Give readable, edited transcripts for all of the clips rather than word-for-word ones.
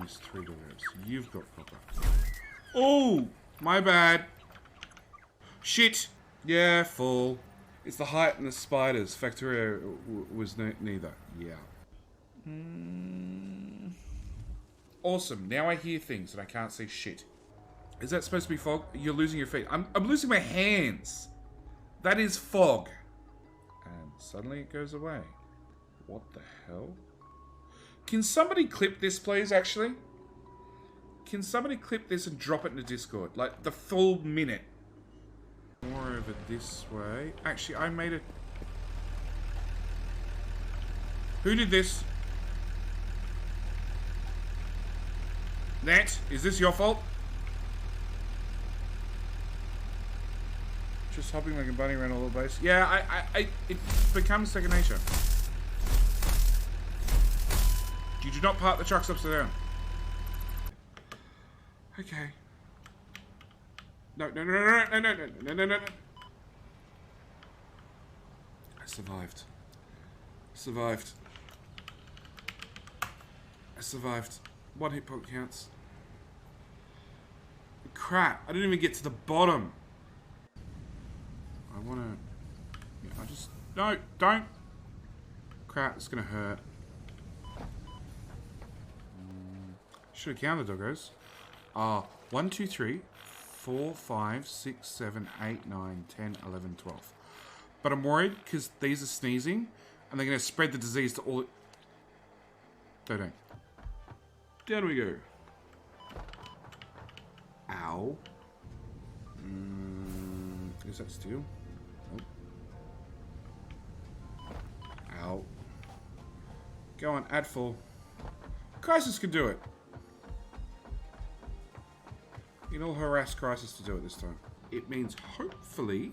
there's 3 doors. You've got proper. Oh! My bad. Shit! Yeah, full. It's the height and the spiders. Factorio was neither. Yeah. Awesome. Now I hear things and I can't see shit. Is that supposed to be fog? You're losing your feet. I'm losing my hands. That is fog. And suddenly it goes away. What the hell? Can somebody clip this, please, actually? Can somebody clip this and drop it into Discord? Like, the full minute. More over this way. Actually, I made it. Who did this? Nat, is this your fault? Just hopping like a bunny around a little base. Yeah, it becomes second nature. You do not park the trucks upside down. Okay. No. I survived. I survived. 1 hit point counts. Crap, I didn't even get to the bottom. I wanna... Yeah, I just... No, don't! Crap, it's gonna hurt. Should have counted, doggos. 1, 2, 3, 4, 5, 6, 7, 8, 9, 10, 11, 12. But I'm worried because these are sneezing and they're going to spread the disease to all... They don't. Down we go. Ow. Is that steel? Nope. Ow. Go on, add full. Crisis can do it. You know, harass Crisis to do it this time. It means hopefully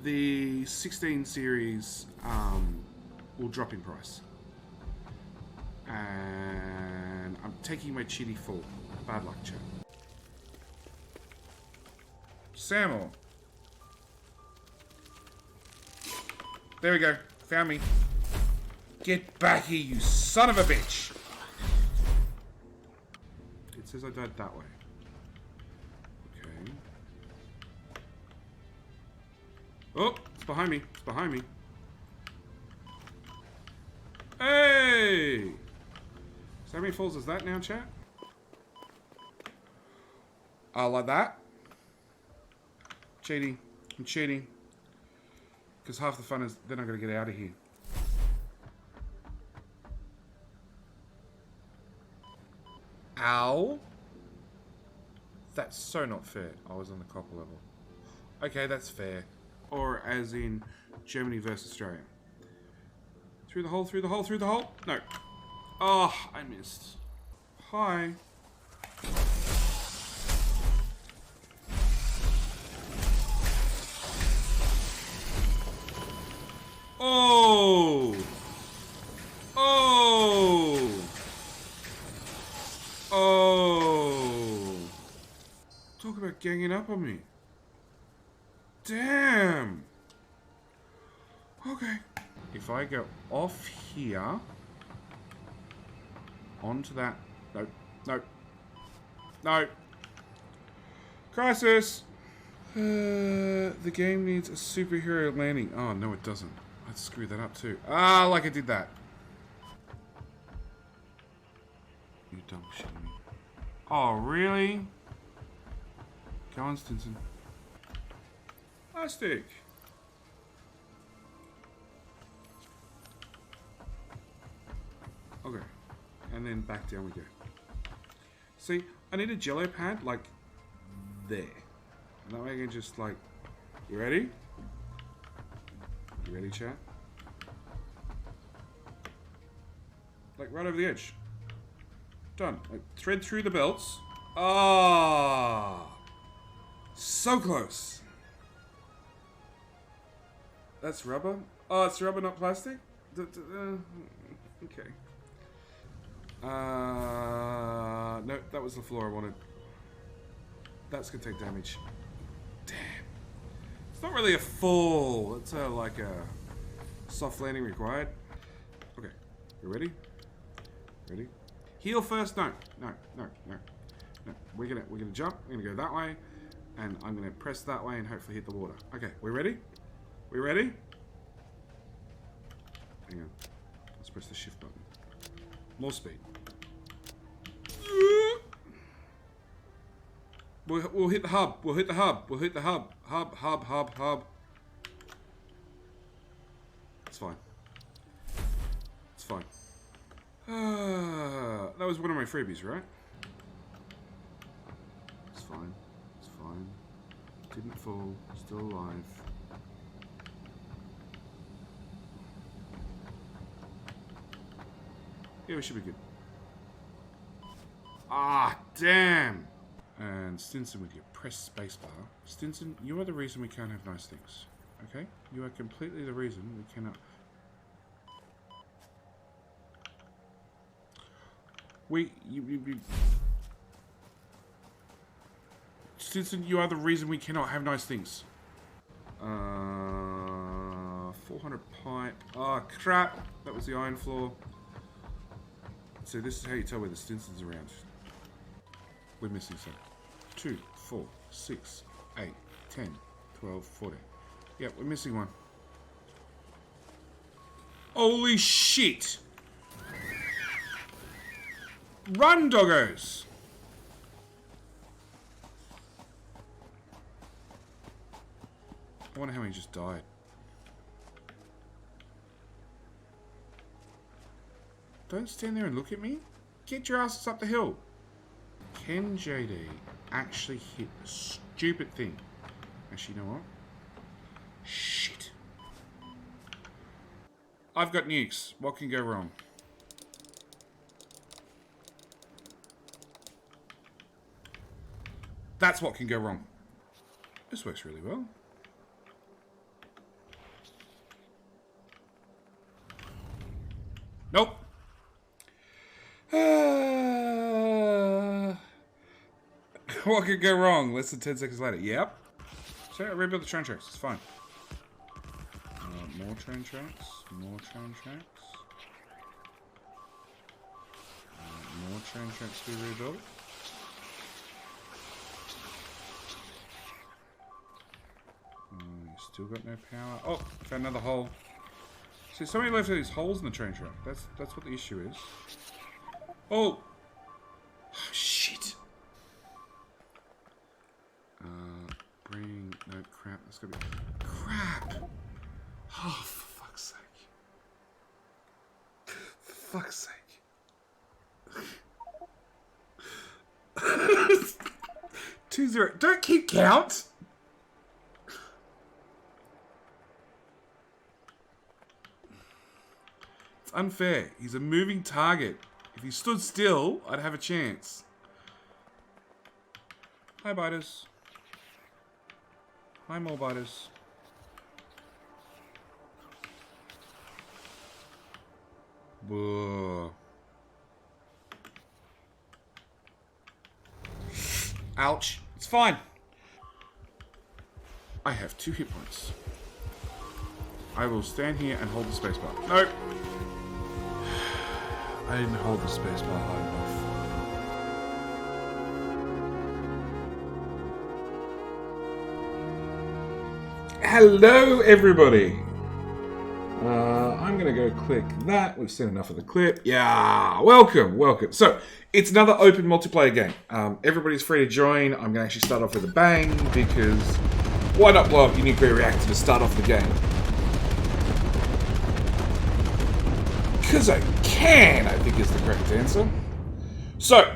the 16 series will drop in price. And I'm taking my chitty full. Bad luck, chat. Samuel. There we go. Found me. Get back here, you son of a bitch! It says I died that way. Okay. Oh! It's behind me. It's behind me. Hey! So how many falls is that now, chat? Like that. Cheating. I'm cheating. Because half the fun is then I'm going to get out of here. Ow. That's so not fair. I was on the copper level. Okay, that's fair. Or as in Germany versus Australia. Through the hole, through the hole, through the hole. No. Oh, I missed. Hi. Oh! Oh! Oh! Talk about ganging up on me. Damn! Okay. If I go off here... onto that... No. No. No. Crisis! The game needs a superhero landing. Oh, no it doesn't. I'd screw that up too. Ah, like I did that. You dumb shitting me. Oh, really? Go on, Stinson. Plastic. Okay. And then back down we go. See, I need a jello pad, like, there. And that way I can just, like... You ready? You ready, chat? Like, right over the edge. Done. Like, thread through the belts. Ah, so close. That's rubber? Oh, it's rubber, not plastic? Okay. No, that was the floor I wanted. That's gonna take damage. Damn. It's not really a full. It's like a soft landing required. Okay. We ready? Ready? Heal first? No. No. No. No. No. We're gonna jump. We're gonna go that way. And I'm gonna press that way and hopefully hit the water. Okay, we ready? We ready? Hang on. Let's press the shift button. More speed. We'll hit the hub. We'll hit the hub. We'll hit the hub. Hub. It's fine. It's fine. That was one of my freebies, right? It's fine. It's fine. Didn't fall. Still alive. Yeah, we should be good. Ah, damn! And Stinson, would you press spacebar? Stinson, you are the reason we can't have nice things. Okay? You are completely the reason we cannot... Stinson, you are the reason we cannot have nice things. 400 pipe. Oh, crap! That was the iron floor. So this is how you tell whether Stinson's around. We're missing some. 2, 4, 6, 8, 10, 12, 14. Yep, we're missing one. Holy shit! Run, doggos! I wonder how many just died. Don't stand there and look at me. Get your asses up the hill. Can JD actually hit the stupid thing? Actually, you know what? Shit. I've got nukes. What can go wrong? That's what can go wrong. This works really well. Nope. What could go wrong? Less than 10 seconds later. Yep. So I rebuild the train tracks. It's fine. More train tracks. More train tracks. More train tracks to be rebuilt. Still got no power. Oh, found another hole. See, so many left of these holes in the train track. That's what the issue is. Oh! Shit! Bring... No, crap. That's gonna be... Crap! Oh, for fuck's sake. For fuck's sake. 2-0. Don't keep count! It's unfair. He's a moving target. If he stood still, I'd have a chance. Hi, biters. Hi, more biters. Whoa. Ouch. It's fine. I have 2 hit points. I will stand here and hold the spacebar. Nope. I didn't hold the spacebar high enough. Hello, everybody. I'm going to go click that. We've seen enough of the clip. Yeah, welcome. So, it's another open multiplayer game. Everybody's free to join. I'm going to actually start off with a bang because why not blow up your nuclear reactor to start off the game? Because I can, I think is the correct answer. So,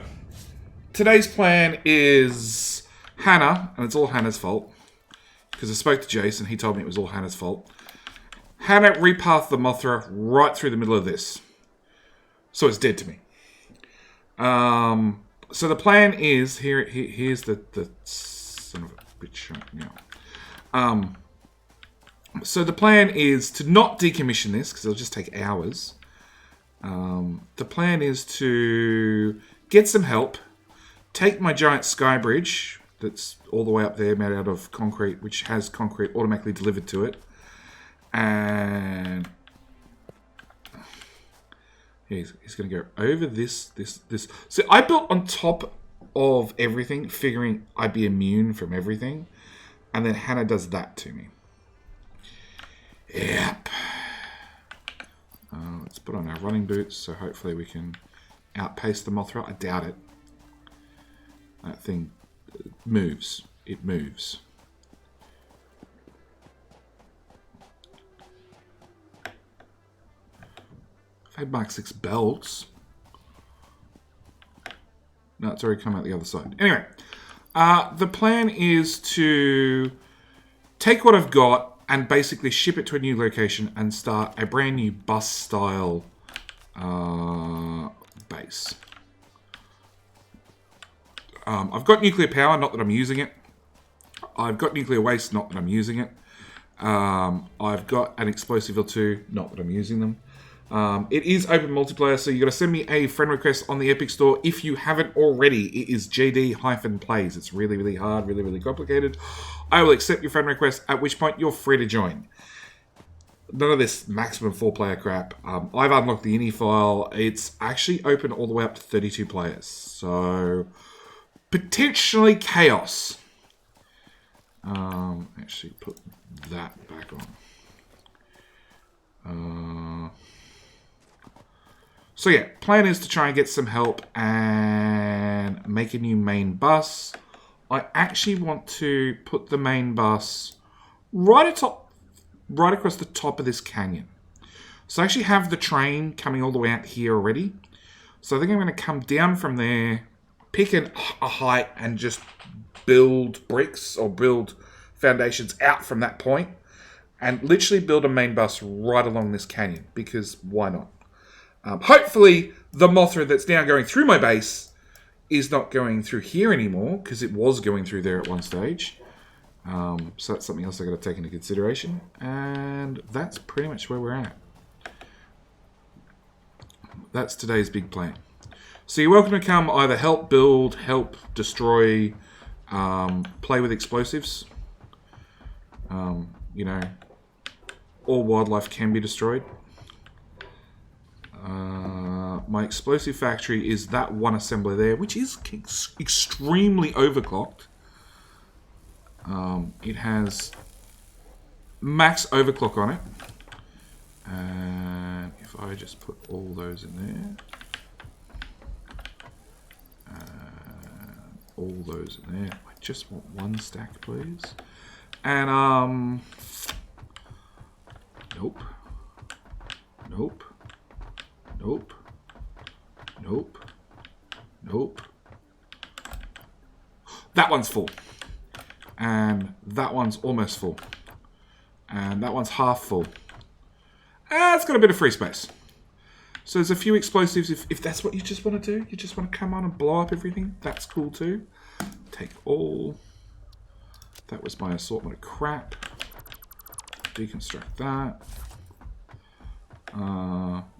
today's plan is Hannah, and it's all Hannah's fault. Because I spoke to Jason, he told me it was all Hannah's fault. Hannah repathed the Mothra right through the middle of this. So it's dead to me. So the plan is, here's the son of a bitch right now. So the plan is to not decommission this, because it'll just take hours. The plan is to get some help, take my giant sky bridge that's all the way up there made out of concrete, which has concrete automatically delivered to it, and He's going to go over this. So I built on top of everything, figuring I'd be immune from everything. And then Hannah does that to me. Yep. Let's put on our running boots, so hopefully we can outpace the Mothra. I doubt it. That thing moves. It moves. I've had Mark 6 belts. No, it's already come out the other side. Anyway, the plan is to take what I've got and basically ship it to a new location and start a brand new bus-style base. I've got nuclear power, not that I'm using it. I've got nuclear waste, not that I'm using it. I've got an explosive or two, not that I'm using them. It is open multiplayer, so you've got to send me a friend request on the Epic Store. If you haven't already, it is JD-plays. It's really, really hard, really, really complicated. I will accept your friend request, at which point you're free to join. None of this maximum 4-player crap. I've unlocked the ini file. It's actually open all the way up to 32 players. So, potentially chaos. Actually, put that back on. So yeah, plan is to try and get some help and make a new main bus. I actually want to put the main bus right across the top of this canyon. So I actually have the train coming all the way out here already. So I think I'm going to come down from there, pick a height and just build bricks or build foundations out from that point and literally build a main bus right along this canyon because why not? Hopefully, the Mothra that's now going through my base is not going through here anymore, because it was going through there at one stage. So that's something else I've got to take into consideration. And that's pretty much where we're at. That's today's big plan. So you're welcome to come either help build, help destroy, play with explosives. You know, all wildlife can be destroyed. My explosive factory is that one assembler there, which is extremely overclocked. It has max overclock on it. And if I just put all those in there. And all those in there. I just want one stack, please. And, nope. Nope. Nope. Nope. Nope. That one's full. And that one's almost full. And that one's half full. It's got a bit of free space. So there's a few explosives. If that's what you just want to do, you just want to come on and blow up everything, that's cool too. Take all. That was my assortment of crap. Deconstruct that.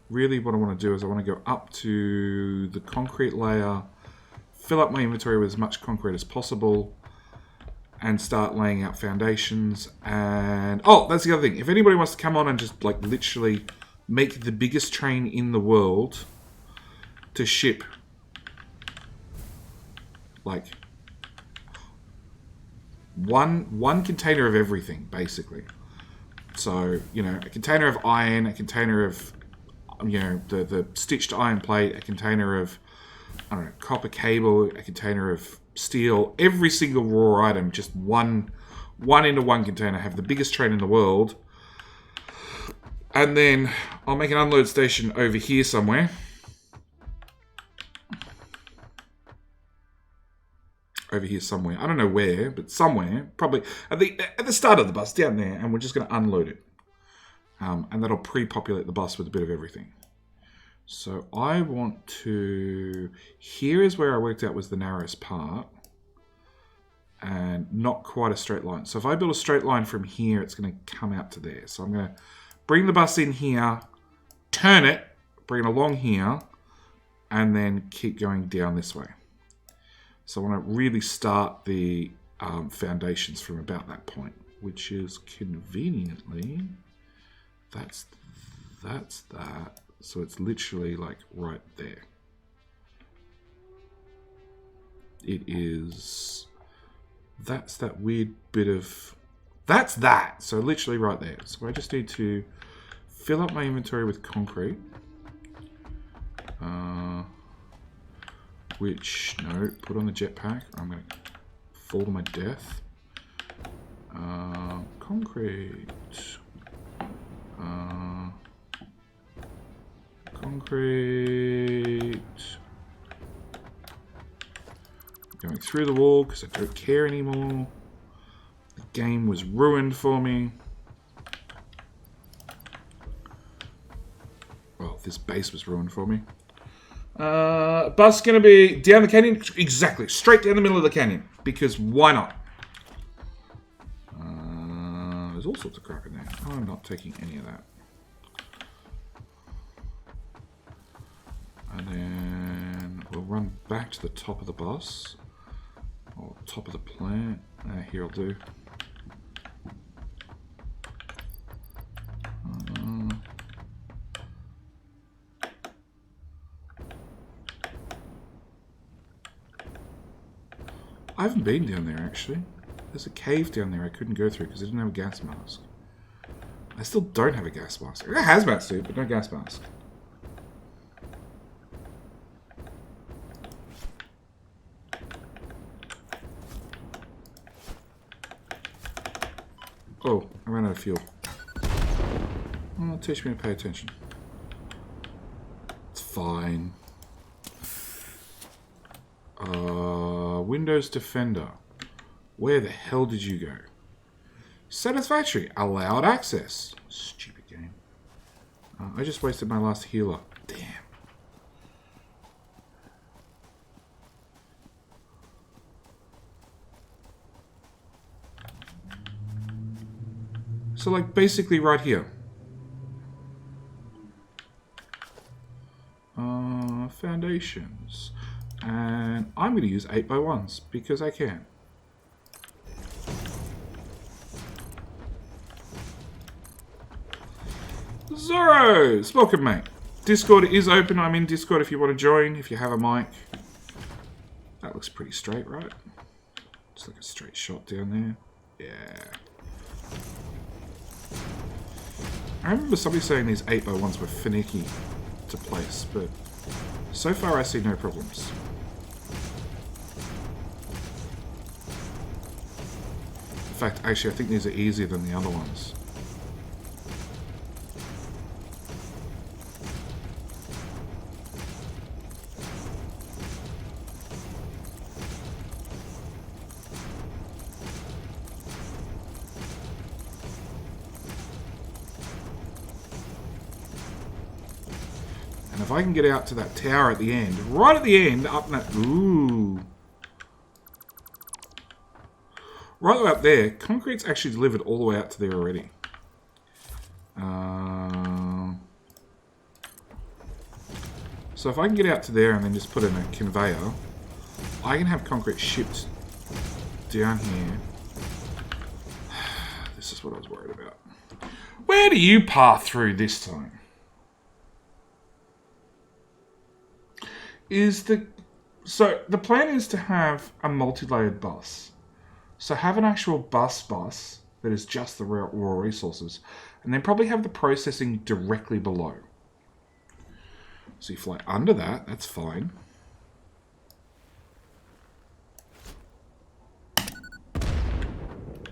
Really what I want to do is I want to go up to the concrete layer, fill up my inventory with as much concrete as possible, and start laying out foundations. And oh, that's the other thing. If anybody wants to come on and just like literally make the biggest train in the world to ship like one container of everything, basically. So, you know, a container of iron, a container of, you know, the stitched iron plate, a container of, I don't know, copper cable, a container of steel, every single raw item, just one into one container, have the biggest train in the world. And then I'll make an unload station over here somewhere. Over here somewhere. I don't know where, but somewhere. Probably at the start of the bus, down there. And we're just going to unload it. And that'll pre-populate the bus with a bit of everything. So I want to... Here is where I worked out was the narrowest part. And not quite a straight line. So if I build a straight line from here, it's going to come out to there. So I'm going to bring the bus in here, turn it, bring it along here, and then keep going down this way. So I want to really start the foundations from about that point, which is conveniently, that's that, So it's literally like right there. It is... That's that weird bit of... That's that! So literally right there. So I just need to fill up my inventory with concrete. Which, no, put on the jetpack. I'm going to fall to my death. Concrete. Concrete. Going through the wall because I don't care anymore. The game was ruined for me. Well, this base was ruined for me. Bus going to be down the canyon? Exactly. Straight down the middle of the canyon. Because why not? There's all sorts of crap in there. I'm not taking any of that. And then we'll run back to the top of the bus. Or top of the plant. Here I'll do. I haven't been down there actually. There's a cave down there I couldn't go through because I didn't have a gas mask. I still don't have a gas mask. I got a hazmat suit, but no gas mask. Oh, I ran out of fuel. Oh, teach me to pay attention. It's fine. Windows Defender. Where the hell did you go? Satisfactory. Allowed access. Stupid game. I just wasted my last healer. Damn. So, like, basically right here. Foundations. And I'm going to use 8x1s because I can. Zorros! Welcome, mate. Discord is open. I'm in Discord if you want to join, if you have a mic. That looks pretty straight, right? It's like a straight shot down there. Yeah. I remember somebody saying these 8x1s were finicky to place, but so far I see no problems. In fact, actually I think these are easier than the other ones. If I can get out to that tower at the end, right at the end, up that... Ooh. Right the way up there, concrete's actually delivered all the way out to there already. So if I can get out to there and then just put in a conveyor, I can have concrete shipped down here. This is what I was worried about. Where do you path through this time? So the plan is to have a multi-layered bus. So have an actual bus that is just the raw resources, and then probably have the processing directly below. So you fly under that, that's fine.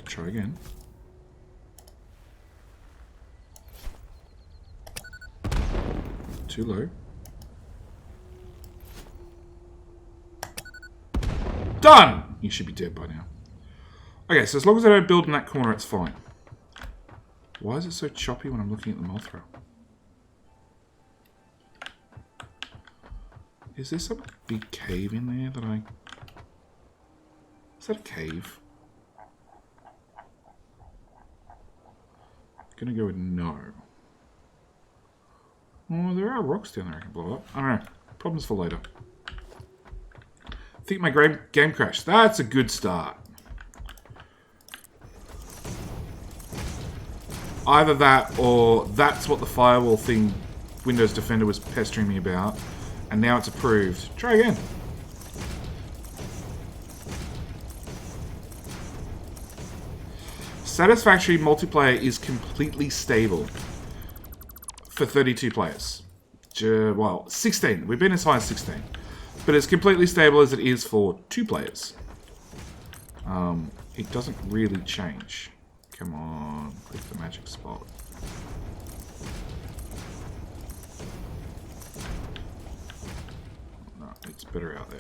Try again. Too low. Done! You should be dead by now. Okay, so as long as I don't build in that corner, it's fine. Why is it so choppy when I'm looking at the Mothra? Is there some big cave in there that I... Is that a cave? I'm gonna go with no. Oh, there are rocks down there I can blow up. I don't know. Problems for later. I think my game crashed. That's a good start. Either that or that's what the firewall thing Windows Defender was pestering me about. And now it's approved. Try again. Satisfactory multiplayer is completely stable for 32 players. Well, 16. We've been as high as 16. But it's completely stable as it is for 2 players. It doesn't really change. Come on, click the magic spot. No, it's better out there.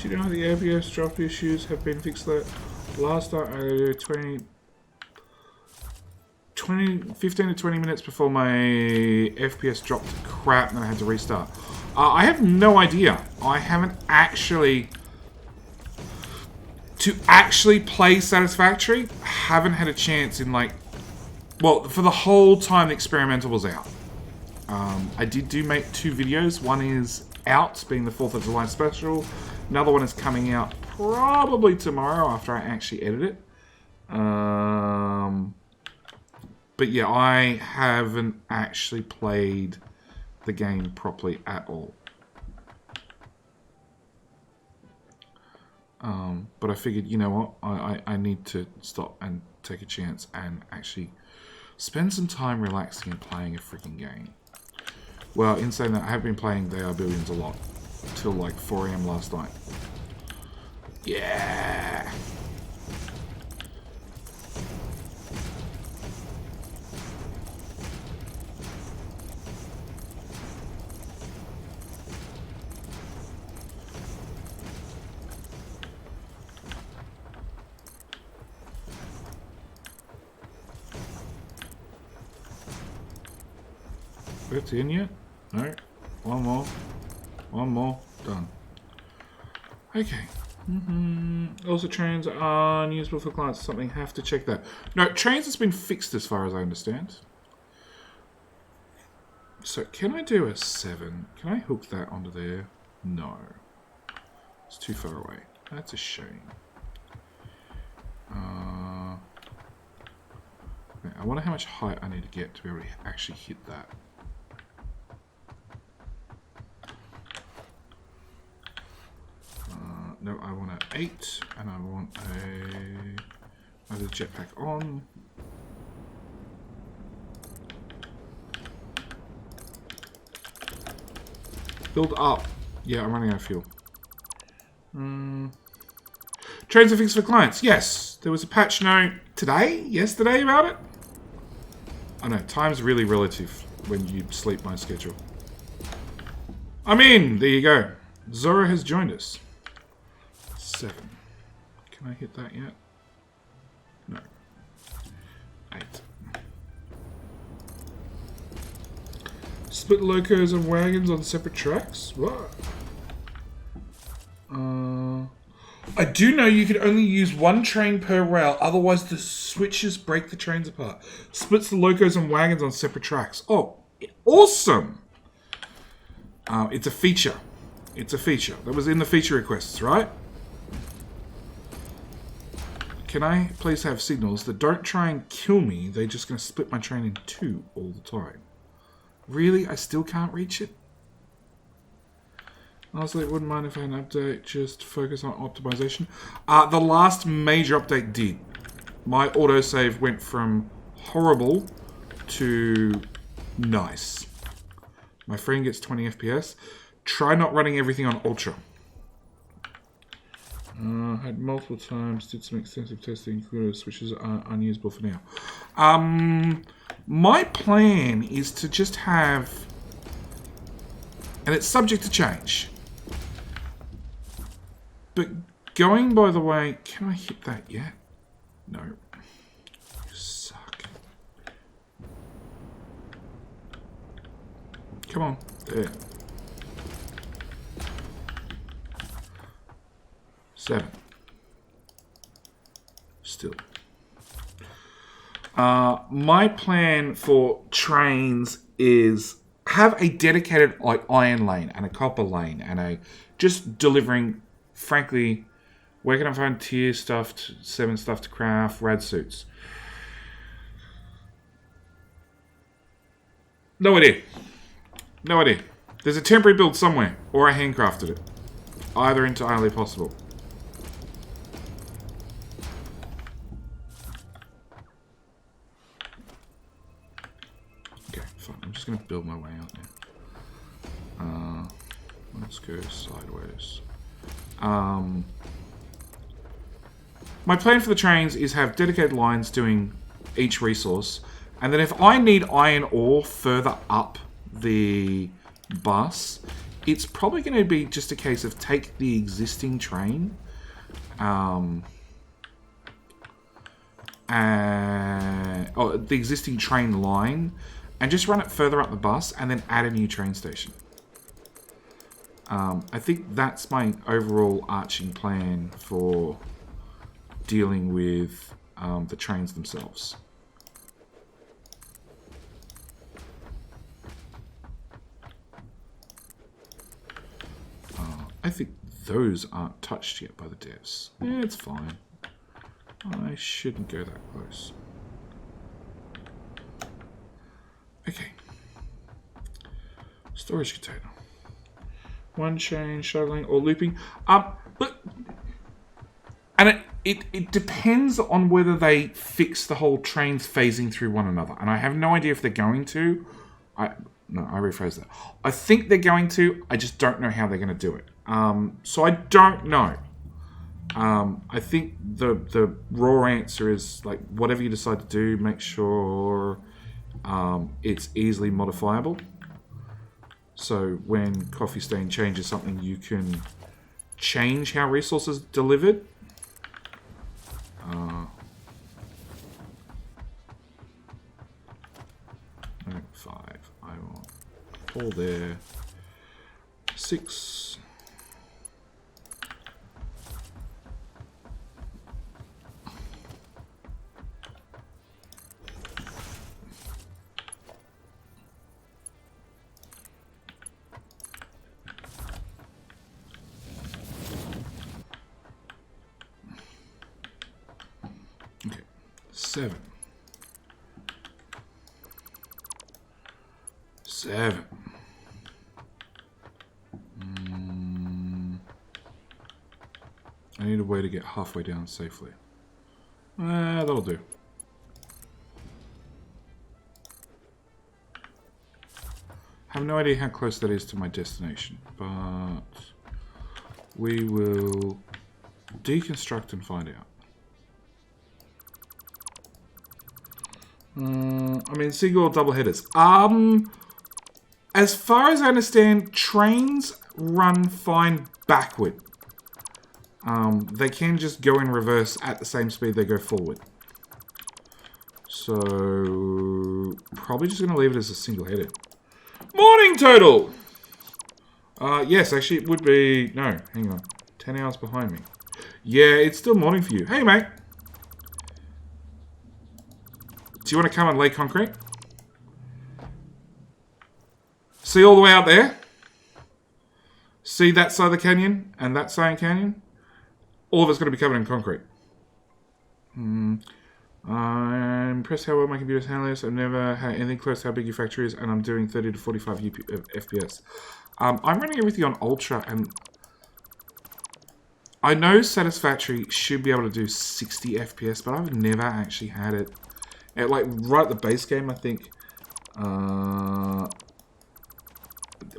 Do you know the ABS drop issues have been fixed? Last night, 15 to 20 minutes before my FPS dropped to crap and then I had to restart. I have no idea. I haven't actually... To actually play Satisfactory, haven't had a chance in like... Well, for the whole time the experimental was out. I did make 2 videos. One is out, being the 4th of July special. Another one is coming out probably tomorrow after I actually edit it. But yeah, I haven't actually played the game properly at all. But I figured, you know what, I need to stop and take a chance and actually spend some time relaxing and playing a freaking game. Well, in saying that, I have been playing They Are Billions a lot. Till like 4 AM last night. Yeah! It's in yet? No. One more. One more. Done. Okay. Also, trains are unusable for clients or something. Have to check that. No, trains has been fixed as far as I understand. So, can I do a 7? Can I hook that onto there? No. It's too far away. That's a shame. I wonder how much height I need to get to be able to actually hit that. No, I want an 8, and I want another jetpack on. Build up. Yeah, I'm running out of fuel. Trains are fixed for clients. Yes, there was a patch note yesterday about it. I know, time's really relative when you sleep my schedule. I'm in. There you go. Zora has joined us. 7. Can I hit that yet? No. 8. Split locos and wagons on separate tracks? What? I do know you can only use 1 train per rail, otherwise the switches break the trains apart. Splits the locos and wagons on separate tracks. Oh, awesome! It's a feature. It's a feature. That was in the feature requests, right? Can I please have signals that don't try and kill me? They're just going to split my train in 2 all the time. Really? I still can't reach it? Honestly, it wouldn't mind if I had an update. Just focus on optimization. The last major update did. My autosave went from horrible to nice. My friend gets 20 FPS. Try not running everything on Ultra. Had multiple times, did some extensive testing, switches are unusable for now. My plan is to just have, and it's subject to change, but going by the way, can I hit that yet? No. You suck. come on. There. 7. Still. My plan for trains is have a dedicated like iron lane and a copper lane and a just delivering, frankly, where can I find tier stuff, 7 stuff to craft, rad suits? No idea. No idea. There's a temporary build somewhere, or I handcrafted it. Either entirely possible. Okay, fine. I'm just going to build my way out now. Let's go sideways. My plan for the trains is have dedicated lines doing each resource, and then if I need iron ore further up the bus, it's probably going to be just a case of take the existing train, the existing train line, and just run it further up the bus, and then add a new train station. I think that's my overall arching plan for dealing with the trains themselves. I think those aren't touched yet by the devs. Yeah, it's fine. I shouldn't go that close. Okay. Storage container. One chain, shuttling, or looping. But and it depends on whether they fix the whole trains phasing through one another. And I have no idea if they're going to. I rephrase that. I think they're going to. I just don't know how they're going to do it. So I don't know. I think the raw answer is like whatever you decide to do, make sure it's easily modifiable. So when Coffee Stain changes something, you can change how resources are delivered. 5. I will pull there. 6. Okay, 7. 7. I need a way to get halfway down safely. That'll do. I have no idea how close that is to my destination, but we will deconstruct and find out. I mean, single or double headers. As far as I understand, trains run fine backward. They can just go in reverse at the same speed they go forward. So, probably just going to leave it as a single-headed. Morning total! Yes, actually it would be... No, hang on. 10 hours behind me. Yeah, it's still morning for you. Hey, mate. Do you want to come and lay concrete? See all the way out there? See that side of the canyon and that side of the canyon? All of it's going to be covered in concrete. I'm impressed how well my computer's handling this. I've never had anything close to how big your factory is, and I'm doing 30 to 45 FPS. I'm running everything on Ultra, and I know Satisfactory should be able to do 60 FPS, but I've never actually had it. At, like, right at the base game, I think,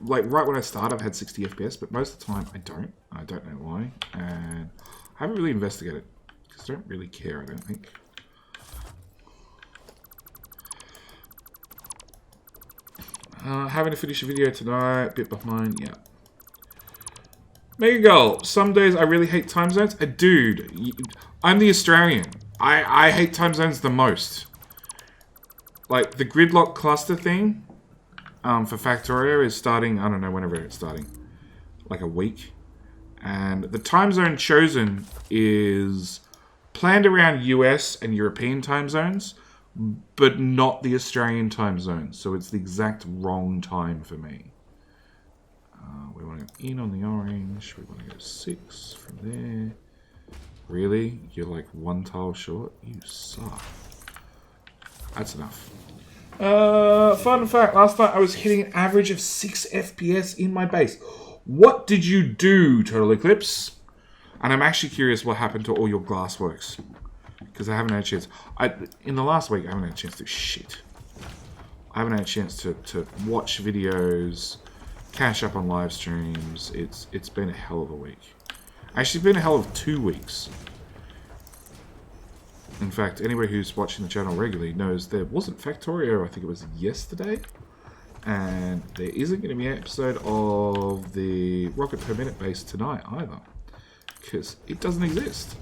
like, right when I start, I've had 60 FPS, but most of the time, I don't. I don't know why, and I haven't really investigated, because I don't really care, I don't think. Having to finish a video tonight, bit behind, yeah. Mega Goal, some days I really hate time zones. Dude, I'm the Australian. I hate time zones the most. Like, the gridlock cluster thing, for Factorio is starting, I don't know, whenever it's starting. Like a week. And the time zone chosen is planned around US and European time zones, but not the Australian time zone. So it's the exact wrong time for me. We want to go in on the orange. We want to go 6 from there. Really? You're like 1 tile short? You suck. That's enough. Fun fact, last night I was hitting an average of 6 FPS in my base. What did you do, Total Eclipse? And I'm actually curious what happened to all your glassworks. Because I haven't had a chance. In the last week, I haven't had a chance to do shit. I haven't had a chance to watch videos, catch up on live streams. It's been a hell of a week. Actually, it's been a hell of 2 weeks. In fact, anybody who's watching the channel regularly knows there wasn't Factorio, I think it was yesterday. And there isn't going to be an episode of the Rocket Per Minute base tonight either. Because it doesn't exist.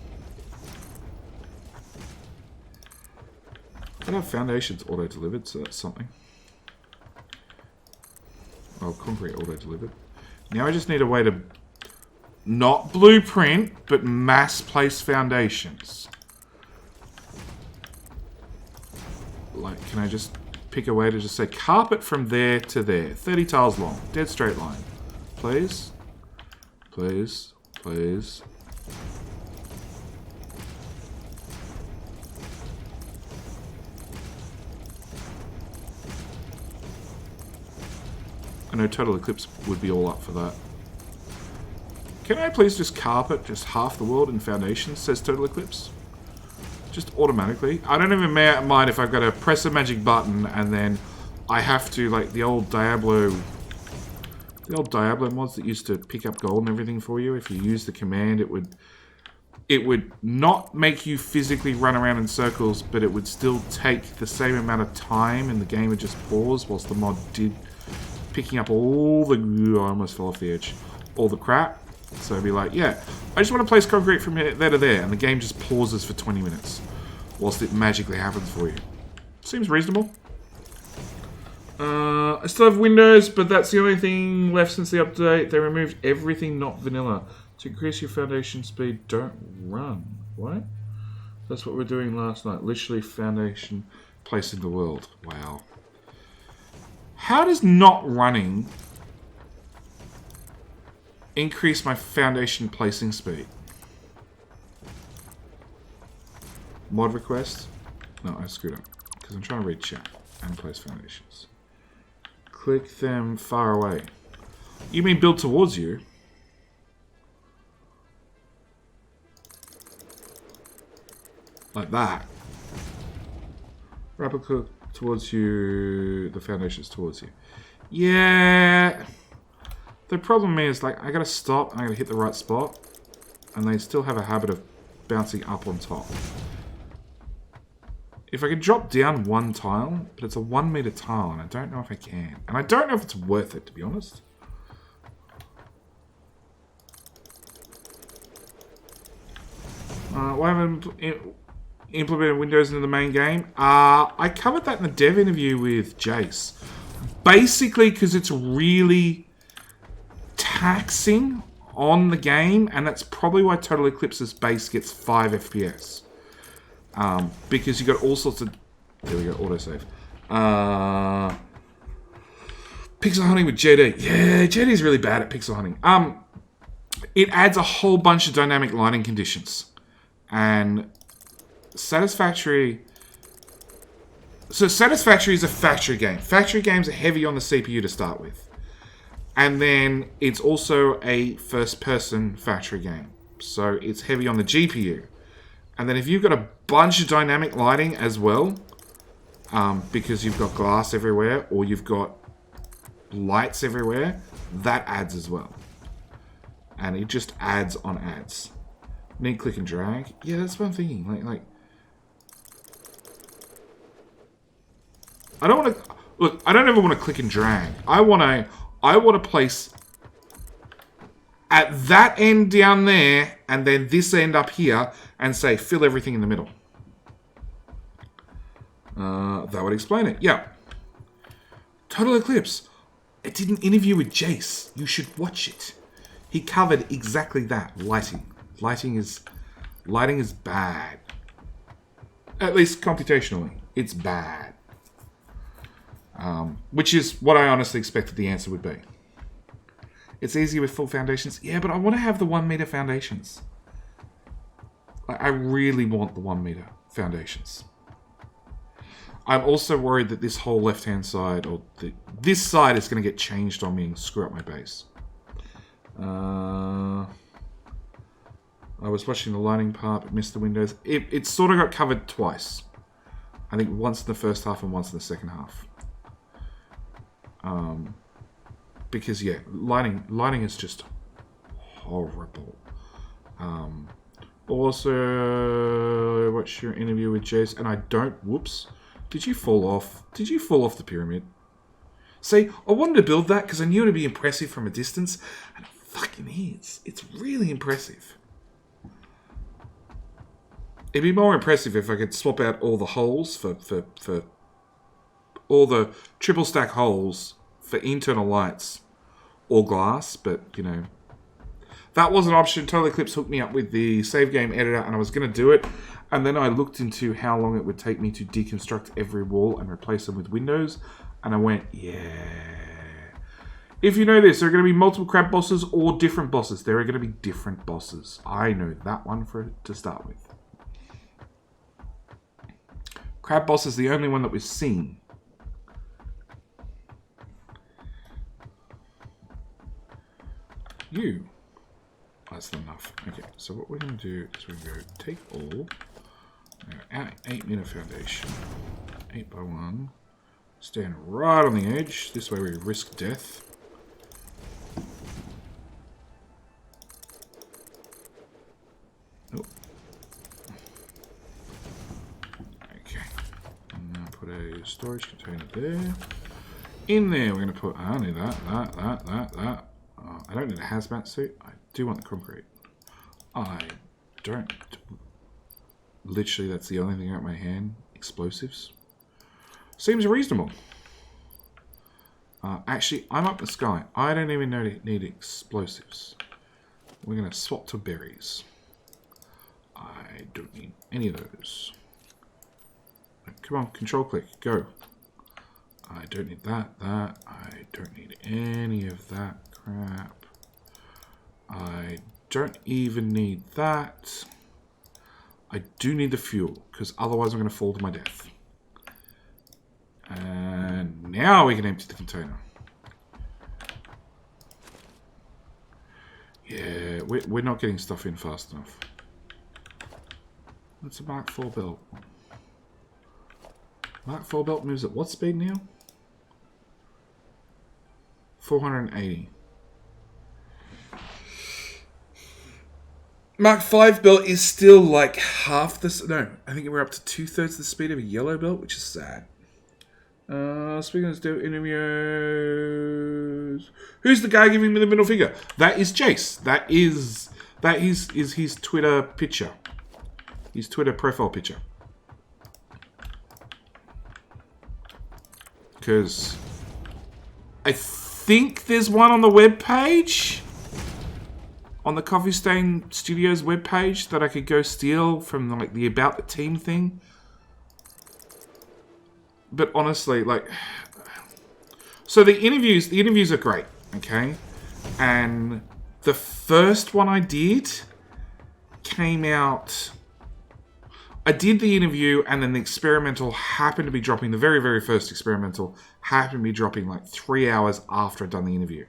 I don't have foundations auto-delivered, so that's something. Oh, concrete auto-delivered. Now I just need a way to not blueprint, but mass place foundations. Like, can I just pick a way to just say carpet from there to there, 30 tiles long, dead straight line. Please, please, please. I know Total Eclipse would be all up for that. Can I please just carpet just half the world in foundations, says Total Eclipse? Just automatically. I don't even mind if I've got to press a magic button and then I have to, like the old Diablo mods that used to pick up gold and everything for you. If you use the command, it would not make you physically run around in circles, but it would still take the same amount of time and the game would just pause whilst the mod did picking up all the... I almost fell off the edge. All the crap. So it'd be like, yeah, I just want to place concrete from there to there, and the game just pauses for 20 minutes whilst it magically happens for you. Seems reasonable. I still have Windows, but that's the only thing left since the update. They removed everything not vanilla. To increase your foundation speed, don't run. What? That's what we're doing last night. Literally foundation placing the world. Wow. How does not running increase my foundation placing speed? Mod request? No, I screwed up. Because I'm trying to read chat and place foundations. Click them far away. You mean build towards you? Like that. Rapid click towards you. The foundations towards you. Yeah. The problem is, like, I gotta stop and I gotta hit the right spot. And they still have a habit of bouncing up on top. If I could drop down 1 tile, but it's a 1 meter tile, and I don't know if I can. And I don't know if it's worth it, to be honest. Why haven't implemented Windows into the main game? I covered that in the dev interview with Jace. Basically, because it's really taxing on the game, and that's probably why Total Eclipse's base gets 5 FPS. Because you got all sorts of... There we go, autosave. Pixel hunting with JD. Yeah, JD's really bad at pixel hunting. It adds a whole bunch of dynamic lighting conditions. And Satisfactory... So Satisfactory is a factory game. Factory games are heavy on the CPU to start with. And then it's also a first-person factory game. So it's heavy on the GPU. And then if you've got a bunch of dynamic lighting as well, because you've got glass everywhere, or you've got lights everywhere, that adds as well. And it just adds on adds. Need click and drag? Yeah, that's what I'm thinking. Like I don't want to... Look, I don't ever want to click and drag. I want to place at that end down there, and then this end up here, and say, fill everything in the middle. That would explain it. Yeah. Total Eclipse. It did an interview with Jace. You should watch it. He covered exactly that. Lighting. Lighting is bad. At least computationally, it's bad. Which is what I honestly expected the answer would be. It's easier with full foundations. Yeah, but I want to have the 1 meter foundations. I really want the 1 meter foundations. I'm also worried that this whole left-hand side, or this side, is going to get changed on me and screw up my base. I was watching the lighting part, but missed the windows. It sort of got covered twice. I think once in the first half and once in the second half. Because yeah, lighting is just horrible. Also, what's your interview with Jace? And I don't. Whoops. Did you fall off? Did you fall off the pyramid? See, I wanted to build that because I knew it would be impressive from a distance, and it fucking is. It's really impressive. It'd be more impressive if I could swap out all the holes for all the triple stack holes for internal lights or glass, but you know, that was an option. Total Eclipse hooked me up with the save game editor, and I was going to do it, and then I looked into how long it would take me to deconstruct every wall and replace them with windows, and I went, yeah. If you know this, there are going to be multiple crab bosses or different bosses. There are going to be different bosses. I know that one to start with. Crab boss is the only one that we've seen. You. That's not enough. Okay, so what we're going to do is we're going to take all. 8 meter foundation. 8 by 1. Stand right on the edge. This way we risk death. Oh. Okay. And now put a storage container there. In there we're going to put only that. I don't need a hazmat suit. I do want the concrete. I don't. Literally, that's the only thing out my hand. Explosives. Seems reasonable. Actually, I'm up the sky. I don't even need explosives. We're going to swap to berries. I don't need any of those. Come on, control click, go. I don't need that. I don't need any of that crap. I don't even need that. I do need the fuel, because otherwise I'm going to fall to my death. And now we can empty the container. Yeah, we're not getting stuff in fast enough. That's a Mark 4 belt. Mark 4 belt moves at what speed now? 480. Mark 5 belt is still like half this. No, I think we're up to 2/3 the speed of a yellow belt, which is sad. Speaking of interviews, who's the guy giving me the middle finger? That is Jace. That is his Twitter picture. His Twitter profile picture. Because I think there's one on the web page. On the Coffee Stain Studios webpage that I could go steal from like the About the Team thing. But honestly, like, so the interviews are great, okay? And the first one I did came out. I did the interview, and then the experimental happened to be dropping. The very, very first experimental happened to be dropping like 3 hours after I'd done the interview.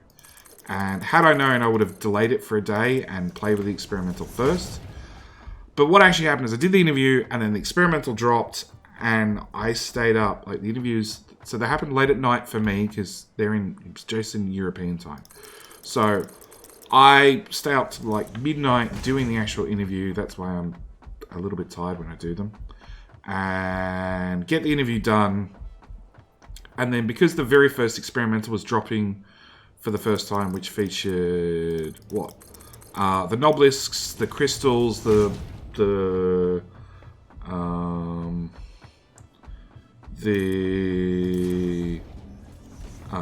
And had I known, I would have delayed it for a day and played with the experimental first. But what actually happened is I did the interview, and then the experimental dropped, and I stayed up. Like, the interviews, so they happened late at night for me, because they're just in European time. So I stay up to like midnight doing the actual interview. That's why I'm a little bit tired when I do them. And get the interview done. And then because the very first experimental was dropping for the first time, which featured what? The Nobelisks, the crystals, the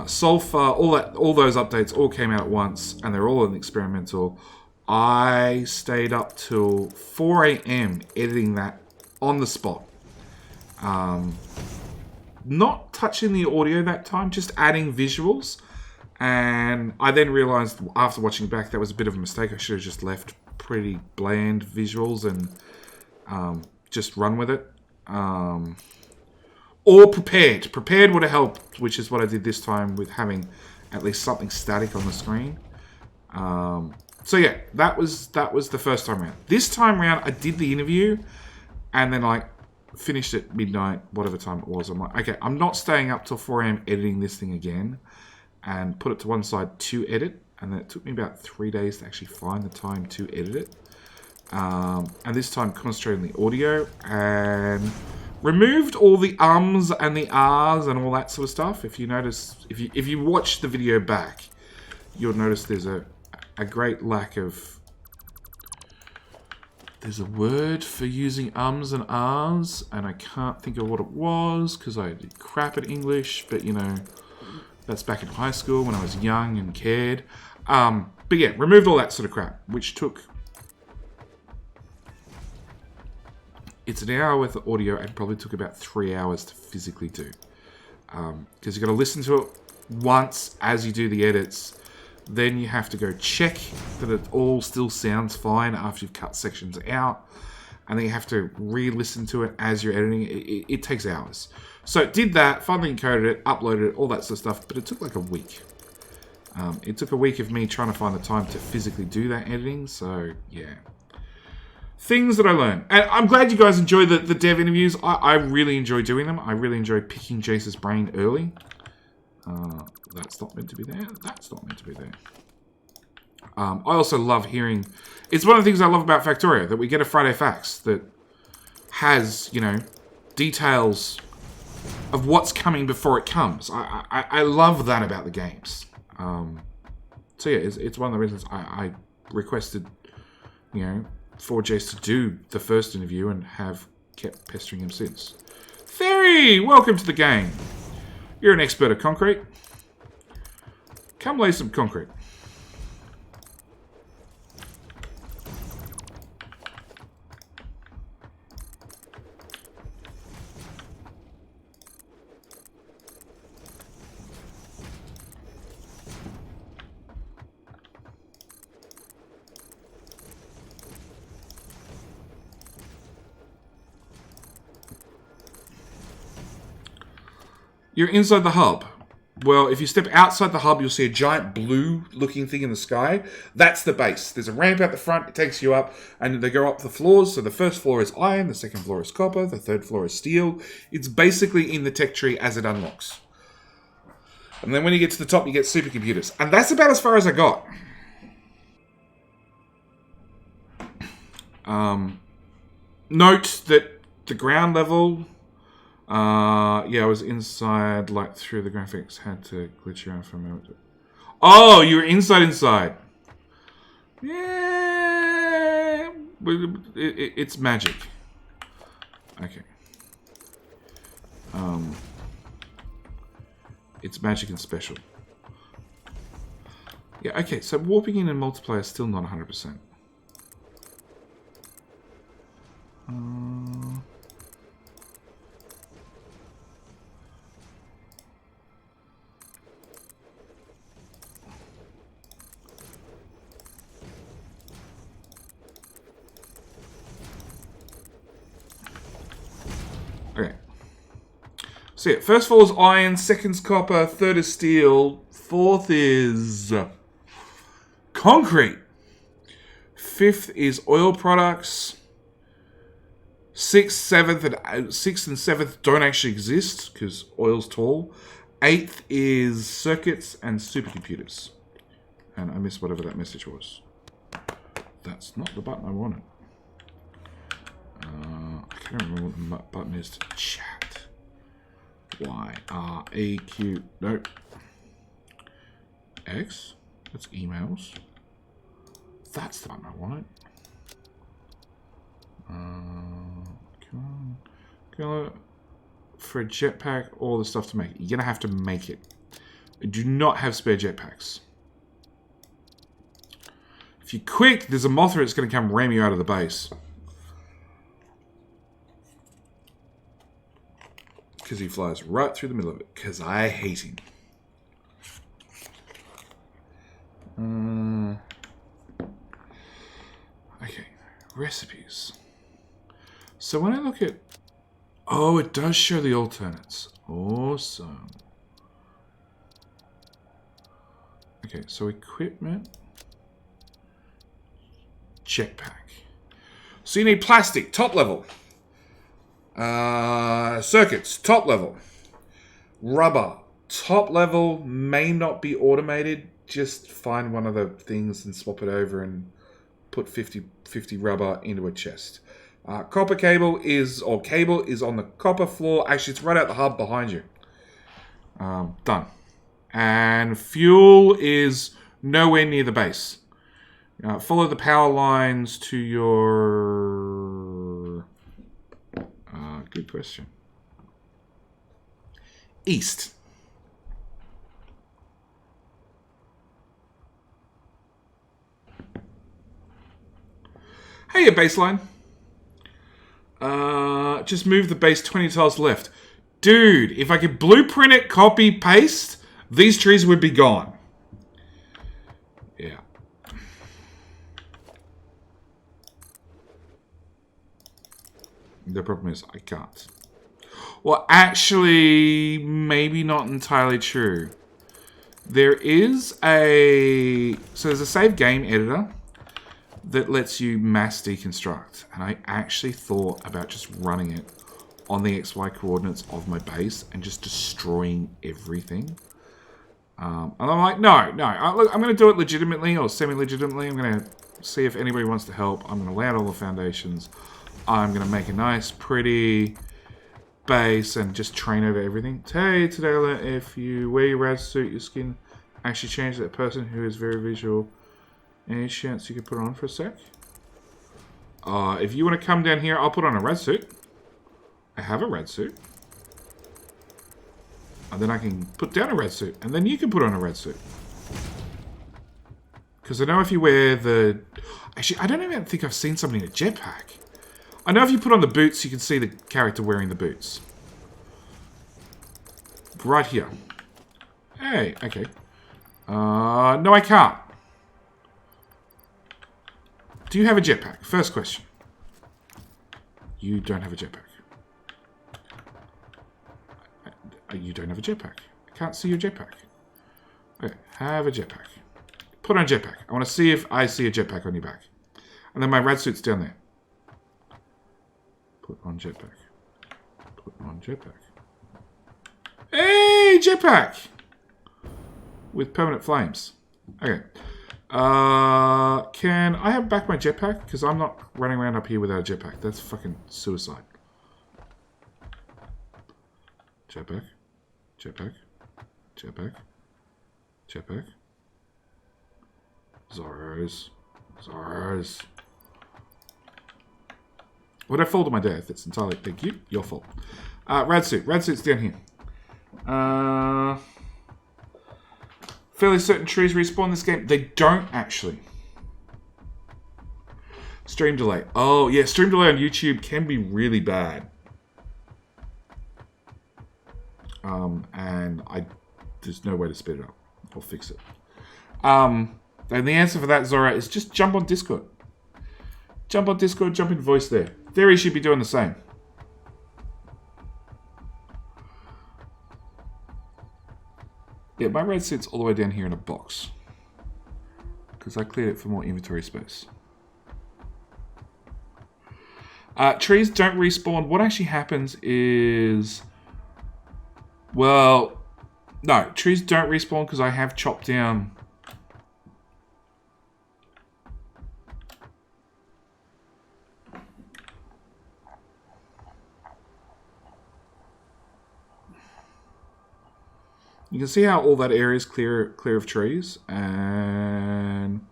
Sulfur, all those updates all came out at once, and they're all in experimental. I stayed up till 4 a.m. editing that on the spot. Not touching the audio that time, just adding visuals. And I then realized after watching back that was a bit of a mistake. I should have just left pretty bland visuals and just run with it. Or prepared. Prepared would have helped, which is what I did this time with having at least something static on the screen. So yeah, that was the first time around. This time around, I did the interview and then like finished at midnight, whatever time it was. I'm like, okay, I'm not staying up till 4 a.m. editing this thing again, and put it to one side to edit. And then it took me about 3 days to actually find the time to edit it. And this time concentrated on the audio and removed all the ums and the ahs and all that sort of stuff. If you notice, if you watch the video back, you'll notice there's a great lack of... There's a word for using ums and ahs, and I can't think of what it was because I did crap at English, but you know, that's back in high school when I was young and cared. But yeah, removed all that sort of crap, which took... It's an hour worth of audio and probably took about 3 hours to physically do. Because you've got to listen to it once as you do the edits. Then you have to go check that it all still sounds fine after you've cut sections out. And then you have to re-listen to it as you're editing. It takes hours. So did that, finally encoded it, uploaded it, all that sort of stuff. But it took like a week. It took a week of me trying to find the time to physically do that editing. So yeah. Things that I learned. And I'm glad you guys enjoy the dev interviews. I really enjoy doing them. I really enjoy picking Jace's brain early. That's not meant to be there. That's not meant to be there. I also love hearing... It's one of the things I love about Factorio, that we get a Friday Facts that has, you know, details of what's coming before it comes. I love that about the games. So yeah, it's one of the reasons I requested, you know, for Jace to do the first interview and have kept pestering him since. Theory! Welcome to the game. You're an expert at concrete. Come lay some concrete. You're inside the hub. Well, if you step outside the hub, you'll see a giant blue-looking thing in the sky. That's the base. There's a ramp out the front. It takes you up, and they go up the floors. So the first floor is iron, the second floor is copper, the third floor is steel. It's basically in the tech tree as it unlocks. And then when you get to the top, you get supercomputers. And that's about as far as I got. Note that the ground level... yeah, I was inside, like, through the graphics. Had to glitch around for a minute. Oh, you were inside. Yeah. It's magic. Okay. It's magic and special. Yeah, okay, so warping in and multiplayer is still not 100%. Okay. So yeah, first floor is iron, second's copper, third is steel, fourth is concrete, fifth is oil products, sixth and seventh don't actually exist because oil's tall. Eighth is circuits and supercomputers. And I missed whatever that message was. That's not the button I wanted. I can't remember what the button is to chat. Y-R-E-Q. Nope. X. That's emails. That's the button I wanted. Come on. For a jetpack, all the stuff to make it. You're going to have to make it. I do not have spare jetpacks. If you're quick, there's a Mothra that's going to come ram you out of the base. Because he flies right through the middle of it. Because I hate him. Okay, recipes. So when I look at... Oh, it does show the alternates. Awesome. Okay, so equipment. Jetpack. So you need plastic, top level. Circuits, top level. Rubber, top level, may not be automated. Just find one of the things and swap it over and put 50 rubber into a chest. Copper cable is on the copper floor. Actually, it's right out the hub behind you. Done. And fuel is nowhere near the base. Follow the power lines to your... good question. East. Hey, a baseline. Just move the base 20 tiles left. Dude, if I could blueprint it, copy, paste, these trees would be gone. Yeah. The problem is I can't. Well, actually, maybe not entirely true. There is a... So there's a save game editor that lets you mass deconstruct. And I actually thought about just running it on the XY coordinates of my base and just destroying everything. And I'm like, no. Look, I'm going to do it legitimately or semi-legitimately. I'm going to see if anybody wants to help. I'm going to lay out all the foundations. I'm going to make a nice, pretty base and just train over everything. Hey, today, if you wear your rad suit, your skin actually changes that person who is very visual. Any chance you could put it on for a sec? If you want to come down here, I'll put on a red suit. I have a red suit. And then I can put down a red suit. And then you can put on a red suit. Because I know if you wear the... Actually, I don't even think I've seen somebody in a jetpack. I know if you put on the boots, you can see the character wearing the boots. Right here. Hey, okay. No, I can't. Do you have a jetpack? First question. You don't have a jetpack. You don't have a jetpack. I can't see your jetpack. Okay, have a jetpack. Put on a jetpack. I want to see if I see a jetpack on your back. And then my red suit's down there. Put on jetpack. Put on jetpack. Hey, jetpack! With permanent flames. Okay. Can I have back my jetpack? Because I'm not running around up here without a jetpack. That's fucking suicide. Jetpack. Jetpack. Jetpack. Jetpack. Zorros. Zorros. Would I fall to my death? It's entirely... Thank you. Your fault. Rad suit. Rad suit's down here. Fairly certain trees respawn this game. They don't, actually. Stream delay. Oh, yeah. Stream delay on YouTube can be really bad. And there's no way to speed it up. I'll fix it. And the answer for that, Zora, is just jump on Discord. Jump on Discord, jump in voice there. Theory should be doing the same. Yeah, my red suit's all the way down here in a box. Because I cleared it for more inventory space. Trees don't respawn. What actually happens is... Well, no, trees don't respawn because I have chopped down... You can see how all that area is clear of trees, and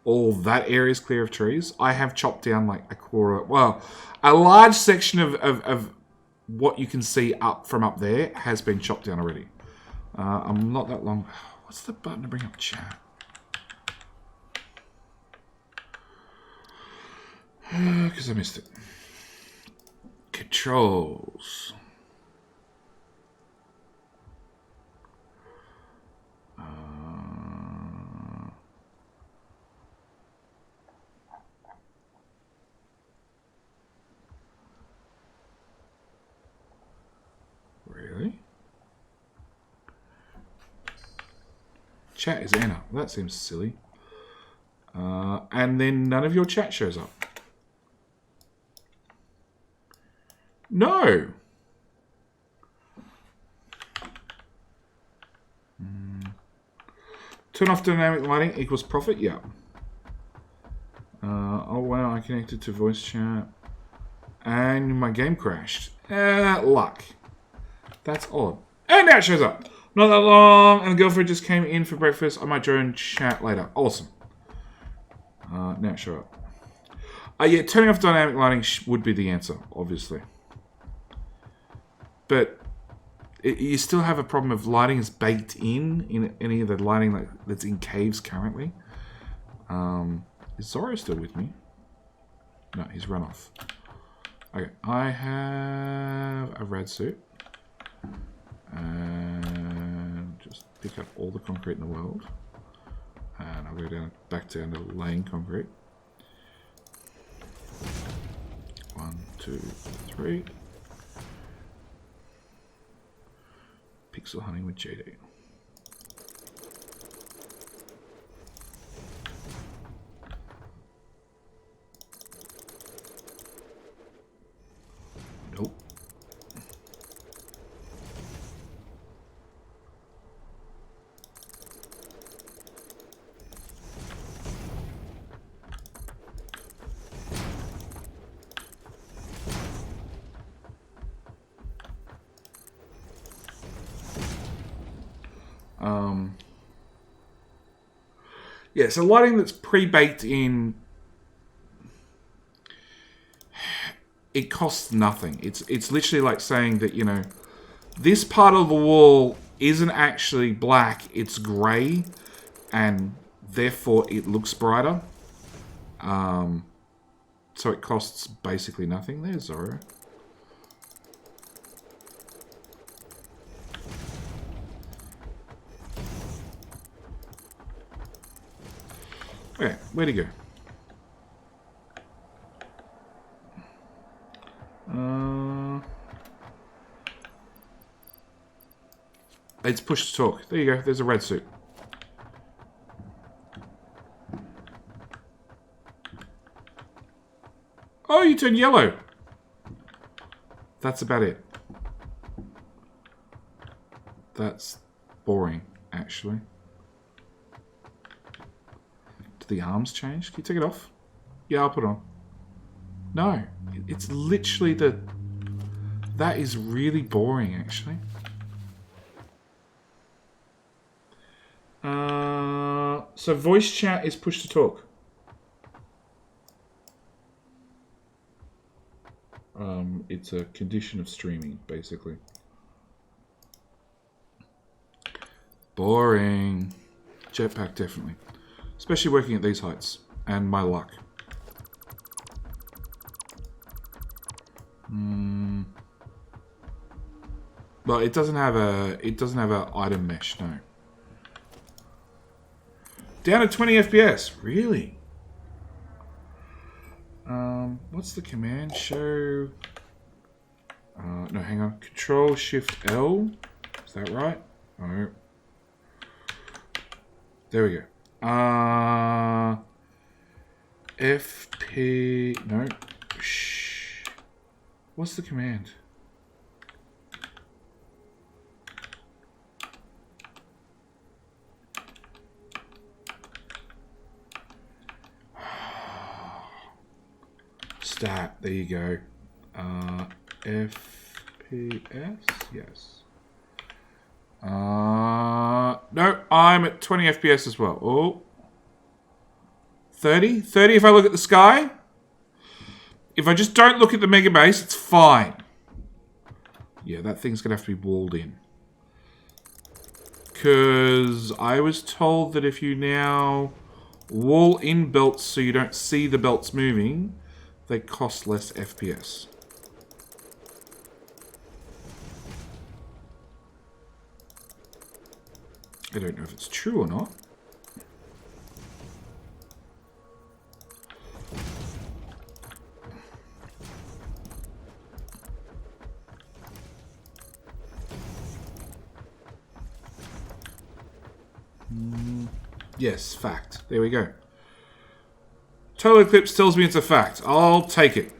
all that area is clear of trees. I have chopped down like a quarter, well, a large section of what you can see up from up there has been chopped down already. I'm not that long. What's the button to bring up chat? Because I missed it. Controls. Really? Chat is Anna. Well, that seems silly. And then none of your chat shows up. No. Turn off dynamic lighting equals profit. Yeah. Oh wow, I connected to voice chat, and my game crashed. Luck. That's odd. And now it shows up. Not that long, and the girlfriend just came in for breakfast. I might join chat later. Awesome. Now it show up. Yeah, turning off dynamic lighting would be the answer, obviously. But you still have a problem if lighting is baked in any of the lighting that's in caves currently. Is Zorro still with me? No, he's run off. Okay, I have a red suit. And just pick up all the concrete in the world. And I'll go back down to laying concrete. 1, 2, 3. Pixel hunting with JD. Nope. Yeah, so lighting that's pre-baked in, it costs nothing. It's literally like saying that, you know, this part of the wall isn't actually black, it's grey, and therefore it looks brighter. So it costs basically nothing. There's Zorro. Okay, where'd he go? It's push to talk. There you go. There's a red suit. Oh, you turned yellow. That's about it. That's boring, actually. Do the arms change? Can you take it off? Yeah, I'll put it on. No. It's literally the... That is really boring, actually. So voice chat is push to talk. It's a condition of streaming, basically. Boring. Jetpack, definitely. Especially working at these heights. And my luck. Well, it doesn't have a item mesh, no. Down at 20 FPS. Really? What's the command? Show... no, hang on. Control Shift L. Is that right? No. There we go. FP... No. Shh. What's the command? Stat. There you go. FPS? Yes. No, I'm at 20 FPS as well. Oh. 30? 30 if I look at the sky? If I just don't look at the Megabase, it's fine. Yeah, that thing's going to have to be walled in. Because I was told that if you now wall in belts so you don't see the belts moving, they cost less FPS. I don't know if it's true or not. Yes, fact. There we go. Total Eclipse tells me it's a fact. I'll take it.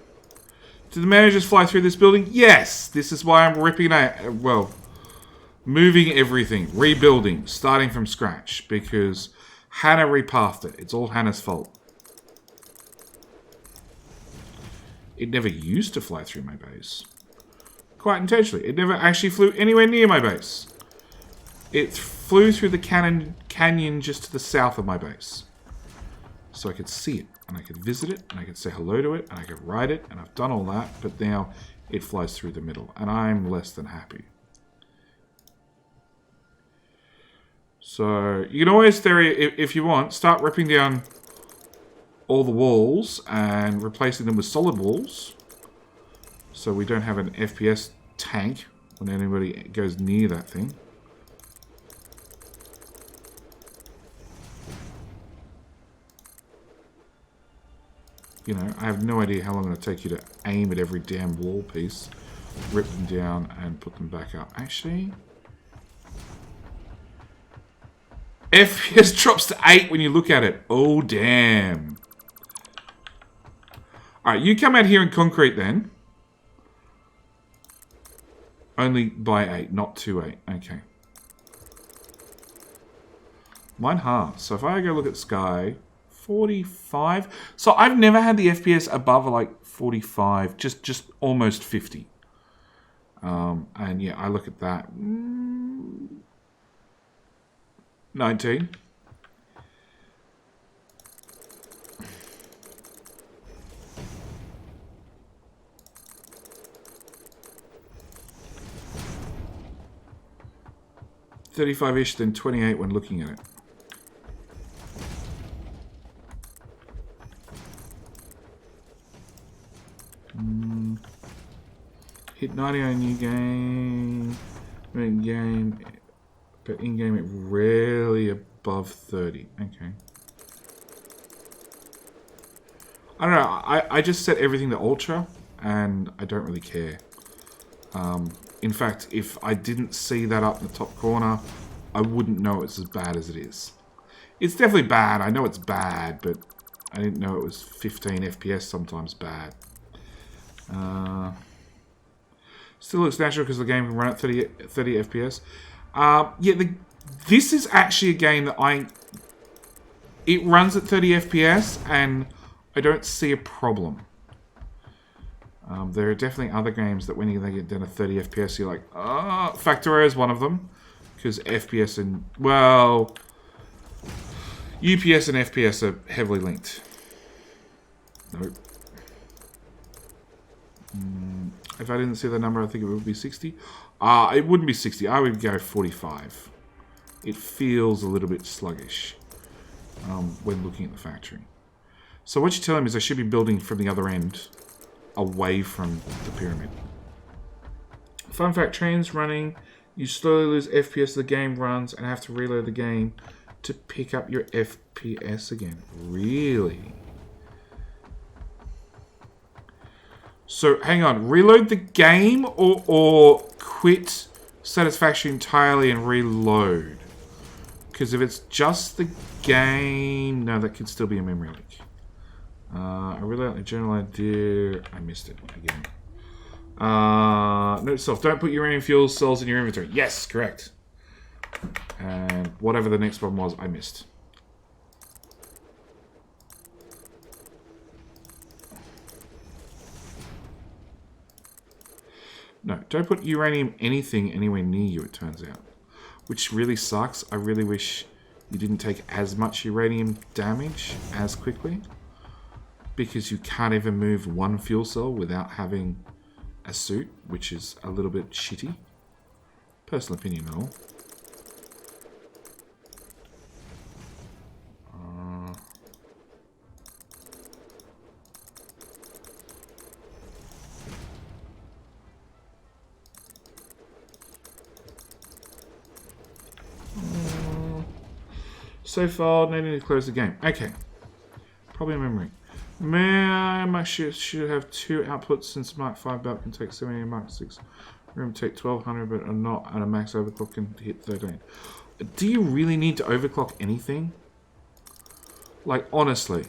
Did the managers fly through this building? Yes! This is why I'm ripping out... Well, moving everything. Rebuilding. Starting from scratch. Because Hannah repathed it. It's all Hannah's fault. It never used to fly through my base. Quite intentionally. It never actually flew anywhere near my base. It flew through the canyon just to the south of my base. So I could see it, and I could visit it, and I could say hello to it, and I could ride it, and I've done all that, but now it flies through the middle, and I'm less than happy. So, you can always, if you want, start ripping down all the walls and replacing them with solid walls, so we don't have an FPS tank when anybody goes near that thing. You know, I have no idea how long it'll take you to aim at every damn wall piece, rip them down, and put them back up. Actually, FPS drops to 8 when you look at it. Oh, damn. Alright, you come out here in concrete then. Only by 8, not 2.8. Okay. Mine half. So if I go look at Sky... 45. So I've never had the FPS above like 45, just almost 50. And yeah, I look at that. 19. $35-ish, then 28 when looking at it. Hit 90 on new game, but in game it rarely above 30. Okay. I don't know. I just set everything to ultra, and I don't really care. In fact, if I didn't see that up in the top corner, I wouldn't know it's as bad as it is. It's definitely bad. I know it's bad, but I didn't know it was 15 FPS sometimes bad. Still looks natural because the game can run at 30 FPS. Yeah, this is actually a game that it runs at 30 FPS and I don't see a problem. There are definitely other games that when they get down to 30 FPS, you're like, ah, Factorio is one of them. Because FPS and, well, UPS and FPS are heavily linked. Nope. If I didn't see the number, I think it would be 60. It wouldn't be 60. I would go 45. It feels a little bit sluggish when looking at the factory. So what you're telling me is I should be building from the other end, away from the pyramid. Fun fact, trains running, you slowly lose FPS as the game runs and have to reload the game to pick up your FPS again. Really? So, hang on. Reload the game or quit Satisfactory entirely and reload? Because if it's just the game... No, that could still be a memory leak. I really like the general idea. I missed it again. Note self. Don't put uranium fuel cells in your inventory. Yes, correct. And whatever the next one was, I missed. No, don't put uranium anything anywhere near you, it turns out. Which really sucks. I really wish you didn't take as much uranium damage as quickly. Because you can't even move one fuel cell without having a suit, which is a little bit shitty. Personal opinion, though. So far, needing to close the game. Okay. Probably memory. Man, I should have 2 outputs since Mark 5 belt can take 70 and Mark 6 room take 1200, but are not at a max overclock can hit 13. Do you really need to overclock anything? Like, honestly.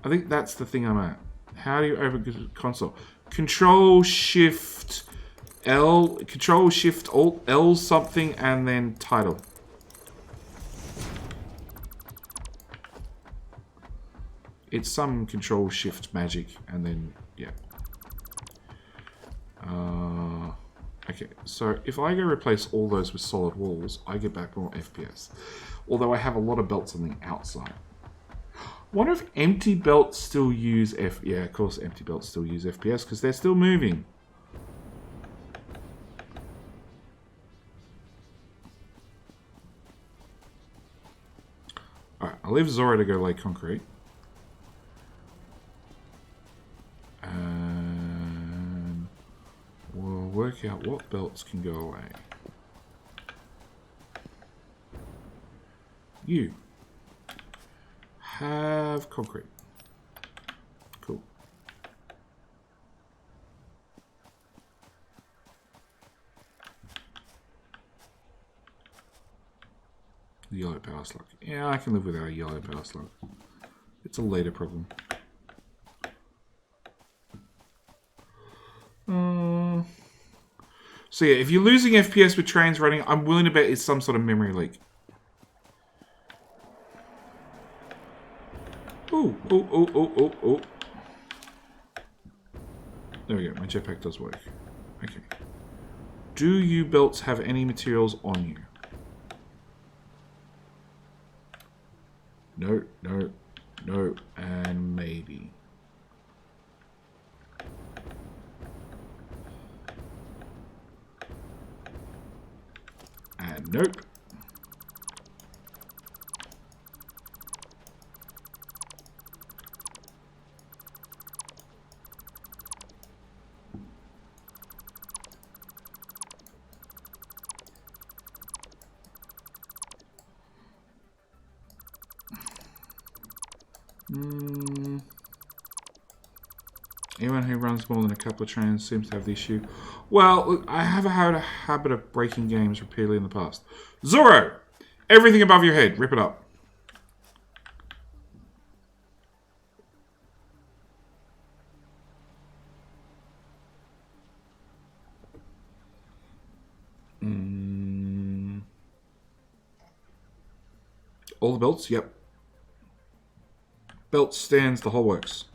I think that's the thing I'm at. How do you overclock console? Control Shift L, Control Shift Alt L something, and then title. It's some Control Shift magic, and then yeah. Okay, so if I go replace all those with solid walls, I get back more FPS. Although I have a lot of belts on the outside. Wonder if empty belts still use yeah, of course empty belts still use FPS because they're still moving. Alright, I'll leave Zora to go lay concrete. And we'll work out what belts can go away. You have concrete. Cool. The yellow power slug. Yeah, I can live without a yellow power slug. It's a later problem. So yeah, if you're losing FPS with trains running, I'm willing to bet it's some sort of memory leak. Oh, oh, oh, oh, oh, oh. There we go, my jetpack does work. Okay. Do you belts have any materials on you? No, no, no, and maybe. And nope. Anyone who runs more than a couple of trains seems to have the issue. Well, look, I have had a habit of breaking games repeatedly in the past. Zorro! Everything above your head. Rip it up. All the belts? Yep. Belt stands, the whole works.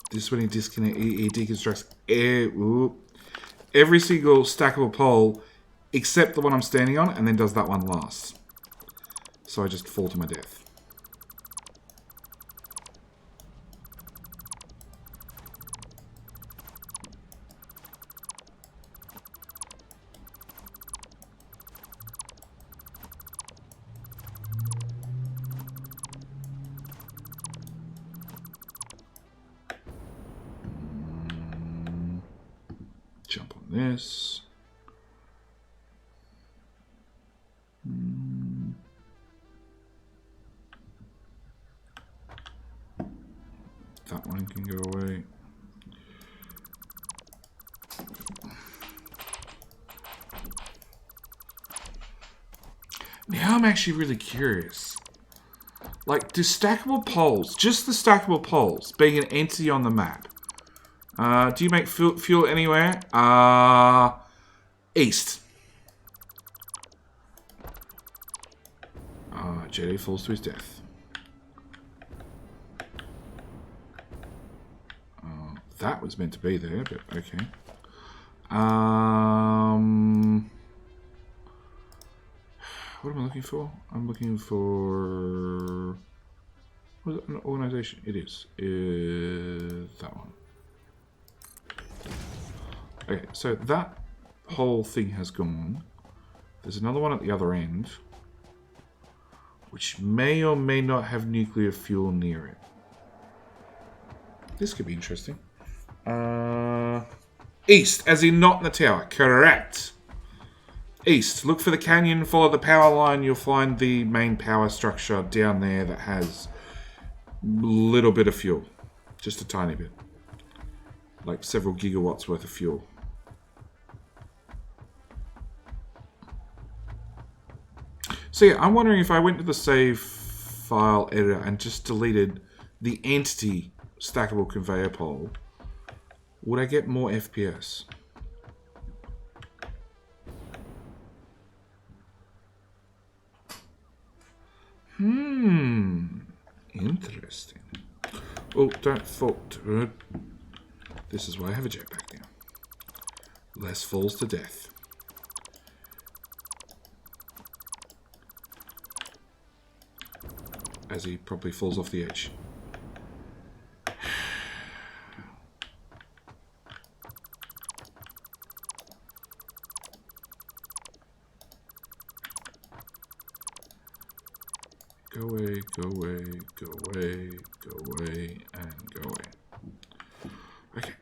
This is when he deconstructs every single stackable pole except the one I'm standing on, and then does that one last. So I just fall to my death. Jump on this. That one can go away. Now I'm actually really curious. Like, do stackable poles, just the stackable poles, being an entity on the map, do you make fuel anywhere? East. JD falls to his death. that was meant to be there, but okay. What am I looking for? I'm looking for... What is it, an organization? It is that one. Okay, so that whole thing has gone. There's another one at the other end, which may or may not have nuclear fuel near it. This could be interesting. East, as in not in the tower. Correct. East. Look for the canyon, follow the power line. You'll find the main power structure down there that has a little bit of fuel. Just a tiny bit. Like several gigawatts worth of fuel. So yeah, I'm wondering if I went to the save file editor and just deleted the entity stackable conveyor pole, would I get more FPS? Interesting. Oh, don't fall. This is why I have a jetpack now. Less falls to death. As he probably falls off the edge. Go away, go away, go away, go away, and go away. Okay,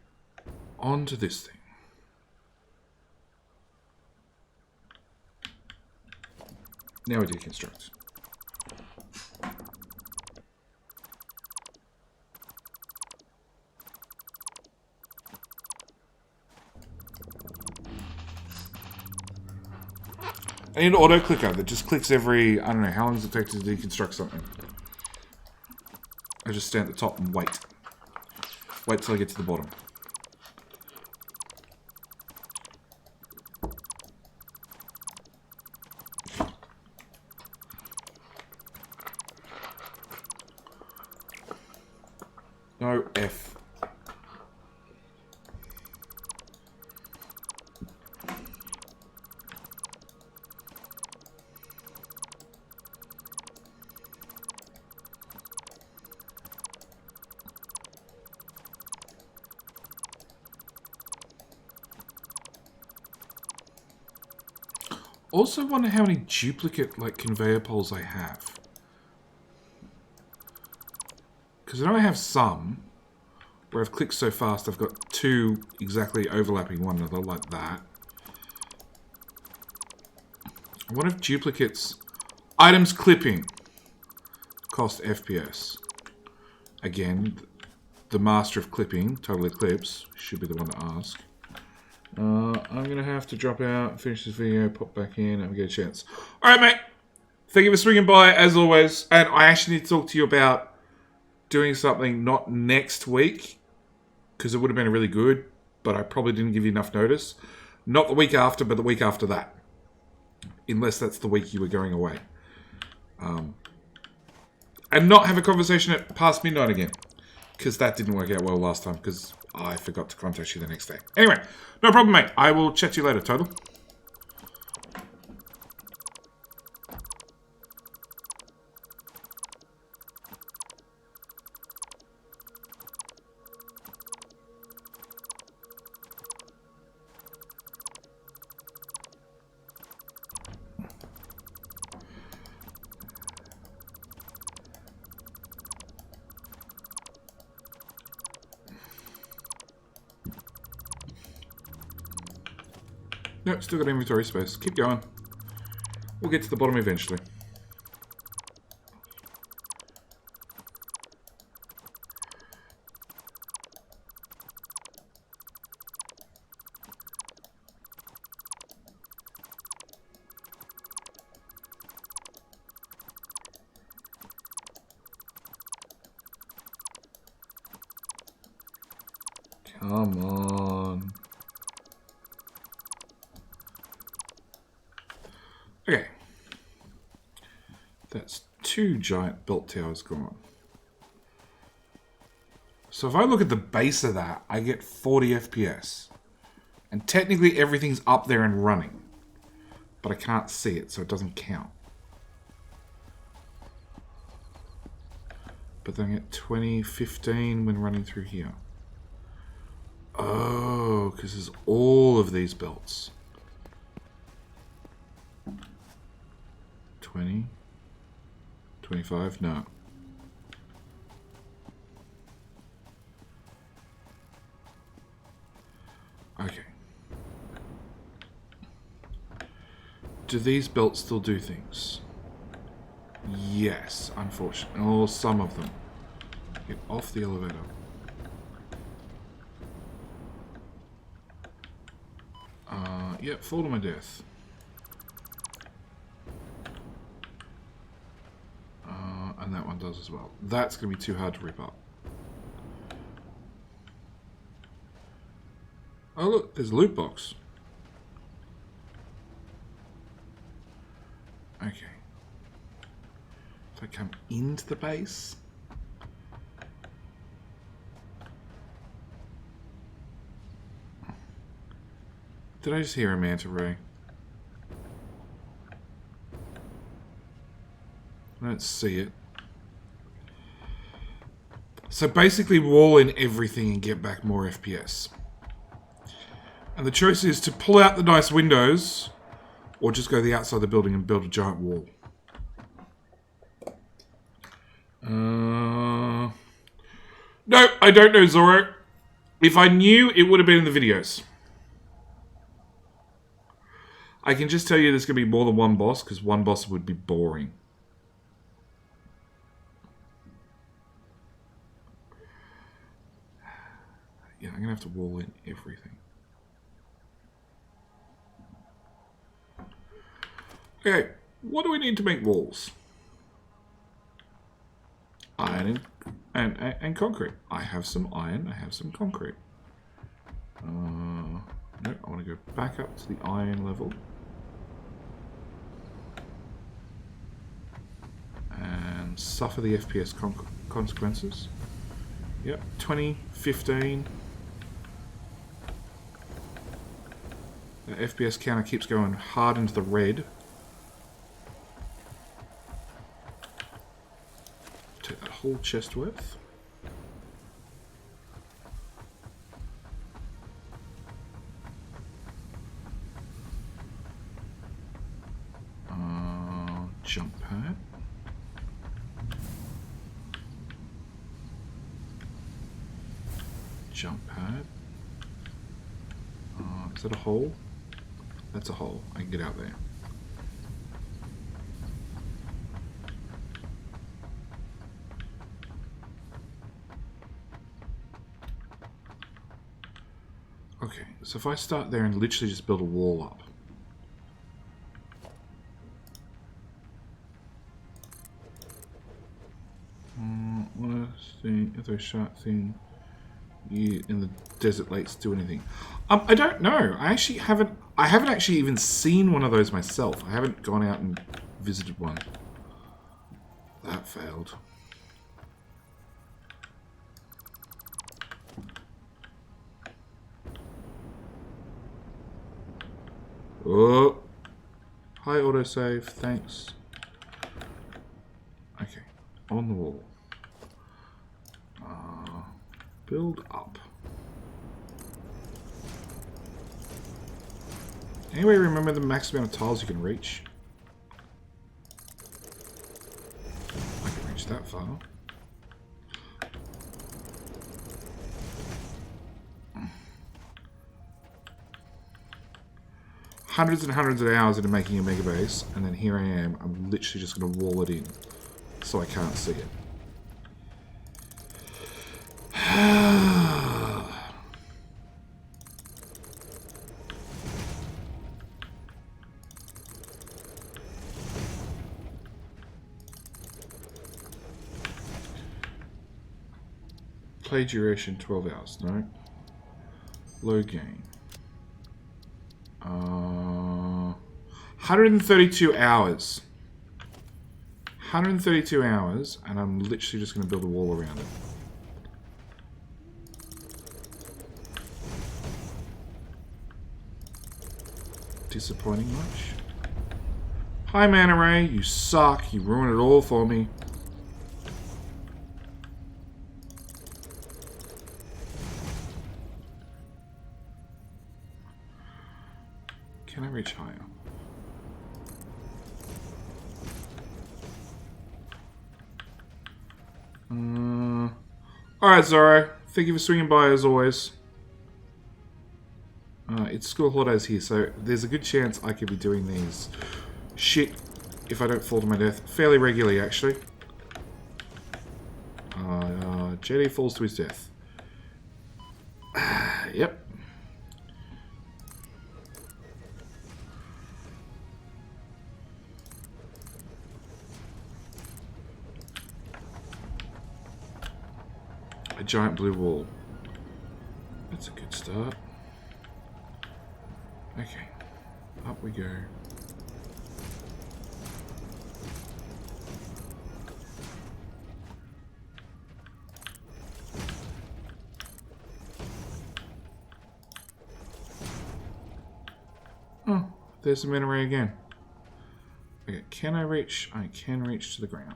on to this thing. Now we deconstruct. I need an auto clicker that just clicks every, I don't know, how long does it take to deconstruct something? I just stand at the top and wait. Wait till I get to the bottom. No F. Also wonder how many duplicate like conveyor poles I have. Because I know I have some where I've clicked so fast I've got two exactly overlapping one another like that. I wonder if duplicates... Items clipping cost FPS. Again, the master of clipping, Total Eclipse, should be the one to ask. I'm going to have to drop out, finish this video, pop back in, and get a chance. Alright, mate. Thank you for swinging by, as always. And I actually need to talk to you about doing something not next week, because it would have been really good, but I probably didn't give you enough notice. Not the week after, but the week after that. Unless that's the week you were going away. And not have a conversation at past midnight again. Because that didn't work out well last time, because I forgot to contact you the next day. Anyway, no problem, mate. I will chat to you later, Total. Nope, still got inventory space. Keep going. We'll get to the bottom eventually. Come on. Okay. That's two giant belt towers gone. So if I look at the base of that, I get 40 FPS. And technically everything's up there and running. But I can't see it, so it doesn't count. But then I get 2015 when running through here. Oh, because there's all of these belts. 20. 25? No. Okay. Do these belts still do things? Yes, unfortunately. Or some of them. Get off the elevator. Yep, fall to my death. And that one does as well. That's going to be too hard to rip up. Oh look, there's a loot box. Okay. If I come into the base... Did I just hear a manta ray? I don't see it. So basically wall in everything and get back more FPS. And the choice is to pull out the nice windows or just go to the outside of the building and build a giant wall. No, I don't know, Zorro. If I knew, it would have been in the videos. I can just tell you there's going to be more than one boss, because one boss would be boring. Yeah, I'm going to have to wall in everything. Okay, what do we need to make walls? Iron and concrete. I have some iron, I have some concrete. No, I want to go back up to the iron level. And suffer the FPS consequences. Yep, 20, 15. The FPS counter keeps going hard into the red. Take that whole chest worth. Jump pad. Jump pad. Is that a hole? That's a hole. I can get out there. Okay, so if I start there and literally just build a wall up. What thing, if there's a sharp thing in the desert lakes do anything? I don't know. I haven't actually even seen one of those myself. I haven't gone out and visited one. That failed. Oh. Hi, autosave. Thanks. Okay. On the wall. Build up. Anyway, remember the max amount of tiles you can reach? I can reach that far. Hundreds and hundreds of hours into making a Megabase, and then here I am, I'm literally just going to wall it in, so I can't see it. Play duration 12 hours, no? Low gain. 132 hours. 132 hours, and I'm literally just going to build a wall around it. disappointing much. Hi, Mana Ray. You suck. You ruined it all for me. Can I reach higher? Alright, Zorro. Thank you for swinging by as always. It's school holidays here, so there's a good chance I could be doing these shit if I don't fall to my death fairly regularly, actually. Jetty falls to his death. Yep. A giant blue wall. That's a good start. Okay. Up we go. Oh, there's the mana ray again. Okay, can I reach? I can reach to the ground.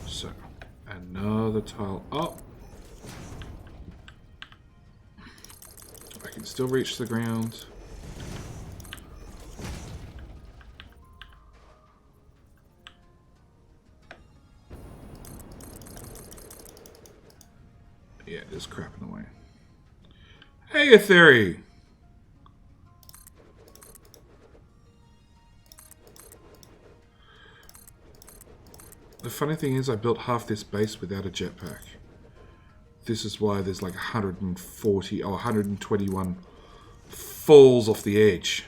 So, another tile up. I can still reach the ground. Yeah, there's crap in the way. Hey, a theory! The funny thing is I built half this base without a jetpack. This is why there's like 140 or 121 falls off the edge.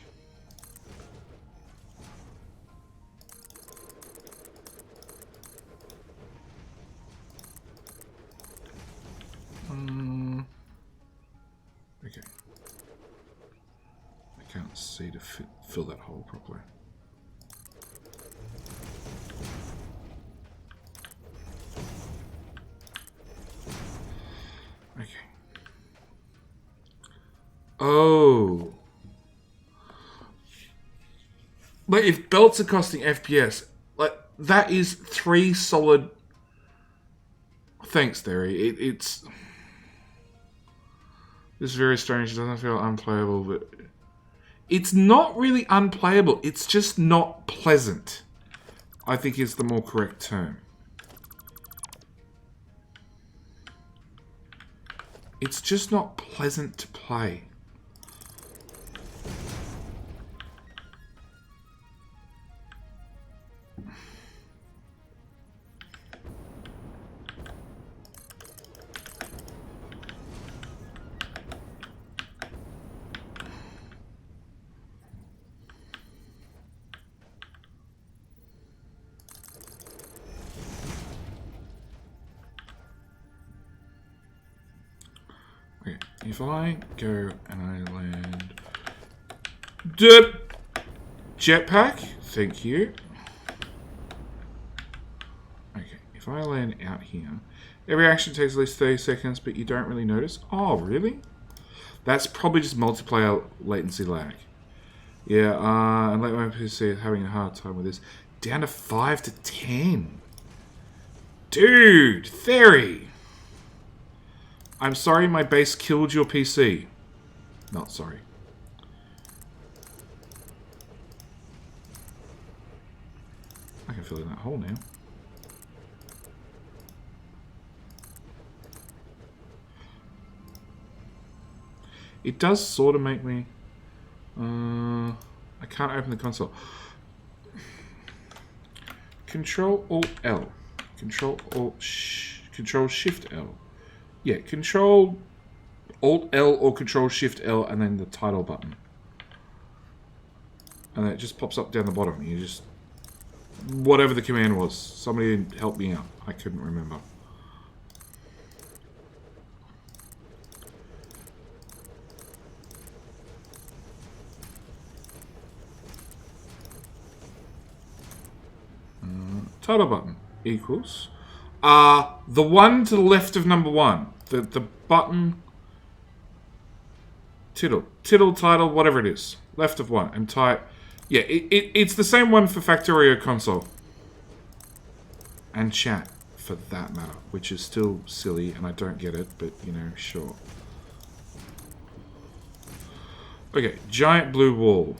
Okay. I can't see to fill that hole properly. Okay. Oh. But if belts are costing FPS, like that is 3 solid. Thanks, Theory. It's very strange. It doesn't feel unplayable, but it's not really unplayable. It's just not pleasant, I think is the more correct term. It's just not pleasant to play. Okay, if I go and I land... Jetpack? Thank you. Okay, if I land out here... Every action takes at least 30 seconds, but you don't really notice. Oh, really? That's probably just multiplayer latency lag. Yeah, and like my PC is having a hard time with this. Down to 5 to 10. Dude, Theory! I'm sorry my base killed your PC. Not sorry. I can fill in that hole now. It does sort of make me... I can't open the console. Control-Alt-L. Control-Shift-L. Yeah, Control-Alt-L or Control-Shift-L and then the title button. And then it just pops up down the bottom. You just... Whatever the command was. Somebody didn't help me out. I couldn't remember. Title button equals the one to the left of number 1. The button Tittle title, whatever it is. Left of 1 and type. Yeah, it's the same one for Factorio console. And chat, for that matter. Which is still silly and I don't get it, but you know, sure. Okay, giant blue wall.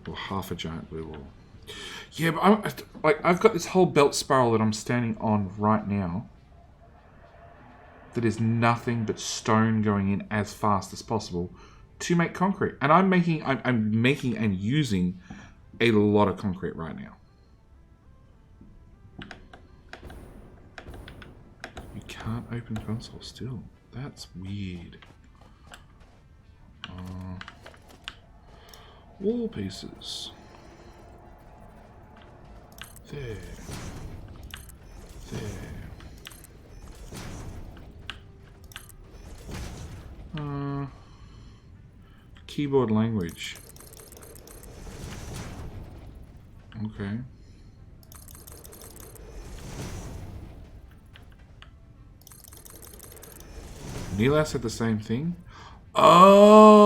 Or half a giant blue wall. Yeah, but I've got this whole belt spiral that I'm standing on right now. That is nothing but stone going in as fast as possible to make concrete. And I'm making and using a lot of concrete right now. You can't open console still. That's weird. Wall pieces. There. Keyboard language. Okay. Neela said the same thing. Oh!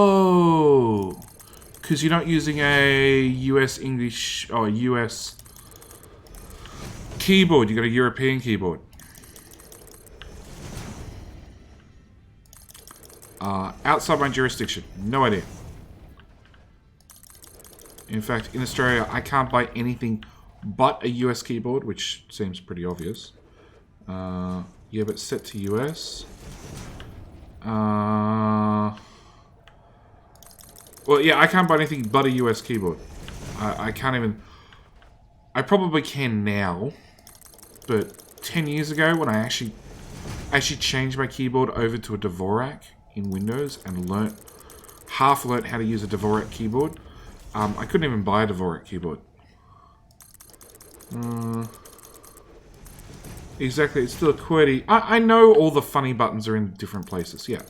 Because you're not using a US English or US keyboard. You got a European keyboard. Outside my jurisdiction. No idea. In fact, in Australia, I can't buy anything but a US keyboard, which seems pretty obvious. Yeah, but set to US. Well, yeah, I can't buy anything but a US keyboard. I can't even... I probably can now, but 10 years ago when I actually changed my keyboard over to a Dvorak in Windows and half learnt how to use a Dvorak keyboard, I couldn't even buy a Dvorak keyboard. Exactly, it's still a QWERTY. I know all the funny buttons are in different places, yeah.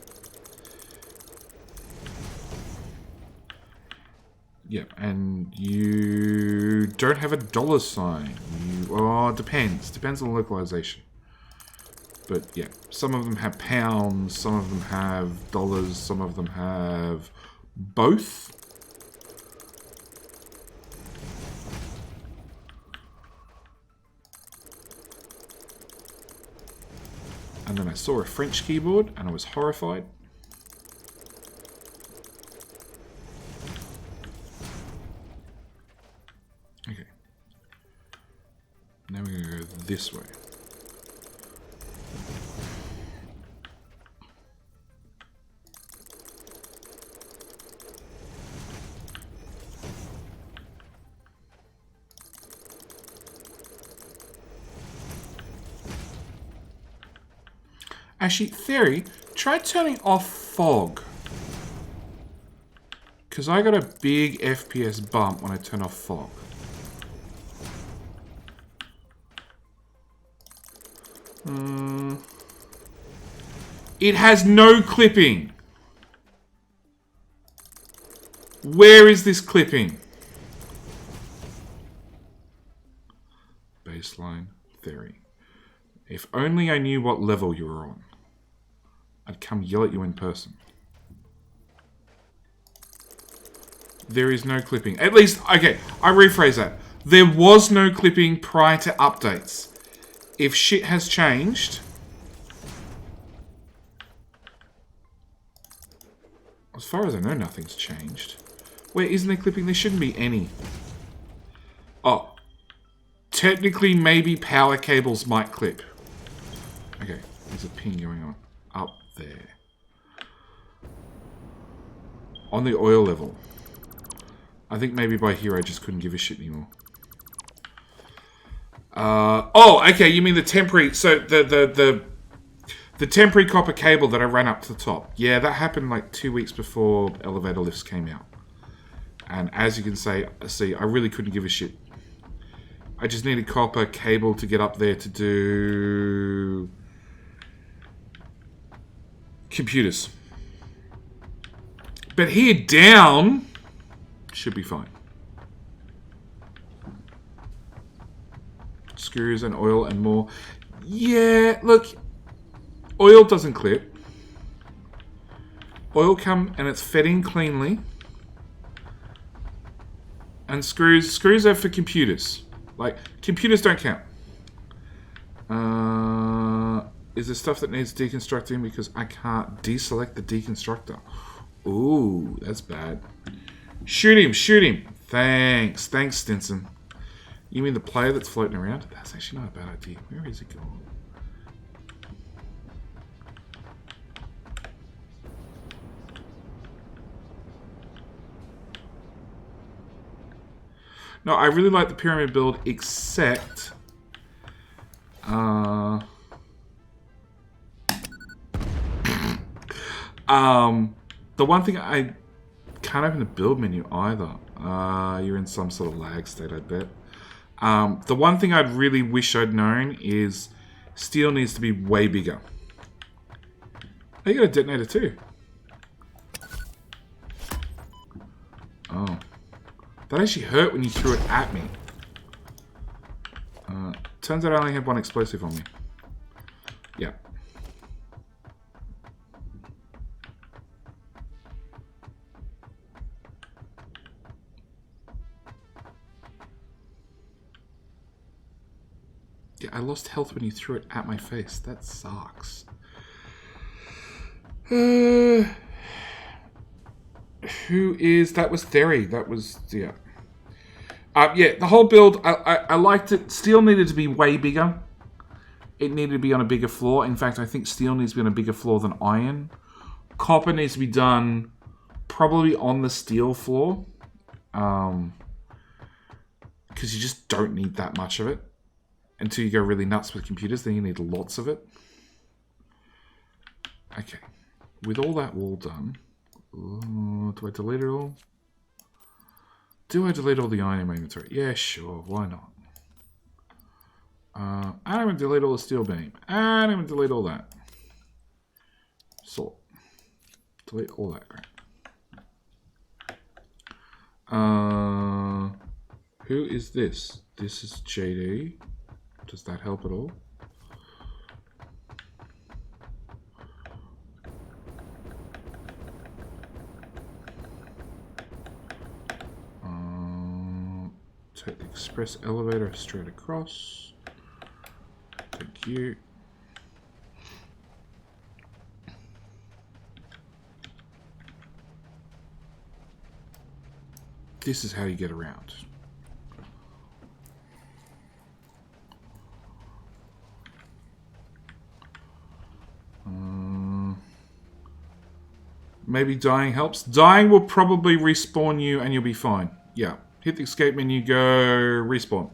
Yep, and you don't have a $sign. Oh, it depends. Depends on the localization. But yeah, some of them have pounds, some of them have dollars, some of them have both. And then I saw a French keyboard and I was horrified. Okay. Now we're going to go this way. Actually, theory, try turning off fog. Because I got a big FPS bump when I turn off fog. It has no clipping. Where is this clipping? Baseline theory. If only I knew what level you were on. I'd come yell at you in person. There is no clipping. At least, okay, I rephrase that. There was no clipping prior to updates. If shit has changed... As far as I know, nothing's changed. Wait, isn't there clipping? There shouldn't be any. Oh. Technically, maybe power cables might clip. Okay, there's a ping going on. Up there. On the oil level. I think maybe by here I just couldn't give a shit anymore. Oh, okay, you mean the temporary... So, the temporary copper cable that I ran up to the top. Yeah, that happened like 2 weeks before elevator lifts came out. And as you can see, I really couldn't give a shit. I just needed copper cable to get up there to do... computers. But here down... should be fine. screws and oil and more. Yeah, look, oil doesn't clip. Oil come and it's fed in cleanly. And screws are for computers. Like, computers don't count. Is there stuff that needs deconstructing because I can't deselect the deconstructor? Ooh, that's bad. Shoot him, shoot him. Thanks, Stinson. You mean the player that's floating around? That's actually not a bad idea. Where is it going? No, I really like the pyramid build, except... the one thing I can't open the build menu either. You're in some sort of lag state, I bet. The one thing I'd really wish I'd known is steel needs to be way bigger. Oh, you got a detonator too. Oh. That actually hurt when you threw it at me. Turns out I only had one explosive on me. Yeah. Yeah, I lost health when you threw it at my face. That sucks. Who is... That was Theory. That was... Yeah. Yeah, the whole build, I liked it. Steel needed to be way bigger. It needed to be on a bigger floor. In fact, I think steel needs to be on a bigger floor than iron. Copper needs to be done probably on the steel floor. Because you just don't need that much of it. Until you go really nuts with computers, then you need lots of it. Okay. With all that wall done... do I delete it all? Do I delete all the iron in my inventory? Yeah, sure. Why not? I don't even delete all the steel beam. I don't even delete all that. Sort. Delete all that crap. Who is this? This is JD. Does that help at all? Take the express elevator straight across. Thank you. This is how you get around. Maybe dying helps. Dying will probably respawn you and you'll be fine. Yeah. Hit the escape menu, go respawn.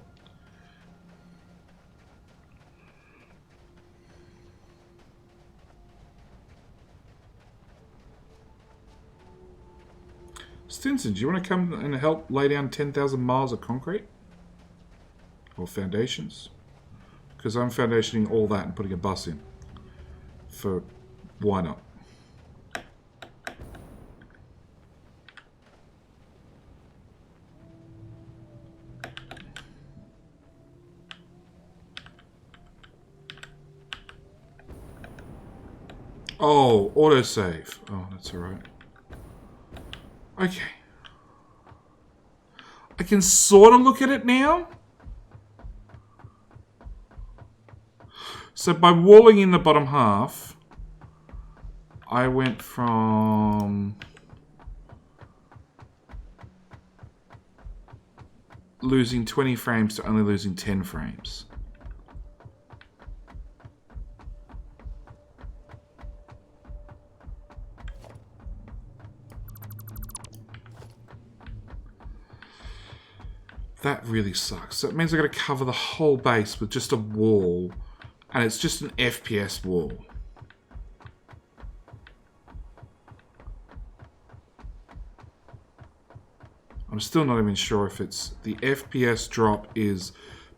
Stinson, do you want to come and help lay down 10,000 miles of concrete? Or foundations? Because I'm foundationing all that and putting a bus in. For why not? Oh, autosave. Oh, that's alright. Okay. I can sort of look at it now. So by walling in the bottom half, I went from losing 20 frames to only losing 10 frames. That really sucks. So it means I've got to cover the whole base with just a wall. And it's just an FPS wall. I'm still not even sure if it's... The FPS drop is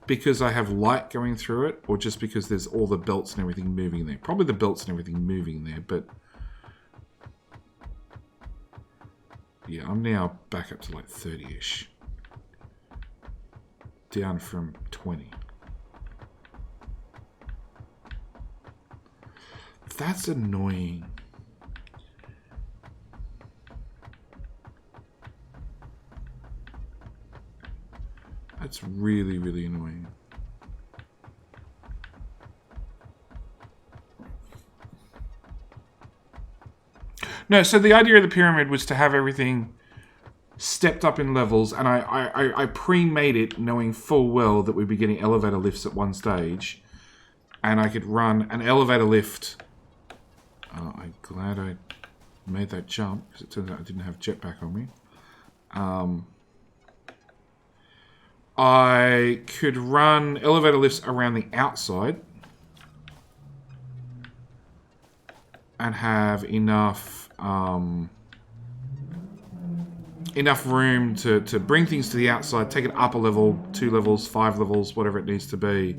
because I have light going through it, or just because there's all the belts and everything moving there. Probably the belts and everything moving there, but... Yeah, I'm now back up to like 30-ish. Down from 20. That's annoying. That's really, really annoying. No, so the idea of the pyramid was to have everything stepped up in levels, and I pre-made it knowing full well that we'd be getting elevator lifts at one stage, and I could run an elevator lift. I'm glad I made that jump, because it turns out I didn't have jetpack on me. I could run elevator lifts around the outside and have enough room to bring things to the outside, take it up a level, 2 levels, 5 levels, whatever it needs to be,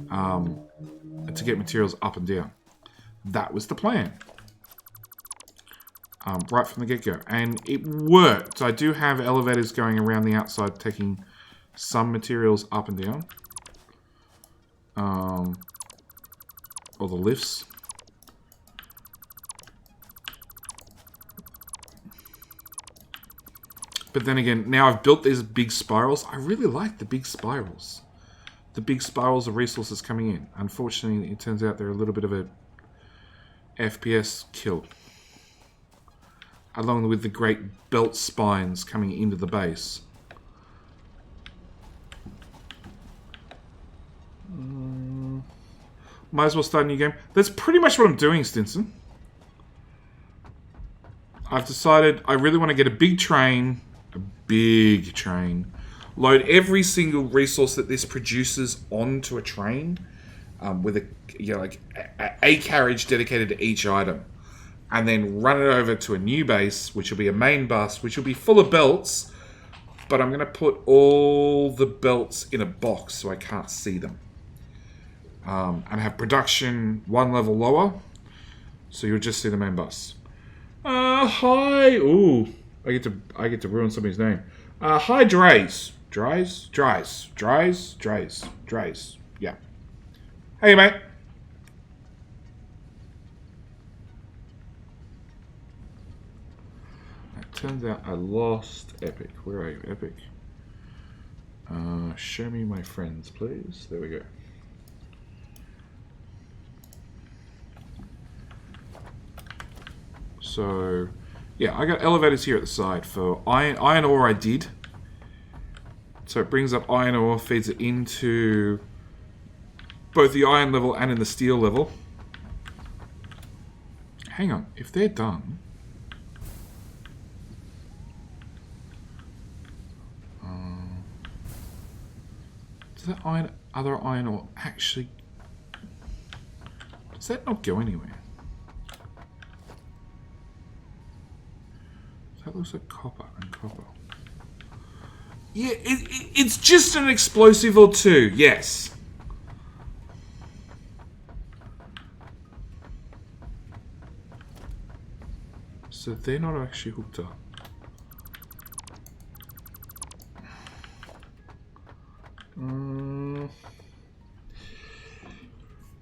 to get materials up and down. That was the plan. Right from the get-go. And it worked. I do have elevators going around the outside, taking some materials up and down. Or the lifts. But then again, now I've built these big spirals. I really like the big spirals. The big spirals of resources coming in. Unfortunately, it turns out they're a little bit of a FPS kill. Along with the great belt spines coming into the base. Might as well start a new game. That's pretty much what I'm doing, Stinson. I've decided I really want to get a big train. A big train. Load every single resource that this produces onto a train. With a carriage dedicated to each item. And then run it over to a new base, which will be a main bus, which will be full of belts. But I'm going to put all the belts in a box so I can't see them. And have production 1 level lower. So you'll just see the main bus. Hi. Ooh, I get to ruin somebody's name. Hi, Drays. Drays. Yeah. Hey, mate. It turns out I lost Epic. Where are you, Epic? Show me my friends, please. There we go. So, yeah, I got elevators here at the side for iron ore. I did. So it brings up iron ore, feeds it into both the iron level and in the steel level. Hang on, if they're done, does that other iron ore actually? Does that not go anywhere? That looks like copper and copper. Yeah, it's just an explosive or two, yes. So they're not actually hooked up.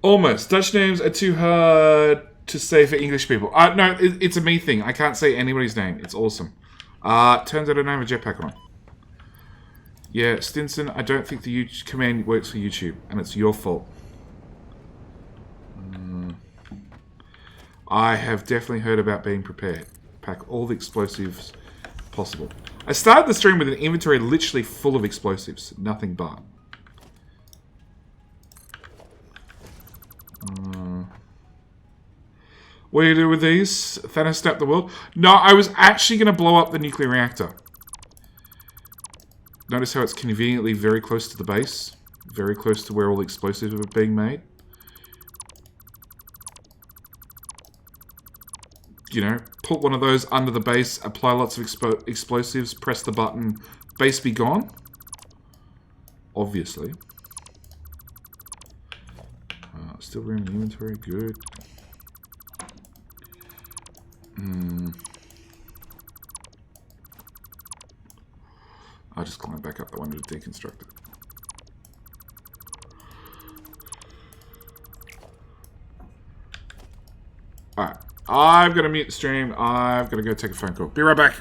Almost. Dutch names are too hard to say for English people. No, it's a me thing. I can't say anybody's name. It's awesome. Turns out I don't have a jetpack on. Yeah, Stinson, I don't think the command works for YouTube, and it's your fault. I have definitely heard about being prepared. Pack all the explosives possible. I started the stream with an inventory literally full of explosives. Nothing but. What do you do with these? Thanos snapped the world? No, I was actually going to blow up the nuclear reactor. Notice how it's conveniently very close to the base. Very close to where all the explosives are being made. You know, put one of those under the base, apply lots of explosives, press the button, base be gone. Obviously. Still room in the inventory, good. I'll just climb back up the one to deconstruct it. I've got to mute the stream. I've got to go take a phone call. Be right back.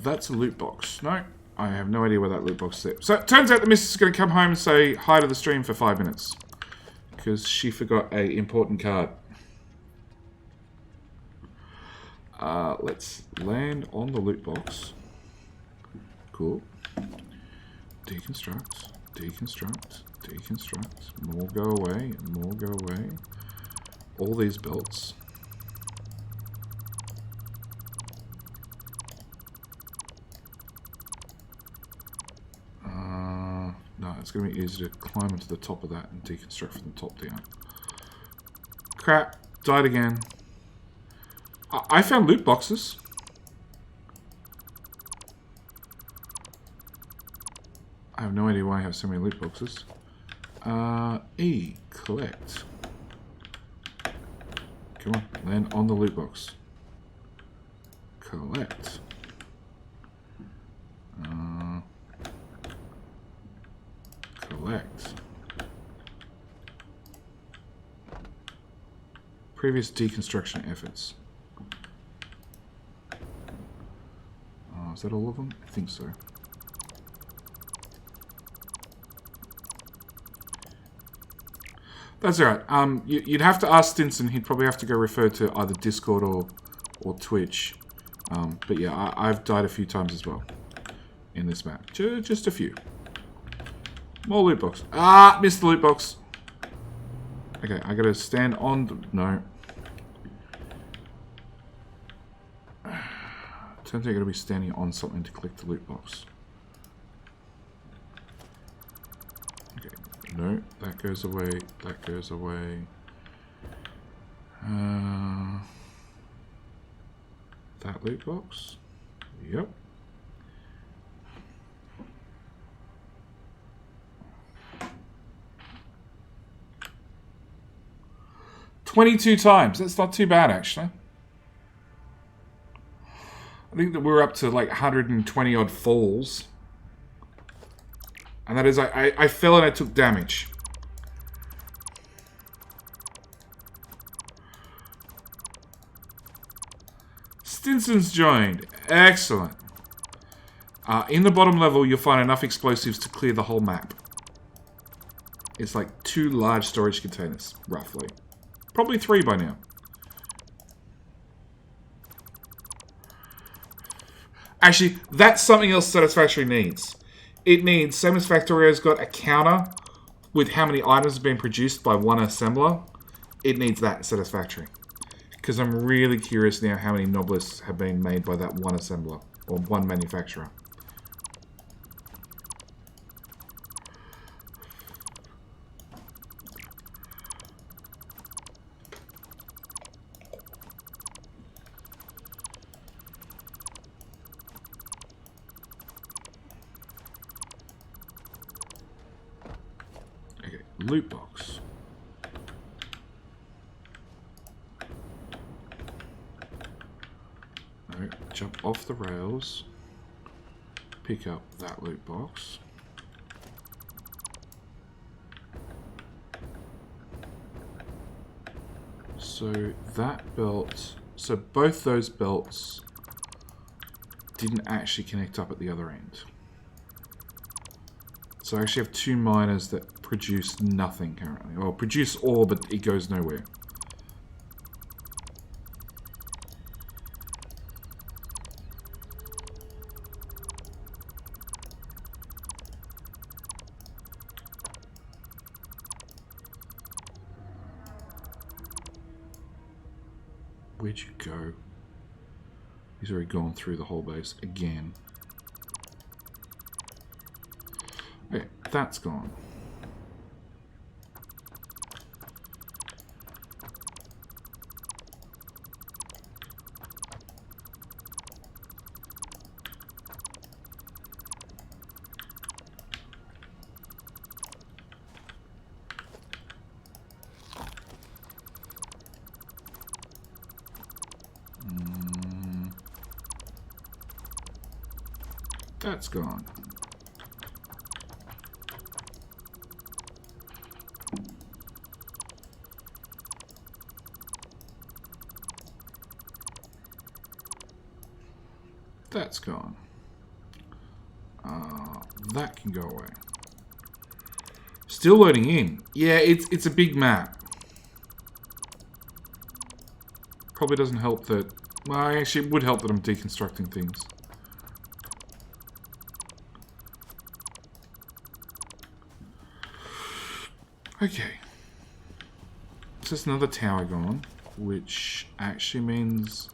That's a loot box. No, I have no idea where that loot box is. So it turns out the missus is going to come home and say hi to the stream for 5 minutes. Because she forgot a important card. Let's land on the loot box. Cool. Deconstruct. Deconstruct. Deconstruct. More go away. More go away. All these belts. No, it's going to be easy to climb into the top of that and deconstruct from the top down. Crap. Died again. I found loot boxes. I have no idea why I have so many loot boxes. E. Collect. Come on. Land on the loot box. Collect. Collect. Previous deconstruction efforts. Is that all of them? I think so. That's alright. You'd have to ask Stinson. He'd probably have to go refer to either Discord or Twitch. But yeah, I've died a few times as well in this map. Just a few. More loot box. Ah, missed the loot box. Okay, I gotta stand on the... No. Turns out I gotta be standing on something to collect the loot box. Okay, no, that goes away. That goes away. That loot box. Yep. $22 times. That's not too bad, actually. I think that we're up to like 120 odd falls. And that is, I fell and I took damage. Stinson's joined. Excellent. In the bottom level, you'll find enough explosives to clear the whole map. It's like 2 large storage containers, roughly. Probably 3 by now. Actually, that's something else Satisfactory needs. It needs, Satisfactory's got a counter with how many items have been produced by one assembler. It needs that Satisfactory. Because I'm really curious now how many Noblis have been made by that one assembler. Or one manufacturer. Loot box. Alright, jump off the rails. Pick up that loot box. So that belt, so both those belts didn't actually connect up at the other end. So I actually have 2 miners that produce nothing currently. Or produce ore, but it goes nowhere. Where'd you go? He's already gone through the whole base again. Okay, that's gone. That's gone. That's gone. That can go away. Still loading in. Yeah, it's a big map. Probably doesn't help that... Well, actually, it would help that I'm deconstructing things. Okay. It's just another tower gone, which actually means...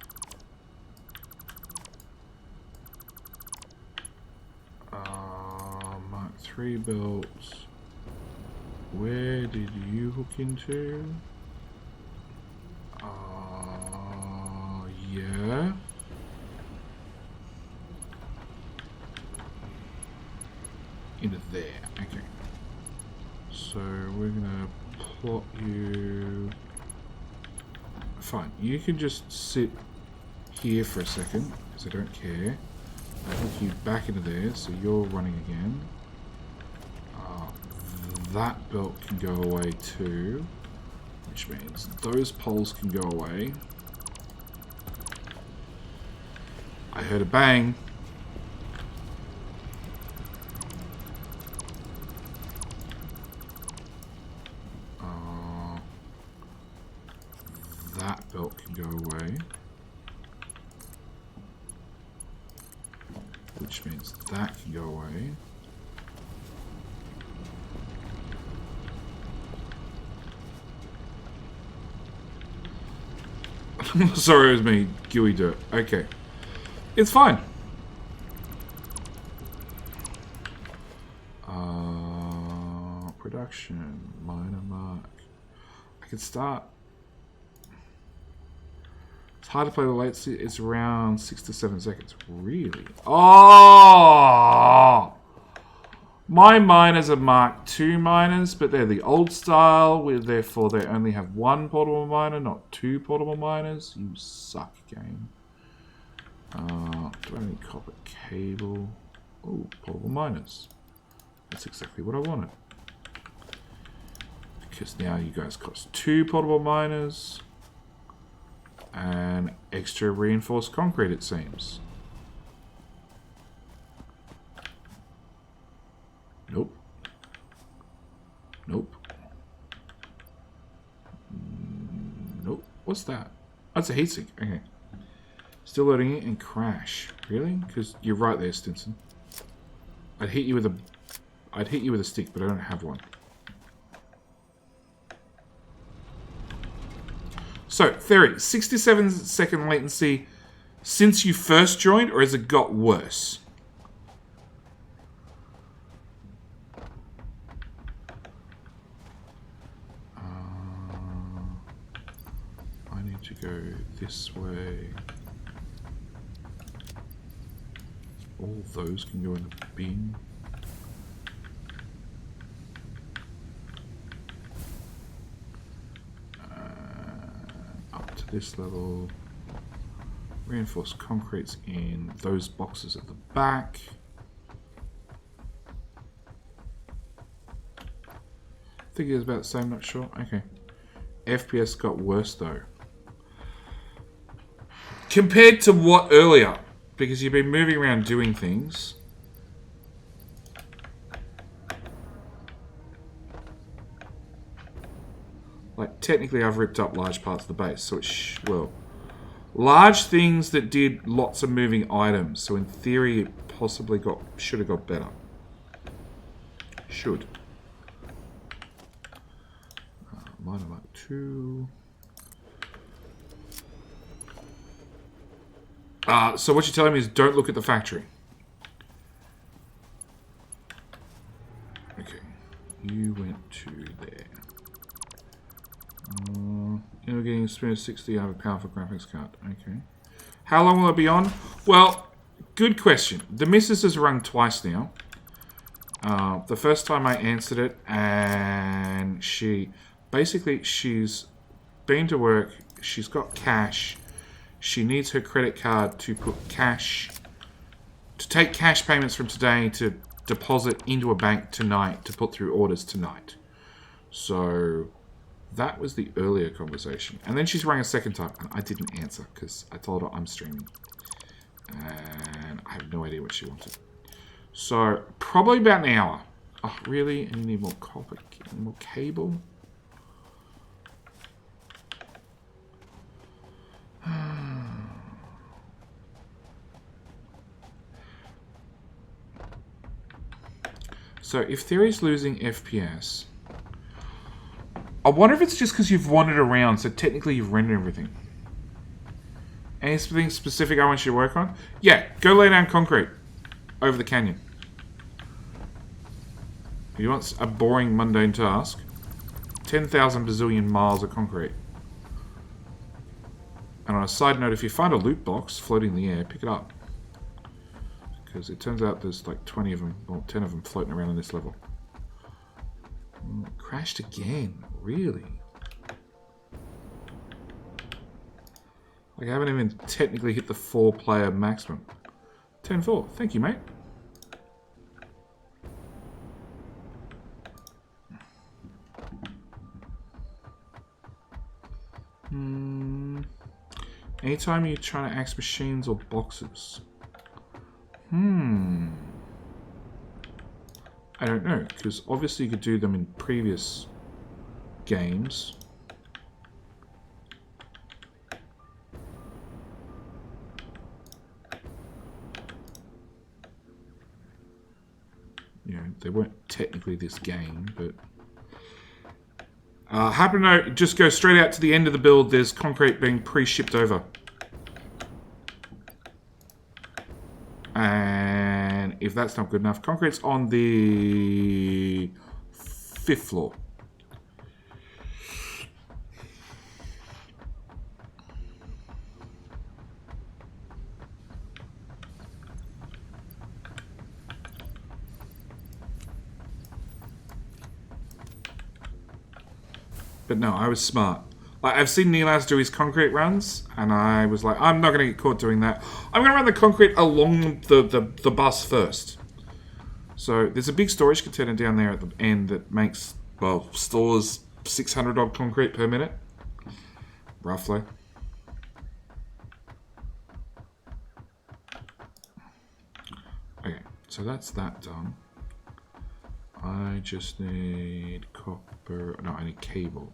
Mark 3 belts. Where did you hook into? Yeah. Into there. Okay. So we're gonna plot you. Fine. You can just sit here for a second, because I don't care. I hook you back into there, so you're running again. That belt can go away too, which means those poles can go away. I heard a bang. That belt can go away, which means that can go away. Sorry, it was me. Gooey dirt. Okay. It's fine. Production. Minor mark. I can start. It's hard to play the latency. It's around 6 to 7 seconds. Really? Oh! My miners are Mark II miners, but they're the old style, where therefore they only have one portable miner, not two portable miners. You suck, game. Do I need copper cable? Oh, portable miners. That's exactly what I wanted. Because now you guys cost 2 portable miners and extra reinforced concrete, it seems. Nope. Nope. Nope. What's that? That's a heatsink. Okay. Still loading it and crash. Really? Because you're right there, Stinson. I'd hit you with a stick, but I don't have one. So, theory, 67-second latency since you first joined, or has it got worse? I need to go this way. All those can go in the bin. Up to this level. Reinforced concrete's in those boxes at the back. I think it was about the same, not sure. Okay. FPS got worse though. Compared to what earlier? Because you've been moving around doing things. Like, technically I've ripped up large parts of the base, so it's, well, large things that did lots of moving items. So in theory, it possibly should have got better. Should. Minor Mark 2. So what you're telling me is don't look at the factory. Okay. You went to there. You're getting spent 60 out of a powerful graphics card. Okay. How long will it be on? Well, good question. The missus has rung twice now. The first time I answered it, and she's been to work. She's got cash. She needs her credit card to take cash payments from today to deposit into a bank tonight to put through orders tonight. So that was the earlier conversation. And then she's rang a second time, and I didn't answer because I told her I'm streaming. And I have no idea what she wanted. So, probably about an hour. Oh, really? And you need more copper, more cable? So, if Theory's losing FPS, I wonder if it's just because you've wandered around, so technically you've rendered everything. Anything specific I want you to work on? Yeah, go lay down concrete over the canyon. If you want a boring, mundane task, 10,000 bazillion miles of concrete. And on a side note, if you find a loot box floating in the air, pick it up. Because it turns out there's like 20 of them, well, 10 of them floating around on this level. Crashed again. Really? Like, I haven't even technically hit the 4-player maximum. 10-4. Thank you, mate. Anytime you're trying to axe machines or boxes. I don't know, because obviously you could do them in previous games. You know, they weren't technically this game, but... happen to know, just go straight out to the end of the build, there's concrete being pre-shipped over. And if that's not good enough, concrete's on the 5th floor. But no, I was smart. Like, I've seen Neilaz do his concrete runs, and I was like, I'm not going to get caught doing that. I'm going to run the concrete along the bus first. So there's a big storage container down there at the end that makes, well, stores 600 odd concrete per minute. Roughly. Okay, so that's that done. I just need copper. No, I need cable.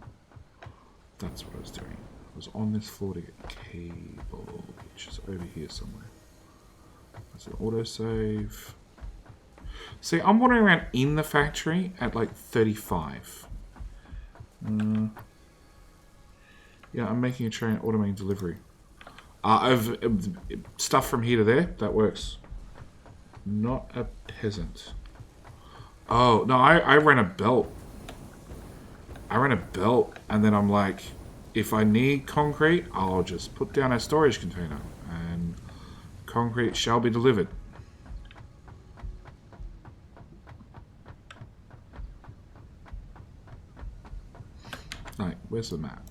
That's what I was doing. I was on this floor to get cable, which is over here somewhere. That's an autosave. See, I'm wandering around in the factory at like 35. Yeah, I'm making a train automating delivery. Of stuff from here to there. That works. Not a peasant. Oh, no, I ran a belt. I ran a belt, and then I'm like, if I need concrete, I'll just put down a storage container, and concrete shall be delivered. Right, where's the map?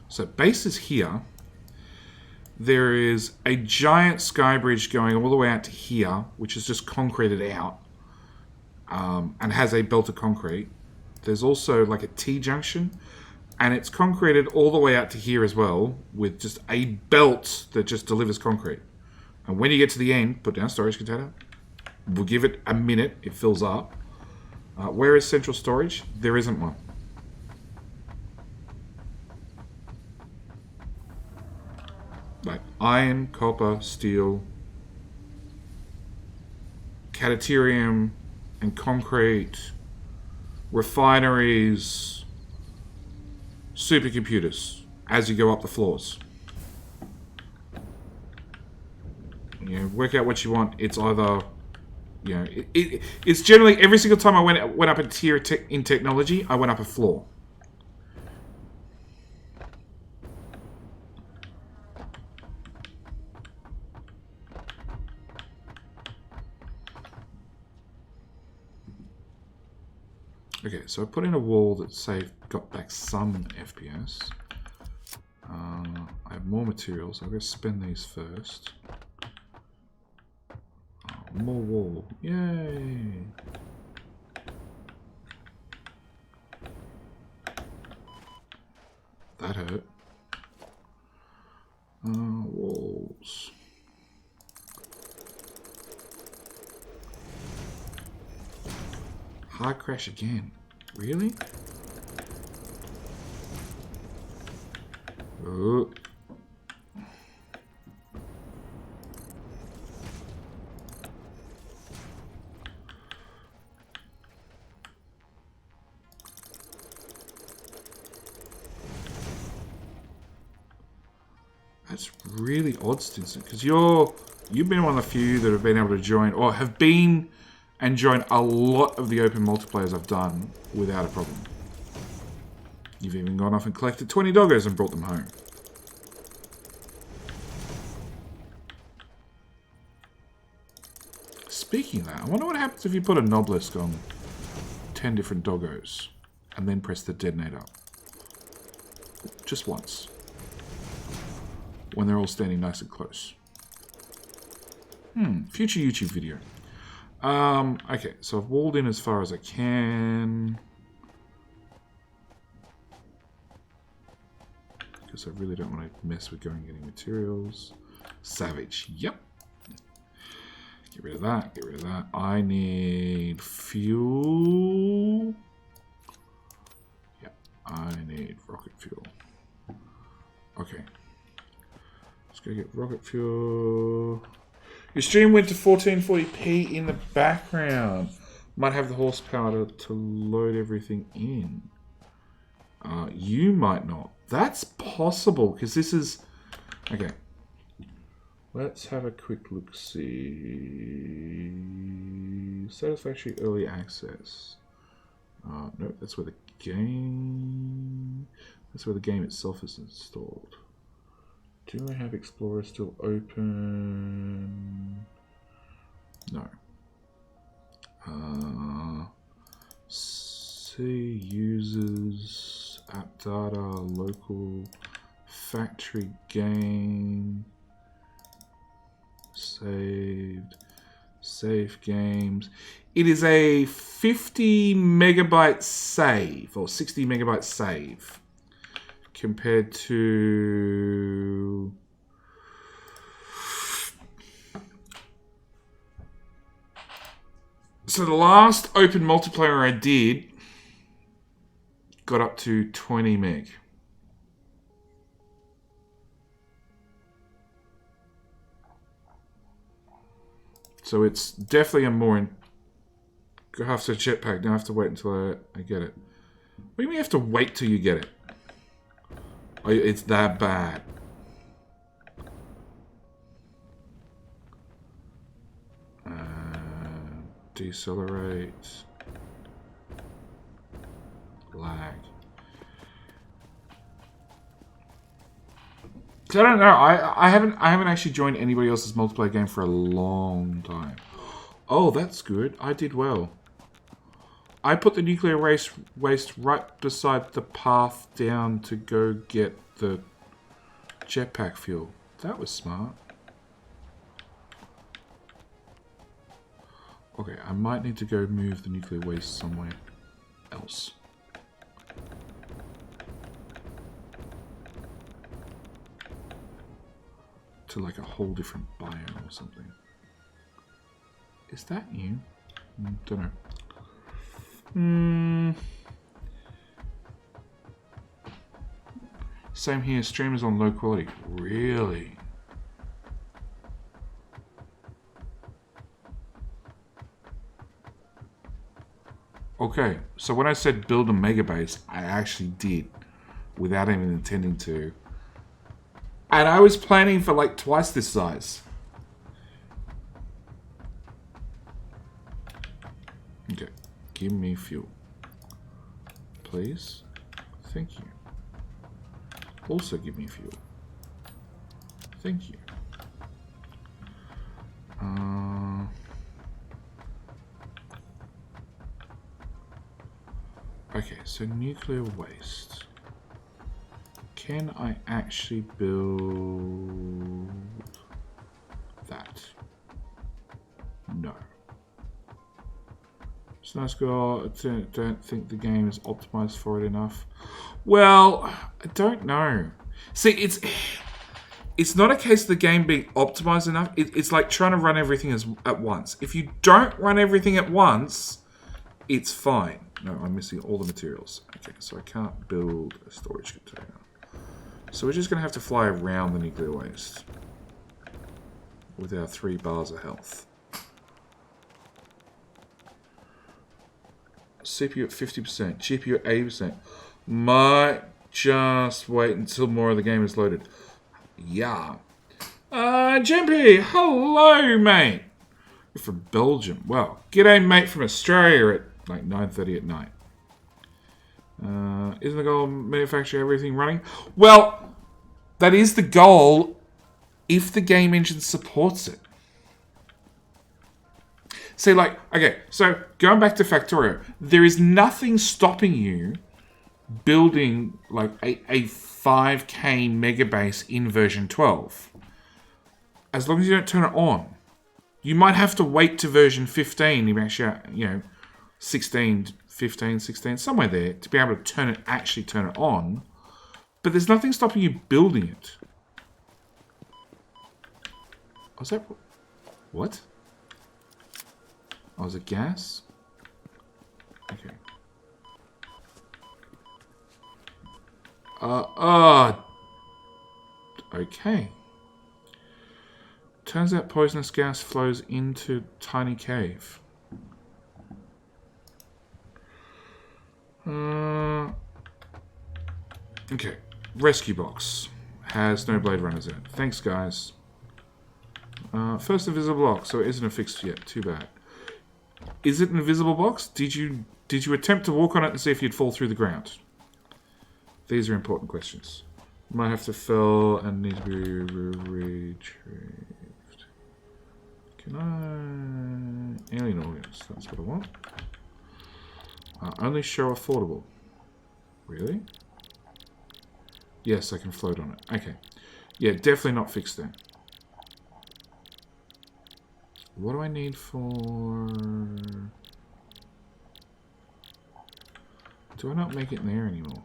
So base is here. There is a giant sky bridge going all the way out to here, which is just concreted out. And has a belt of concrete. There's also like a T-junction, and it's concreted all the way out to here as well, with just a belt that just delivers concrete. And when you get to the end, put down a storage container. We'll give it a minute, it fills up. Where is central storage? There isn't one. Like iron, copper, steel, cataterium, and concrete, refineries, supercomputers as you go up the floors. You know, work out what you want. It's either, you know, it's generally every single time I went up a tier in technology, I went up a floor. Okay, so I put in a wall that got back some FPS. I have more materials. I'm going to spend these first. Oh, more wall. Yay! That hurt. Walls. Hard crash again. Really? Oh. That's really odd, Stinson, because you've been one of the few that have been able to join, or have been and join a lot of the open multiplayers I've done without a problem. You've even gone off and collected 20 doggos and brought them home. Speaking of that, I wonder what happens if you put a Noblisk on 10 different doggos and then press the detonator. Just once. When they're all standing nice and close. Future YouTube video. Okay, so I've walled in as far as I can. Because I really don't want to mess with going and getting materials. Savage, yep. Get rid of that, get rid of that. I need fuel. Yep, I need rocket fuel. Okay. Let's go get rocket fuel. Your stream went to 1440p in the background. Might have the horsepower to load everything in. You might not. That's possible, because this is... Okay. Let's have a quick look-see. Satisfactory early access. No, that's where the game... That's where the game itself is installed. Do I have Explorer still open? No. See users, app data, local, factory game, saved, save games. It is a 50 megabyte save, or 60 megabyte save. Compared to... So the last open multiplayer I did got up to 20 meg. So it's definitely a more... I have to jetpack. Now I have to wait until I get it. What do you mean you have to wait till you get it? Oh, it's that bad. Decelerate. Lag. So I don't know. I haven't actually joined anybody else's multiplayer game for a long time. Oh, that's good. I did well. I put the nuclear waste right beside the path down to go get the jetpack fuel. That was smart. Okay, I might need to go move the nuclear waste somewhere else. To like a whole different biome or something. Is that you? Don't know. Same here, stream is on low quality. Really? Okay, so when I said build a megabase, I actually did, without even intending to. And I was planning for like twice this size. Okay. Give me fuel. Please. Thank you. Also give me fuel. Thank you. Okay, so nuclear waste. Can I actually build that? No. Snow Score, I don't think the game is optimized for it enough. Well, I don't know. See, it's not a case of the game being optimized enough. It's like trying to run everything at once. If you don't run everything at once, it's fine. No, I'm missing all the materials. Okay, so I can't build a storage container. So we're just going to have to fly around the nuclear waste with our 3 bars of health. CPU at 50%, GPU at 80%. Might just wait until more of the game is loaded. Yeah. Jempy, hello, mate. You're from Belgium. Well, g'day, mate, from Australia at like 9:30 at night. Isn't the goal manufacture everything running? Well, that is the goal if the game engine supports it. See, like, okay, so going back to Factorio, there is nothing stopping you building like a 5K Megabase in version 12. As long as you don't turn it on. You might have to wait to version 15, you actually, 16, 15, 16, somewhere there, to be able to actually turn it on. But there's nothing stopping you building it. Was that... What? Oh, is it gas? Okay. Okay. Turns out poisonous gas flows into tiny cave. Okay. Rescue box. Has no blade runners in it. Thanks, guys. First invisible box, so it isn't affixed yet. Too bad. Is it an invisible box? Did you attempt to walk on it and see if you'd fall through the ground? These are important questions. Might have to fill and need to be retrieved. Can I... Alien organs. That's what I want. Only show affordable. Really? Yes, I can float on it. Okay. Yeah, definitely not fixed then. What do I need for... Do I not make it in there anymore?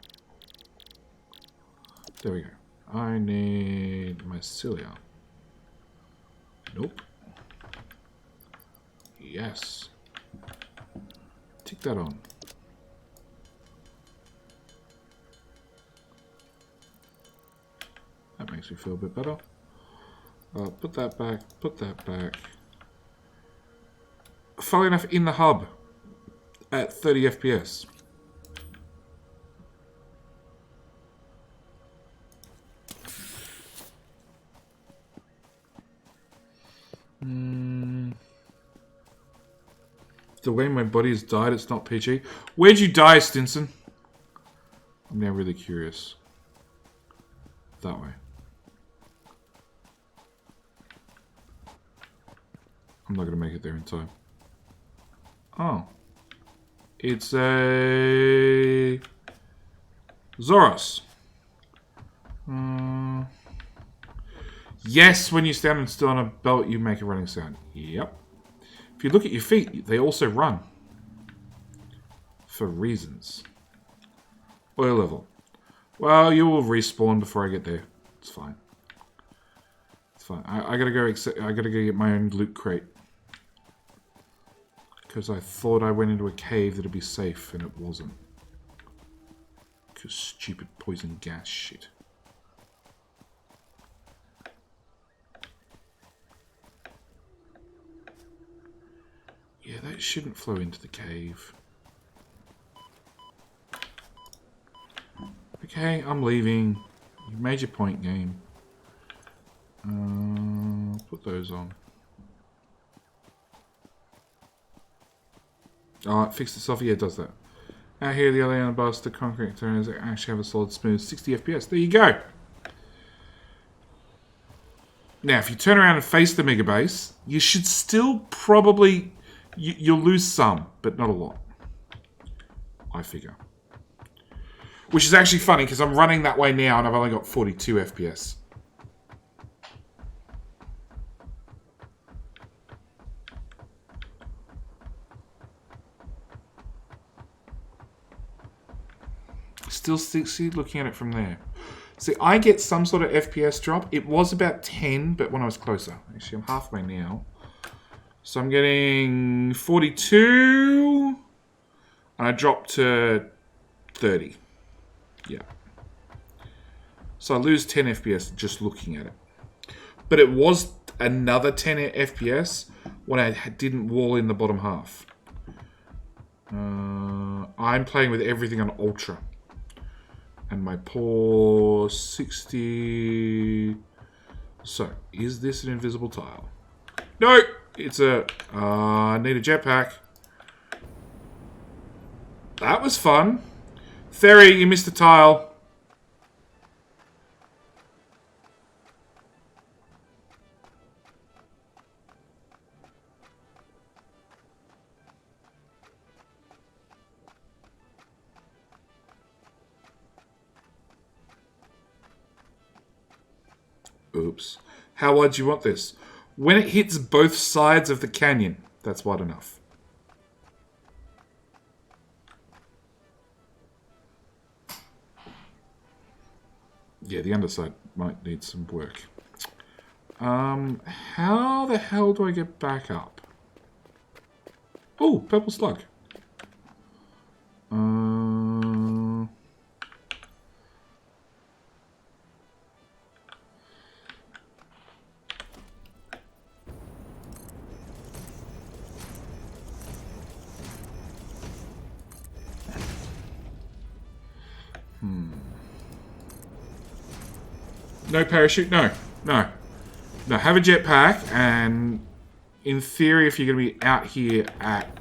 There we go. I need mycelia. Nope. Yes. Tick that on. That makes me feel a bit better. Put that back. Put that back. Funnily enough, in the hub at 30 FPS. The way my body has died, it's not PG. Where'd you die, Stinson? I'm now really curious. That way. I'm not going to make it there in time. Oh. It's a... Zoros. Yes, when you stand still on a belt, you make a running sound. Yep. If you look at your feet, they also run. For reasons. Oil level. Well, you will respawn before I get there. It's fine. It's fine. I gotta go. I gotta go get my own loot crate because I thought I went into a cave that'd be safe, and it wasn't. Because stupid poison gas shit. Yeah, that shouldn't flow into the cave. Okay, I'm leaving. You made your point, game. Put those on. Oh, it fixed itself. Yeah, it does that. Out here, the other end of the bus, the concrete turns actually have a solid smooth 60 FPS. There you go. Now, if you turn around and face the Megabase, you should still probably... You'll lose some, but not a lot. I figure. Which is actually funny, because I'm running that way now, and I've only got 42 FPS. Still see looking at it from there. See, I get some sort of FPS drop. It was about 10, but when I was closer. Actually, I'm halfway now. So I'm getting 42, and I dropped to 30. Yeah. So I lose 10 FPS just looking at it. But it was another 10 FPS when I didn't wall in the bottom half. I'm playing with everything on Ultra. And my poor 60... So, is this an invisible tile? No! It's a... I need a jetpack. That was fun. Ferry, you missed a tile. Oops. How wide do you want this? When it hits both sides of the canyon, that's wide enough. Yeah, the underside might need some work. How the hell do I get back up? Oh, purple slug. No parachute? No. No. No, have a jetpack, and in theory, if you're going to be out here at,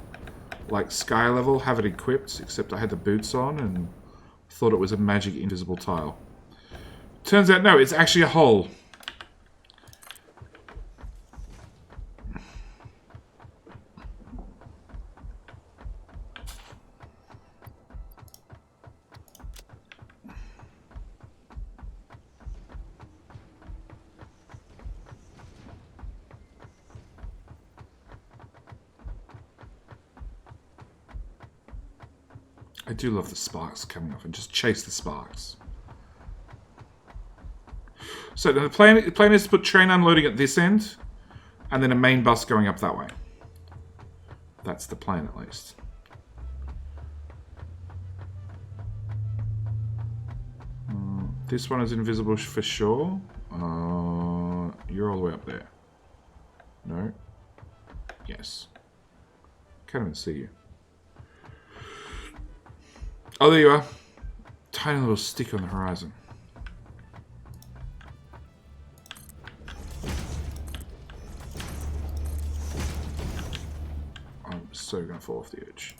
like, sky level, have it equipped, except I had the boots on and thought it was a magic invisible tile. Turns out, no, it's actually a hole. I do love the sparks coming off, and just chase the sparks. So the plan is to put train unloading at this end, and then a main bus going up that way. That's the plan, at least. This one is invisible for sure. You're all the way up there. No. Yes. Can't even see you. Oh, there you are. Tiny little stick on the horizon. I'm so gonna fall off the edge.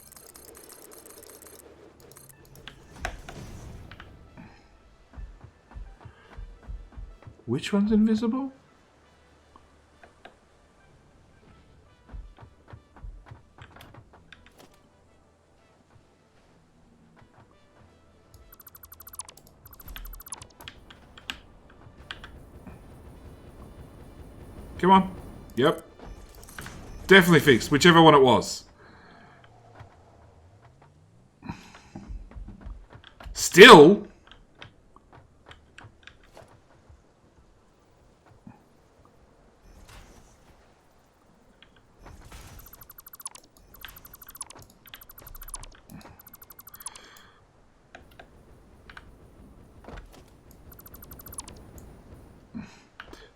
Which one's invisible? Come on. Yep. Definitely fixed, whichever one it was. Still?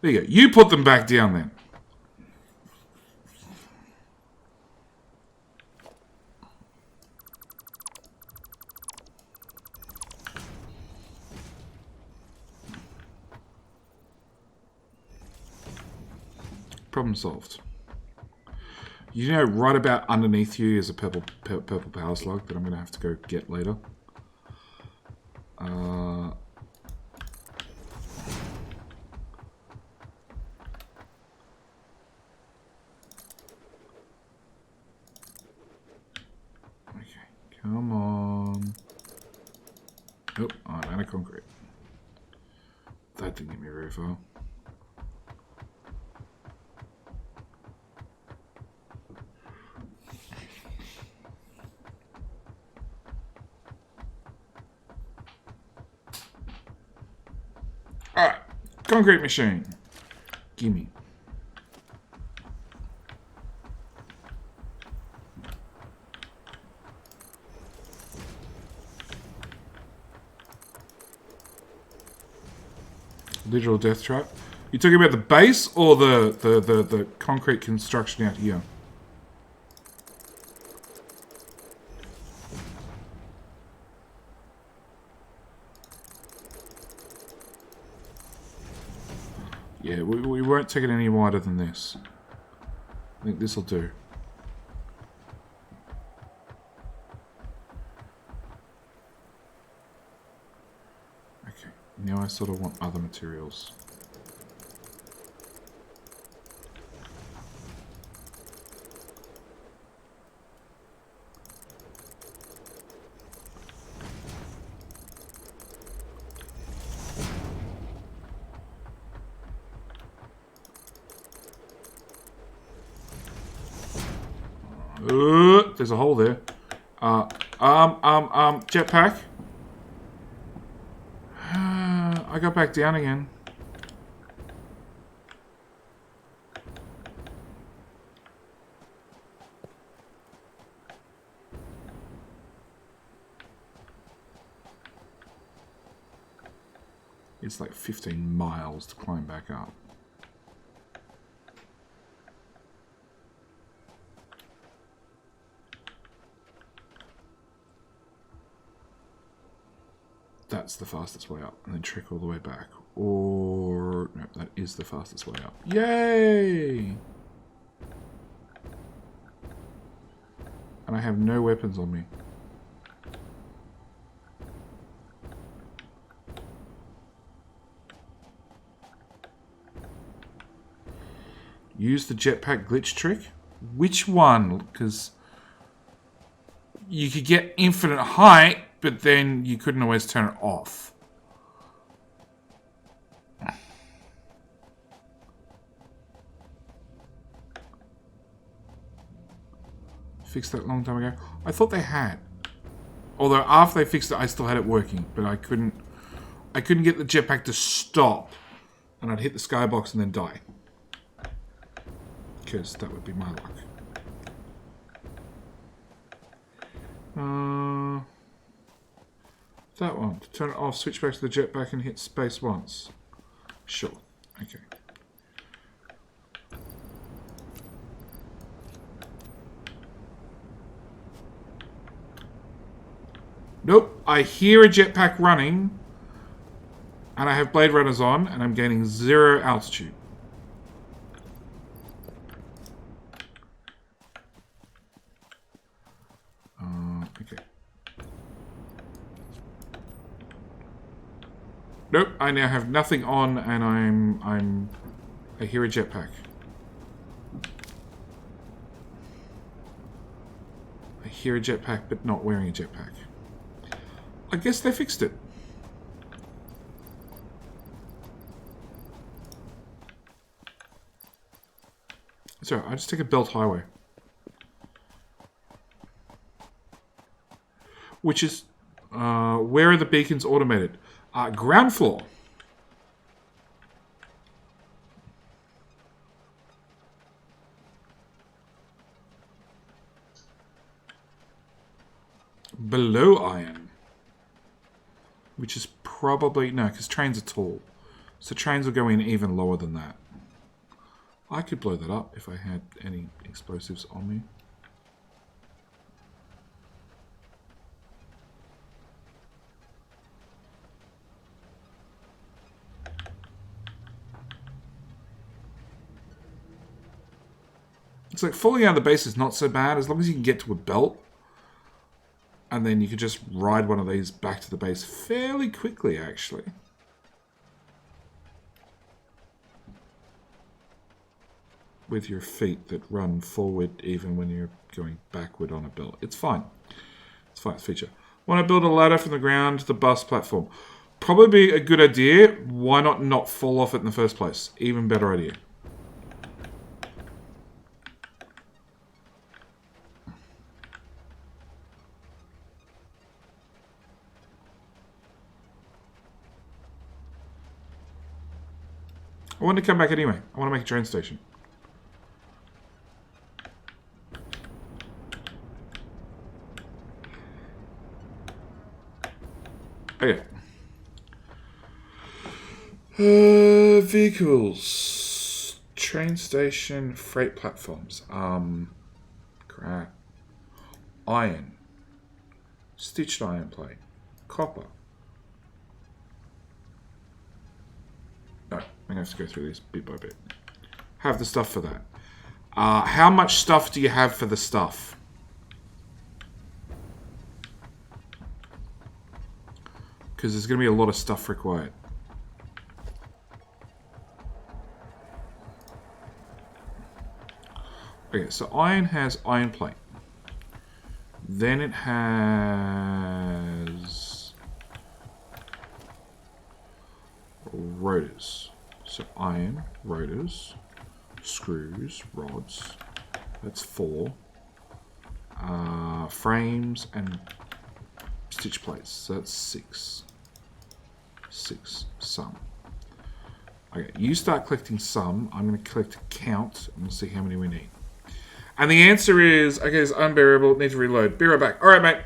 There you go. You put them back down then. Problem solved. You know, right about underneath you is a purple power slug that I'm going to have to go get later. Okay, come on. Oh, I'm out of concrete. That didn't get me very far. Alright, concrete machine. Gimme. Literal death trap. You talking about the base or the concrete construction out here? Yeah, we won't take it any wider than this. I think this'll do. Okay, now I sort of want other materials. There's a hole there. Jetpack. I got back down again. It's like 15 miles to climb back up. That's the fastest way up, and then trick all the way back. Or no, that is the fastest way up. Yay! And I have no weapons on me. Use the jetpack glitch trick? Which one? Because you could get infinite height, but then you couldn't always turn it off. Fixed that a long time ago. I thought they had. Although after they fixed it, I still had it working, but I couldn't get the jetpack to stop, and I'd hit the skybox and then die. Because that would be my luck. That one. To turn it off, switch back to the jetpack and hit space once. Sure. Okay. Nope. I hear a jetpack running, and I have Blade Runners on, and I'm gaining 0 altitude. Okay. Nope, I now have nothing on, and I hear a jetpack. I hear a jetpack, but not wearing a jetpack. I guess they fixed it. So I just take a belt highway, which is where are the beacons automated? Ground floor. Below iron. Which is probably... No, because trains are tall. So trains will go in even lower than that. I could blow that up if I had any explosives on me. like falling out of the base is not so bad as long as you can get to a belt. And then you can just ride one of these back to the base fairly quickly, actually. With your feet that run forward even when you're going backward on a belt. It's fine. It's fine. It's a feature. Want to build a ladder from the ground to the bus platform. Probably be a good idea. Why not fall off it in the first place? Even better idea. I want to come back anyway. I want to make a train station. Okay. Vehicles. Train station, freight platforms. Crap. Iron. Stitched iron plate. Copper. No, I'm going to have to go through this bit by bit. Have the stuff for that. How much stuff do you have for the stuff? Because there's going to be a lot of stuff required. Okay, so iron has iron plate. Then it has rotors. So iron, rotors, screws, rods. That's 4. Frames and stitch plates. So that's 6. 6. Some. Okay, you start collecting some. I'm going to collect a count and we'll see how many we need. And the answer is, okay, it's unbearable. Need to reload. Be right back. All right, mate.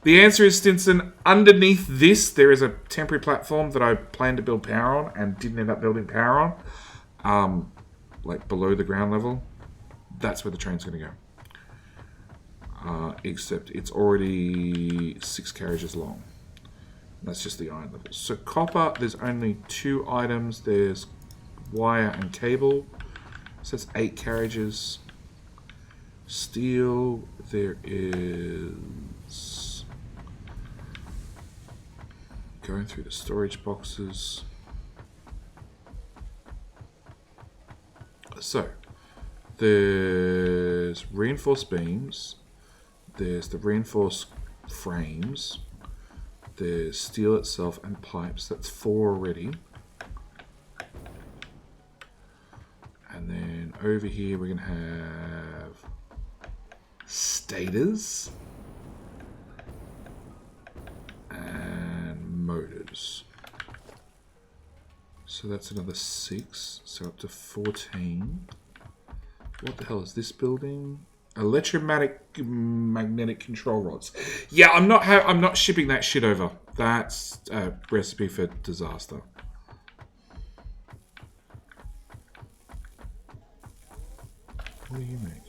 The answer is, Stinson, underneath this, there is a temporary platform that I planned to build power on and didn't end up building power on. Like below the ground level. That's where the train's going to go. Except it's already 6 carriages long. That's just the iron level. So copper, there's only 2 items. There's wire and cable. So that's 8 carriages. Steel, there is... Going through the storage boxes. So, there's reinforced beams. There's the reinforced frames. There's steel itself and pipes. That's 4 already. And then over here we're going to have stators and motors. So that's another 6. So up to 14. What the hell is this building? Electromagnetic control rods. Yeah, I'm not shipping that shit over. That's a recipe for disaster. What do you make?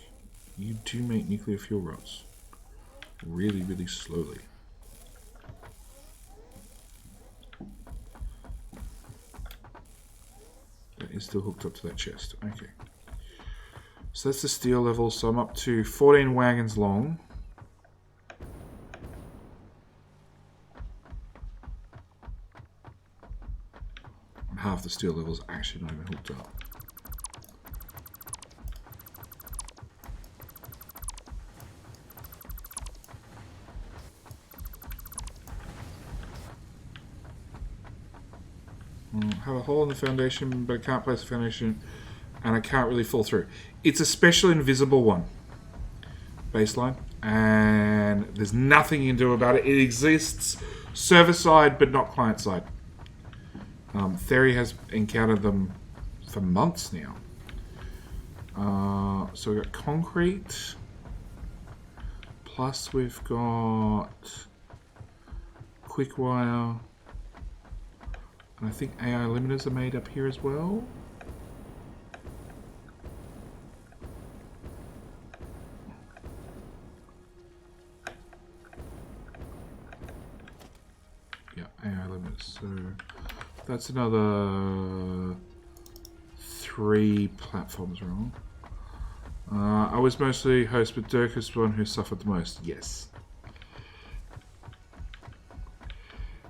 You do make nuclear fuel rods. Really, really slowly. That is still hooked up to that chest. Okay. So that's the steel level. So I'm up to 14 wagons long. And half the steel level is actually not even hooked up. Have a hole in the foundation, but I can't place the foundation, and I can't really fall through. It's a special invisible one. Baseline. And there's nothing you can do about it. It exists server-side, but not client-side. Theory has encountered them for months now. So we've got concrete. Plus we've got quick wire. And I think AI limiters are made up here as well. Yeah, AI limiters. So that's another 3 platforms wrong. I was mostly host, but Dirk is the one who suffered the most. Yes.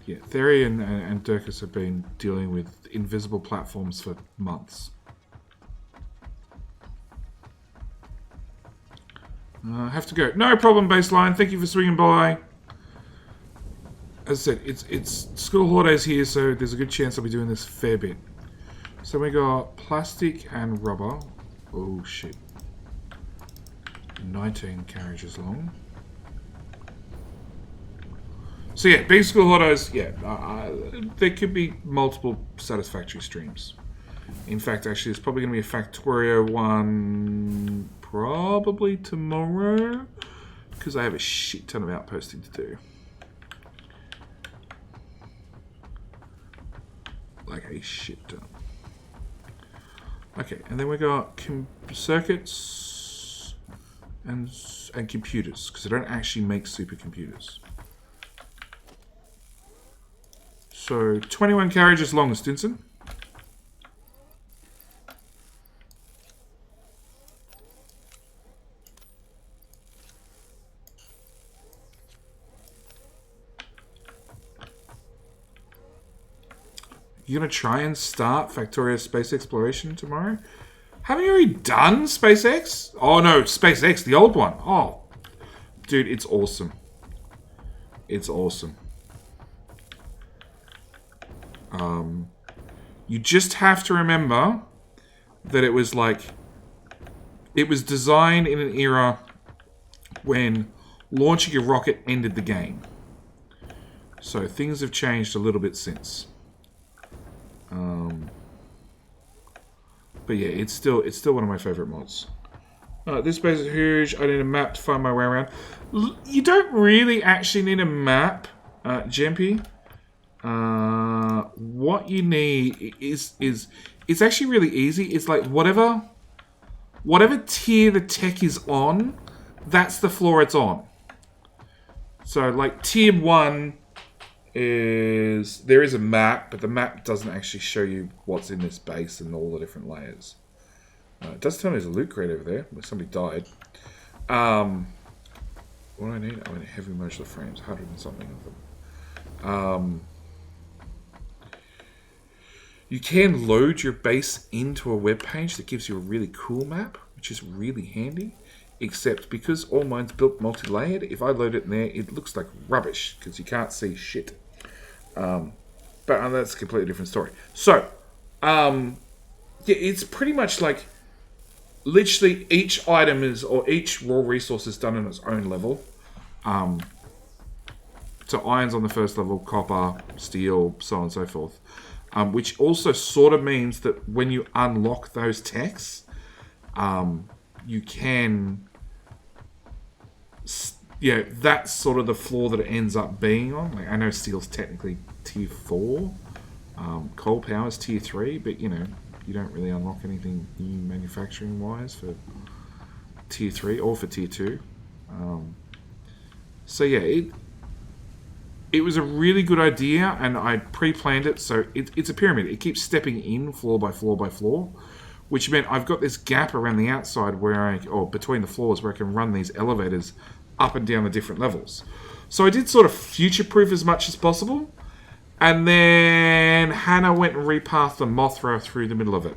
Yeah, Theory and Dirkus have been dealing with invisible platforms for months. I have to go. No problem, baseline. Thank you for swinging by. As I said, it's school holidays here, so there's a good chance I'll be doing this a fair bit. So we got plastic and rubber. Oh shit. 19 carriages long. So yeah, big school holidays, yeah, there could be multiple Satisfactory streams. In fact, actually, there's probably going to be a Factorio one probably tomorrow, because I have a shit ton of outposting to do. Like a shit ton. Okay, and then we got circuits and computers, because I don't actually make supercomputers. So 21 carriages long, Stinson. You gonna try and start Factorio Space Exploration tomorrow? Haven't you already done SpaceX? Oh no, SpaceX, the old one. Oh, dude, it's awesome. It's awesome. You just have to remember that it was designed in an era when launching a rocket ended the game. So things have changed a little bit since. But yeah, it's still one of my favorite mods. This base is huge. I need a map to find my way around. You don't really actually need a map, Jempy. What you need is it's actually really easy. It's like whatever tier the tech is on, that's the floor it's on. So like tier 1 there is a map, but the map doesn't actually show you what's in this base and all the different layers. It does tell me there's a loot crate over there where somebody died. What do I need? I need heavy modular frames, 100 and something of them. You can load your base into a web page that gives you a really cool map, which is really handy. Except because all mine's built multi-layered, if I load it in there, it looks like rubbish because you can't see shit. But that's a completely different story. So, yeah, it's pretty much like literally each item or each raw resource is done on its own level. So iron's on the first level, copper, steel, so on and so forth. Which also sort of means that when you unlock those techs, you can... Yeah, that's sort of the floor that it ends up being on. Like, I know steel's technically tier 4. Coal power's tier 3, but, you know, you don't really unlock anything new manufacturing-wise for tier 3 or for tier 2. So, yeah, it was a really good idea, and I pre-planned it, so it's a pyramid. It keeps stepping in floor by floor by floor, which meant I've got this gap around the outside or between the floors where I can run these elevators up and down the different levels. So I did sort of future-proof as much as possible, and then Hannah went and repathed the Mothra through the middle of it.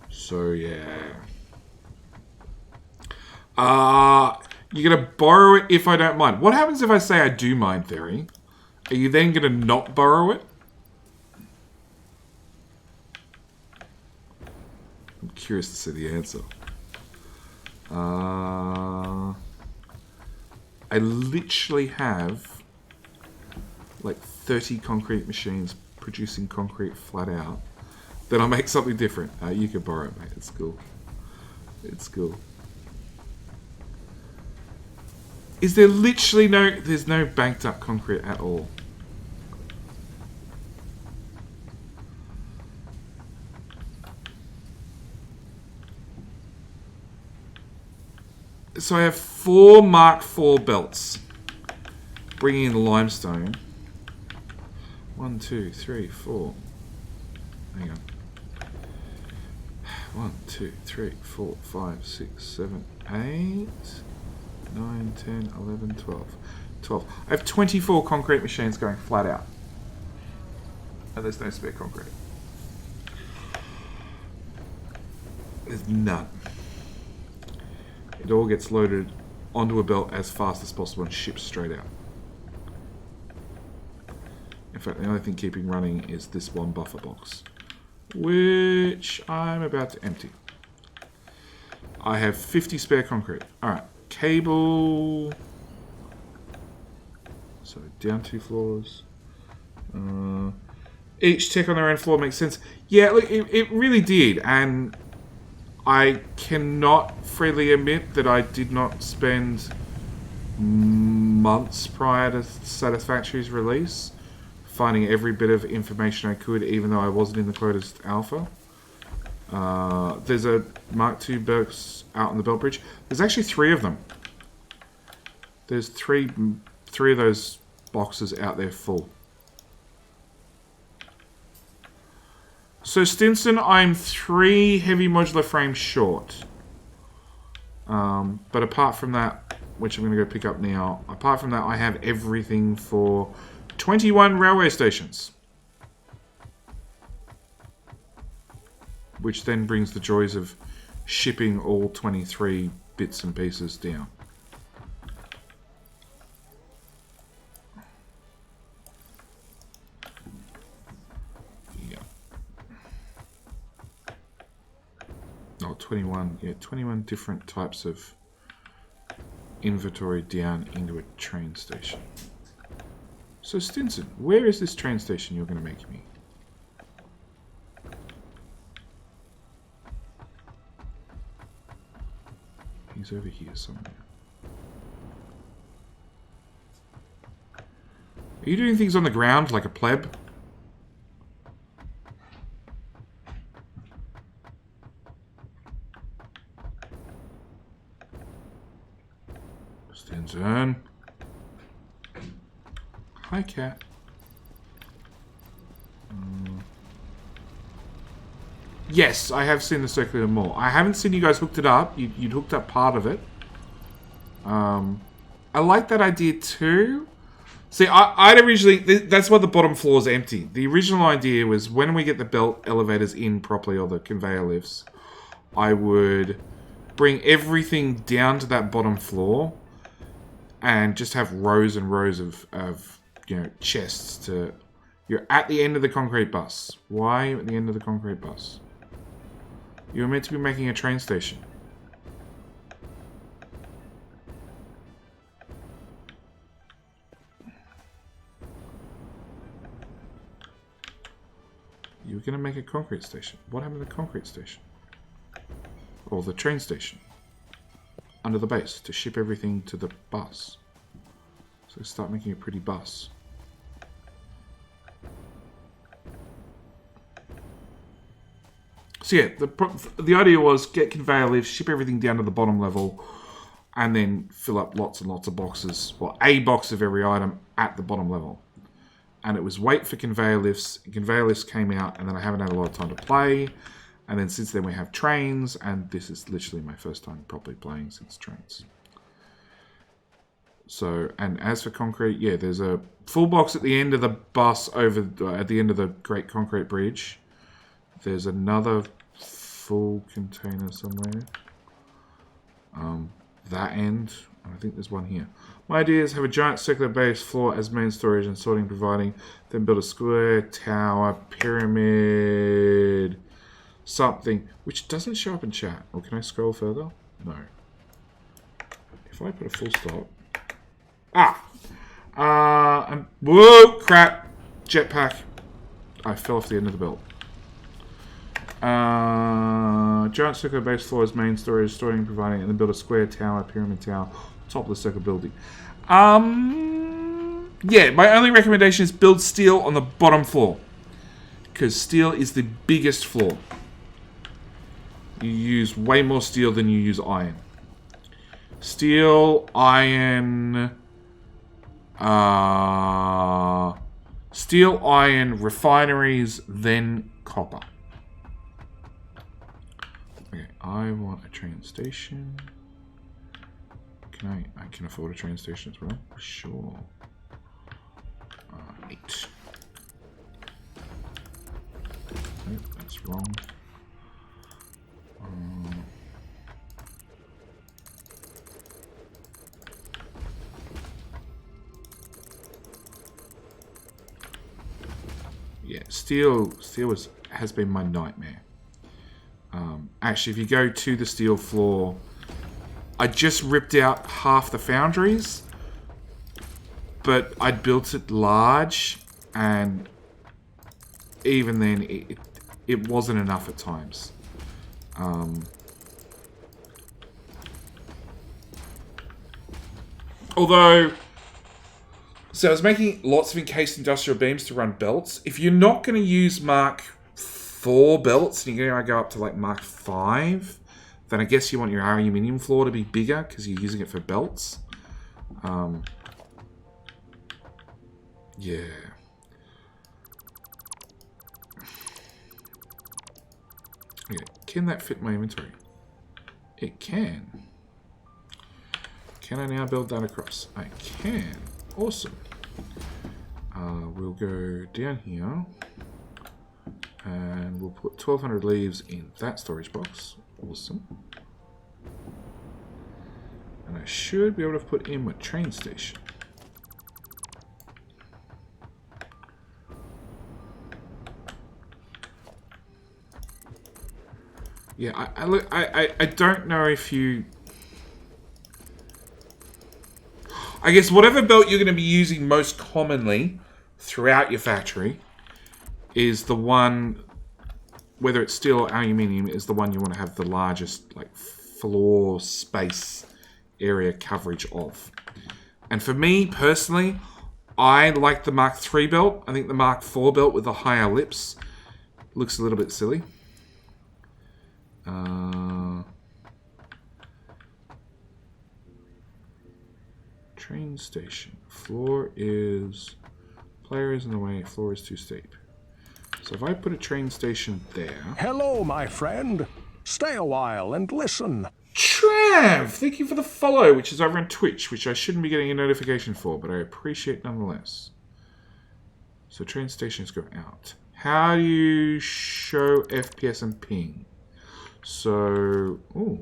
So, yeah. You're going to borrow it if I don't mind. What happens if I say I do mind, Theory? Are you then going to not borrow it? I'm curious to see the answer. I literally have like 30 concrete machines producing concrete flat out. Then I'll make something different. You can borrow it, mate. It's cool. It's cool. Is there literally there's no banked up concrete at all? So I have 4 Mark IV belts. Bringing in the limestone. 1, 2, 3, 4. Hang on. 1, 2, 3, 4, 5, 6, 7, 8, 9, 10, 11, 12. 12. I have 24 concrete machines going flat out. And there's no spare concrete. There's none. It all gets loaded onto a belt as fast as possible and shipped straight out. In fact, the only thing keeping running is this one buffer box, which I'm about to empty. I have 50 spare concrete. Alright, cable. So down 2 floors. Each tech on their own floor makes sense. Yeah, look, it really did. And I cannot freely admit that I did not spend months prior to Satisfactory's release finding every bit of information I could, even though I wasn't in the closed alpha. There's a Mark II box out on the belt bridge. There's actually 3 of them. There's three of those boxes out there full. So Stinson, I'm 3 heavy modular frames short. But apart from that, which I'm going to go pick up now, apart from that, I have everything for 21 railway stations. Which then brings the joys of shipping all 23 bits and pieces down. Yeah. Oh, 21. Yeah, 21 different types of inventory down into a train station. So Stinson, where is this train station you're going to make me? He's over here somewhere. Are you doing things on the ground like a pleb? Stinson. Hi, cat. Yes, I have seen the circular mall. I haven't seen you guys hooked it up. You'd hooked up part of it. I like that idea too. See, I'd originally... That's why the bottom floor is empty. The original idea was when we get the belt elevators in properly, or the conveyor lifts, I would bring everything down to that bottom floor and just have rows and rows of chests to... You're at the end of the concrete bus. Why are you at the end of the concrete bus? You were meant to be making a train station. You were going to make a concrete station. What happened to the concrete station? Or the train station? Under the base to ship everything to the bus. So start making a pretty bus. So yeah, the idea was get conveyor lifts, ship everything down to the bottom level, and then fill up lots and lots of boxes, well, a box of every item at the bottom level. And it was wait for conveyor lifts. Conveyor lifts came out, and then I haven't had a lot of time to play. And then since then we have trains, and this is literally my first time properly playing since trains. So, and as for concrete, yeah, there's a full box at the end of the bus at the end of the Great Concrete Bridge. There's another full container somewhere. That end. I think there's one here. My idea is have a giant circular base floor as main storage and sorting providing. Then build a square, tower, pyramid, something. Which doesn't show up in chat. Or can I scroll further? No. If I put a full stop. Whoa, crap. Jetpack. I fell off the end of the belt. Giant circular base floor as main storage, storing and providing, and then build a square tower, pyramid tower, top of the circle building. Yeah, my only recommendation is build steel on the bottom floor. Because steel is the biggest floor. You use way more steel than you use iron. Steel, iron, refineries, then copper. I want a train station. I can afford a train station as well? Sure. 8. Nope, that's wrong. Yeah, steel has been my nightmare. Actually, if you go to the steel floor, I just ripped out half the foundries, but I'd built it large, and even then, it wasn't enough at times. Although, so I was making lots of encased industrial beams to run belts. If you're not going to use Mark 4 belts and you're going to go up to like Mark 5, then I guess you want your aluminium floor to be bigger because you're using it for belts. Yeah. Okay. Can that fit my inventory? It can. Can I now build that across? I can. Awesome. We'll go down here and we'll put 1200 leaves in that storage box. Awesome. And I should be able to put in my train station. Yeah, I don't know if you... I guess whatever belt you're going to be using most commonly throughout your factory is the one, whether it's steel or aluminium, is the one you want to have the largest like floor space area coverage of. And for me personally, I like the Mark III belt. I think the Mark IV belt with the higher lips looks a little bit silly. Train station. Floor is... Player is in the way. Floor is too steep. So if I put a train station there... Hello, my friend. Stay a while and listen. Trav! Thank you for the follow, which is over on Twitch, which I shouldn't be getting a notification for, but I appreciate nonetheless. So train stations go out. How do you show FPS and ping? So... Ooh.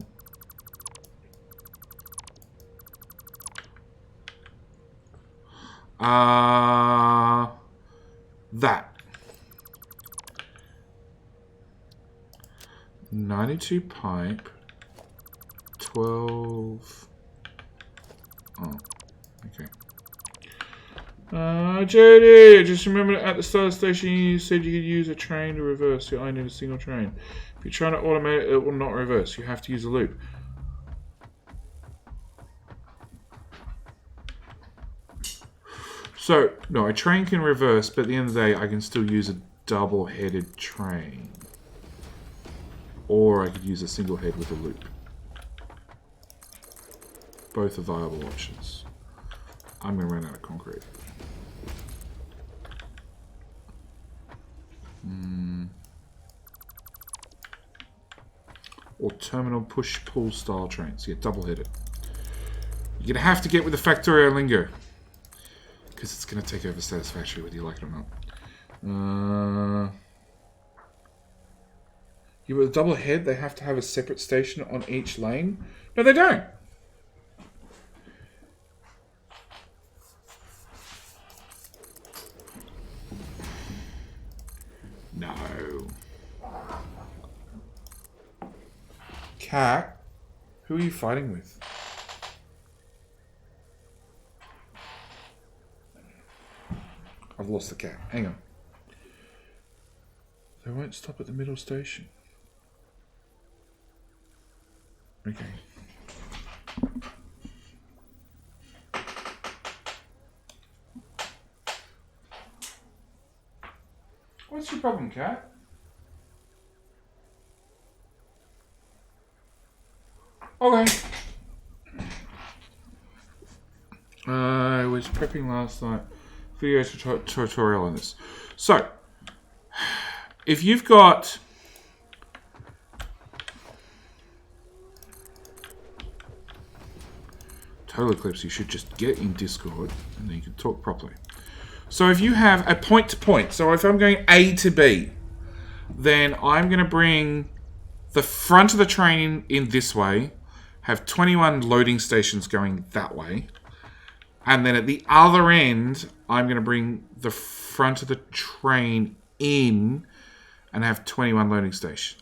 That. 92 pipe. 12. Oh, okay. JD, just remember at the start of the station you said you could use a train to reverse. You only need a single train. If you're trying to automate it, it will not reverse. You have to use a loop. So, no, a train can reverse, but at the end of the day, I can still use a double-headed train. Or I could use a single head with a loop. Both are viable options. I'm going to run out of concrete. Or terminal push-pull style trains. Yeah, double-headed. You're going to have to get with the Factorio lingo. Because it's going to take over Satisfactory whether you like it or not. Yeah, with a double head, they have to have a separate station on each lane. No, they don't. No. Cat, who are you fighting with? I've lost the cat. Hang on. They won't stop at the middle station. Okay. What's your problem, cat? Okay. I was prepping last night. Video tutorial on this. So, if you've got total eclipse, you should just get in Discord and then you can talk properly. So if you have a point to point, so if I'm going A to B, then I'm going to bring the front of the train in this way, have 21 loading stations going that way, and then at the other end, I'm going to bring the front of the train in and have 21 unloading stations.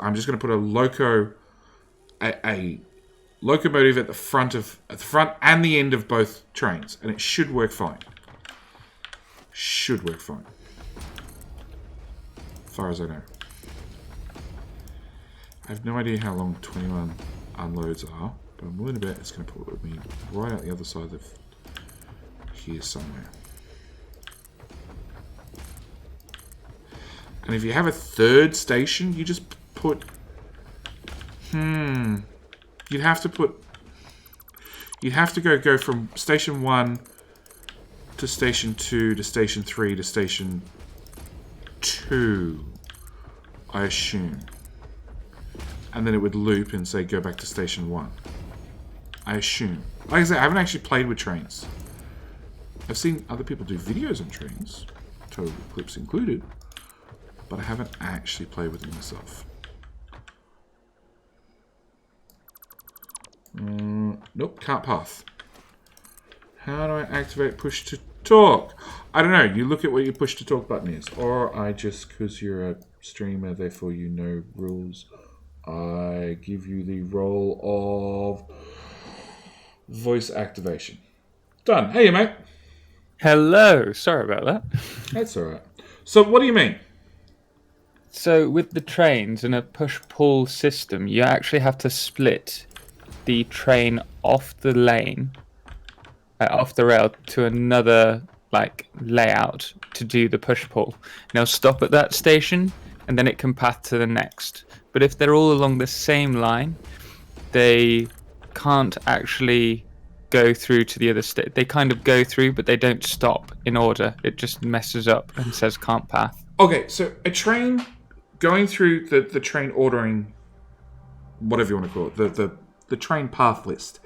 I'm just going to put a locomotive at the front and the end of both trains, and it should work fine. Should work fine. As far as I know. I have no idea how long 21 unloads are, but I'm willing to bet it's going to put me right out the other side of here somewhere. And if you have a third station, you just put... You'd have to go from station 1 to station 2 to station 3 to station 2, I assume. And then it would loop and say go back to station 1. I assume. Like I said, I haven't actually played with trains. I've seen other people do videos on trains, total eclipse included, but I haven't actually played with it myself. Nope, can't path. How do I activate push to talk? I don't know. You look at what your push to talk button is. Or I just, because you're a streamer, therefore you know rules, I give you the role of voice activation. Done. Hey, mate. Hello. Sorry about that. That's alright. So what do you mean? So with the trains in a push-pull system, you actually have to split the train off the lane, off the rail to another layout to do the push-pull. Now stop at that station, and then it can path to the next. But if they're all along the same line, they can't actually go through to the other state. They kind of go through, but they don't stop in order. It just messes up and says can't path. Okay, so a train going through the train ordering, whatever you want to call it, the train path list.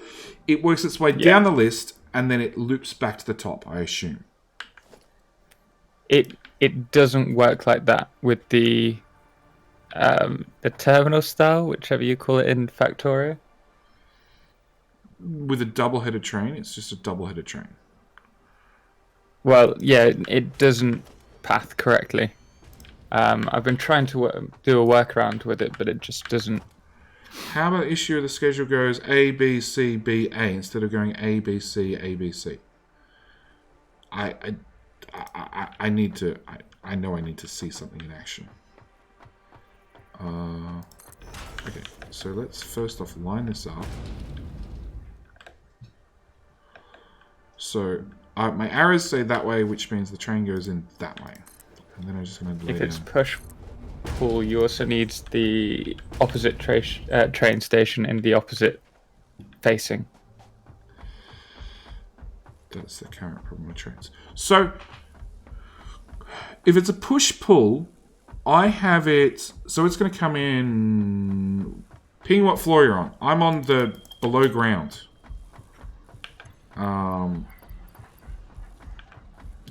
It works its way down the list, and then it loops back to the top, I assume. It doesn't work like that with the terminal style, whichever you call it in Factorio. With a double-headed train, it's just a double-headed train. Well, yeah, it doesn't path correctly. I've been trying to do a workaround with it, but it just doesn't. How about the issue of the schedule goes A, B, C, B, A instead of going A, B, C, A, B, C? I need to. I know I need to see something in action. Okay, so let's first off line this up. So my arrows say that way, which means the train goes in that way. And then I'm just going to lay If it's down. push-pull, you also need the opposite train station in the opposite facing. That's the current problem with trains. So, if it's a push-pull, I have it... So it's going to come in... Ping what floor you're on. I'm on the below ground.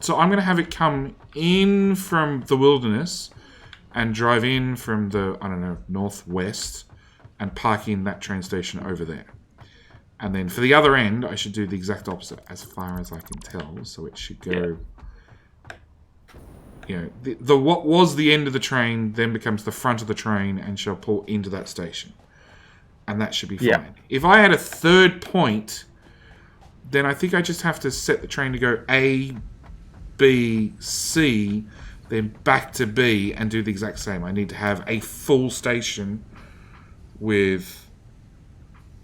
So I'm going to have it come in from the wilderness and drive in from the, I don't know, northwest and park in that train station over there. And then for the other end, I should do the exact opposite as far as I can tell. So it should go, you know, the what was the end of the train then becomes the front of the train and shall pull into that station. And that should be fine. Yeah. If I had a third point, then I think I just have to set the train to go A, B, C, then back to B and do the exact same. I need to have a full station with...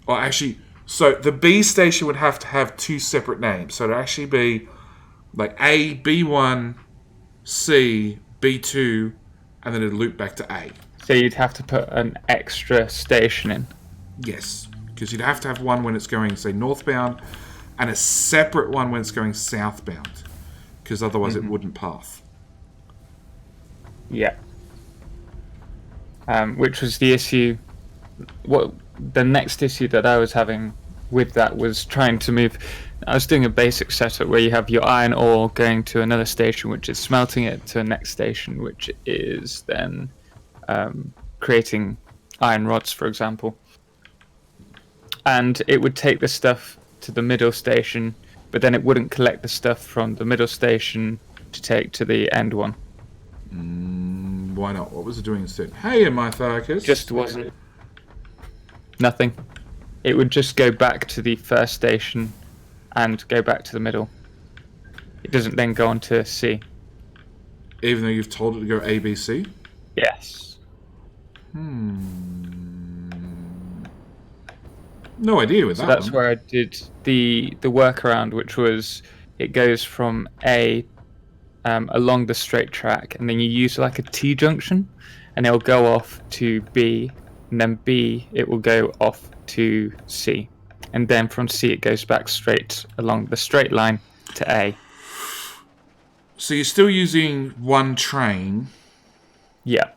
Or actually... So the B station would have to have two separate names. So it'd actually be like A, B1, C, B2, and then it'd loop back to A. So you'd have to put an extra station in. Yes, because you'd have to have one when it's going, say, northbound, and a separate one when it's going southbound, because otherwise it wouldn't path. Yeah. Which was the issue. What the next issue that I was having with that was trying to move. I was doing a basic setup where you have your iron ore going to another station, which is smelting it to a next station, which is then creating iron rods, for example. And it would take the stuff to the middle station, but then it wouldn't collect the stuff from the middle station to take to the end one. Why not? What was it doing instead? Hey, Amythicus. Just wasn't. Nothing. It would just go back to the first station and go back to the middle. It doesn't then go on to C. Even though you've told it to go A, B, C? Yes. No idea with So that that's one. where I did the workaround, which was it goes from A along the straight track, and then you use like a T junction, and it'll go off to B, and then B it will go off to C, and then from C it goes back straight along the straight line to A. So you're still using one train, Yeah.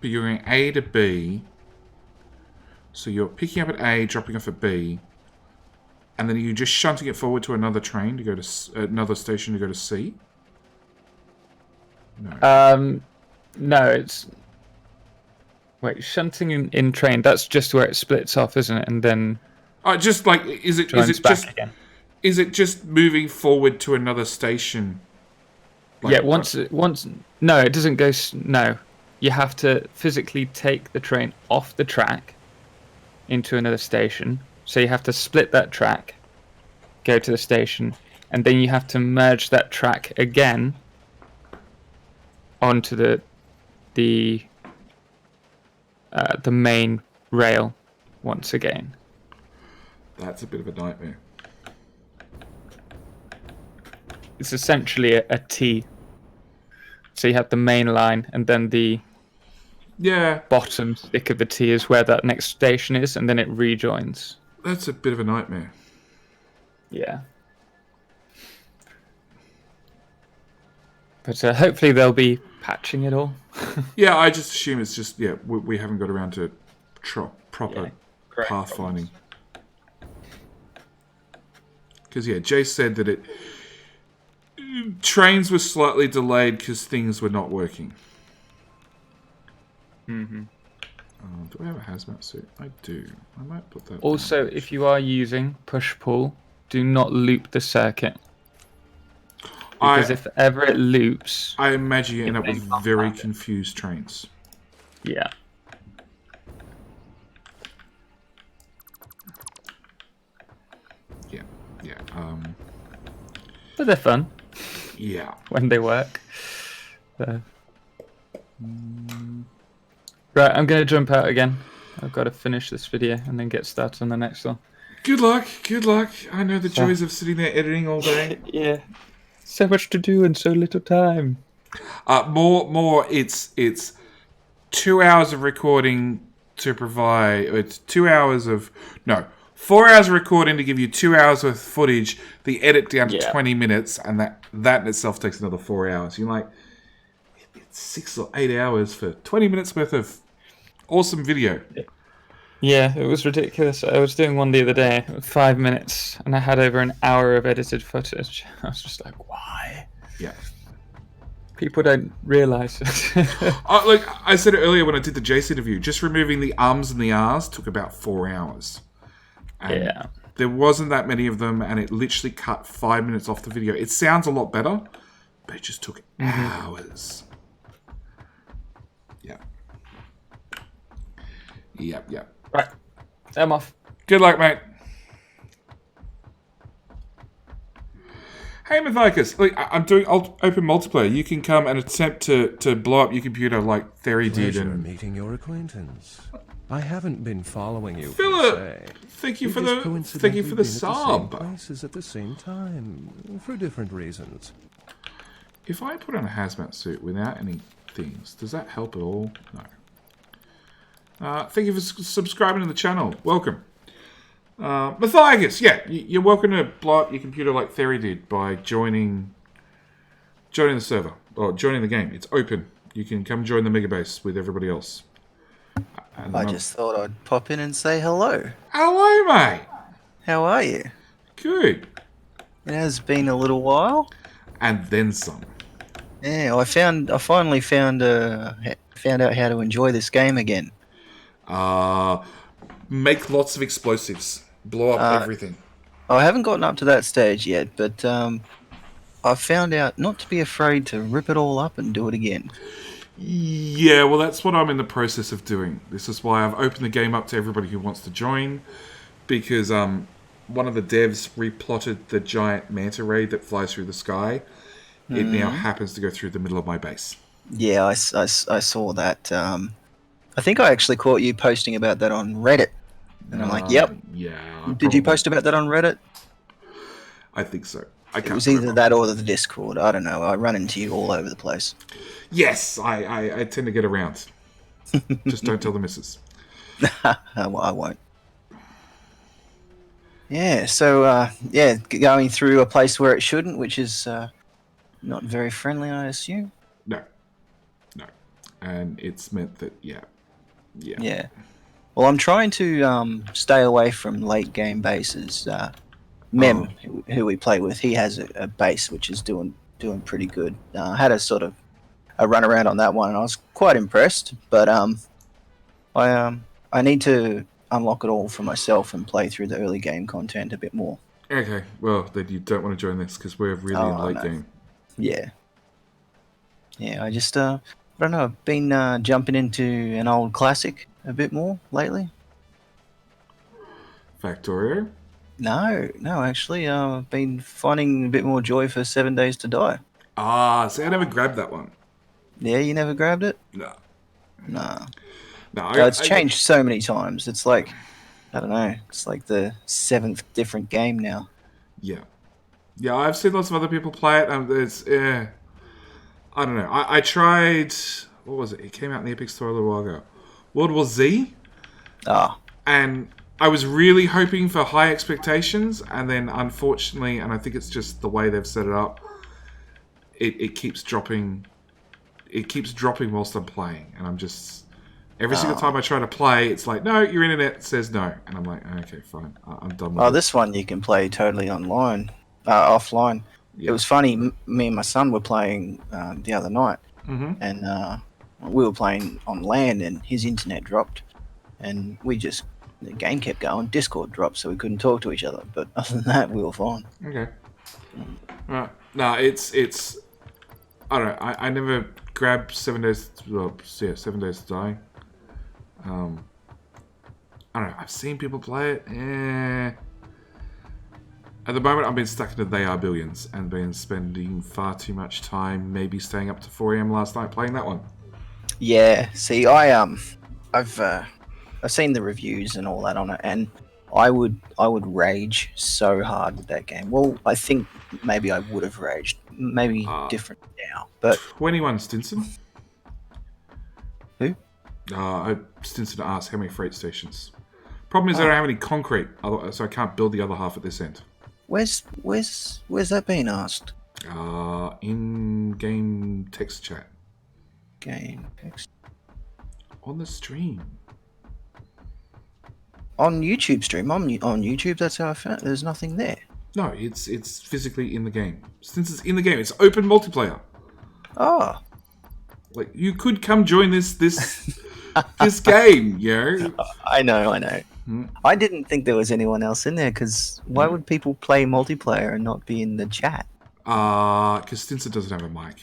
but you're going A to B. So you're picking up at A, dropping off at B, and then you're just shunting it forward to another train to go to another station to go to C. No. No, it's shunting in train. That's just where it splits off, isn't it? And then Just like is it joins back just again. is it just moving forward to another station? Like, Yeah, once no, it doesn't go. No, you have to physically take the train off the track into another station. So you have to split that track, go to the station, and then you have to merge that track again onto the main rail once again. That's a bit of a nightmare. It's essentially a T. So you have the main line, and then the bottom stick of the T is where that next station is, and then it rejoins. That's a bit of a nightmare. Yeah. But hopefully they'll be patching it all. Yeah, I just assume it's just we haven't got around to proper pathfinding. Because Jay said that trains were slightly delayed because things were not working. Mm-hmm. Do I have a hazmat suit? I do. I might put that. Also, if you are using push-pull, do not loop the circuit. Because if ever it loops... I imagine you end up with very confused trains. Yeah. Yeah. But they're fun. Yeah. When they work. So. Right, I'm going to jump out again. I've got to finish this video and then get started on the next one. Good luck. Good luck. I know the joys of sitting there editing all day. Yeah. So much to do and so little time. More. It's 2 hours of recording to provide. It's 2 hours of 4 hours of recording to give you 2 hours worth of footage. The edit down to 20 minutes, and that in itself takes another 4 hours. You're like, it's 6 or 8 hours for 20 minutes worth of awesome video. Yeah, it was ridiculous. I was doing one the other day, 5 minutes, and I had over an hour of edited footage. I was just like, why? Yeah. People don't realise it. Look, I said it earlier when I did the Jace interview. Just removing the ums and the Rs took about 4 hours. And there wasn't that many of them, and it literally cut 5 minutes off the video. It sounds a lot better, but it just took hours. Yeah. Yep. Right. I'm off. Good luck, mate. Hey, Mathicus. Look, I'm doing open multiplayer. You can come and attempt to blow up your computer like Theory did. Pleasure And meeting your acquaintance. I haven't been following you. Philip, thank you for the sub. Places at the same time for different reasons. If I put on a hazmat suit without any things, does that help at all? No. Thank you for subscribing to the channel. Welcome. Matthias, you're welcome to blow up your computer like Theory did by joining the server, or joining the game. It's open. You can come join the Megabase with everybody else. And I then just thought I'd pop in and say hello. hello, mate. How are you? Good. It has been a little while. And then some. Yeah, I finally found out how to enjoy this game again. Make lots of explosives. Blow up everything. I haven't gotten up to that stage yet, but I found out not to be afraid to rip it all up and do it again. Yeah, well, that's what I'm in the process of doing. This is why I've opened the game up to everybody who wants to join, because one of the devs replotted the giant manta ray that flies through the sky. It now happens to go through the middle of my base. Yeah, I saw that. I think I actually caught you posting about that on Reddit. And I'm like, yep. Yeah. Did you post about that on Reddit? I think so. I can't It was either remember. that or the Discord. I don't know. I run into you all over the place. Yes, I tend to get around. Just don't tell the missus. I won't. Yeah, so, going through a place where it shouldn't, which is not very friendly, I assume. No. And it's meant that, yeah. Yeah. Well, I'm trying to stay away from late game bases. Mem, who we play with, he has a base which is doing pretty good. I had a sort of a run around on that one, and I was quite impressed. But I need to unlock it all for myself and play through the early game content a bit more. Okay, well, then you don't want to join this because we're really in late game. Yeah. Yeah, I just I don't know. I've been jumping into an old classic a bit more lately. Factorio? No, actually, I've been finding a bit more joy for 7 Days to Die. See, I never grabbed that one. Yeah, you never grabbed it? No. No. No, It's changed so many times. It's like, I don't know, it's like the 7th different game now. Yeah. Yeah, I've seen lots of other people play it, and I don't know. I tried, what was it? It came out in the Epic Store a little while ago. World War Z? Ah. And I was really hoping for high expectations, and then unfortunately, and I think it's just the way they've set it up, it keeps dropping. It keeps dropping whilst I'm playing, and I'm just every single time I try to play, it's like, no, your internet says no, and I'm like, okay, fine, I'm done with it. Oh, this one you can play totally offline. Yeah. It was funny. Me and my son were playing the other night, and we were playing on LAN, and his internet dropped, and the game kept going. Discord dropped, so we couldn't talk to each other. But other than that, we were fine. Okay. Right. No, it's. I don't know. I never grabbed 7 Days. Well, yeah, 7 Days to Die. I don't know. I've seen people play it. At the moment, I've been stuck into They Are Billions and been spending far too much time, maybe staying up to 4 a.m. last night playing that one. Yeah. See, I've seen the reviews and all that on it, and I would rage so hard with that game. Well, I think maybe I would have raged, maybe different now, but 21 Stinson. Who? Stinson asked how many freight stations. Problem is I don't have any concrete, so I can't build the other half at this end. Where's that being asked? In-game text chat. Game text On the stream. on YouTube stream. On YouTube, that's how I found. There's nothing there. No, it's physically in the game. Since it's in the game, it's open multiplayer. Oh. Like, you could come join this this game, yo. I know. I didn't think there was anyone else in there, because why would people play multiplayer and not be in the chat? Because Stinson doesn't have a mic.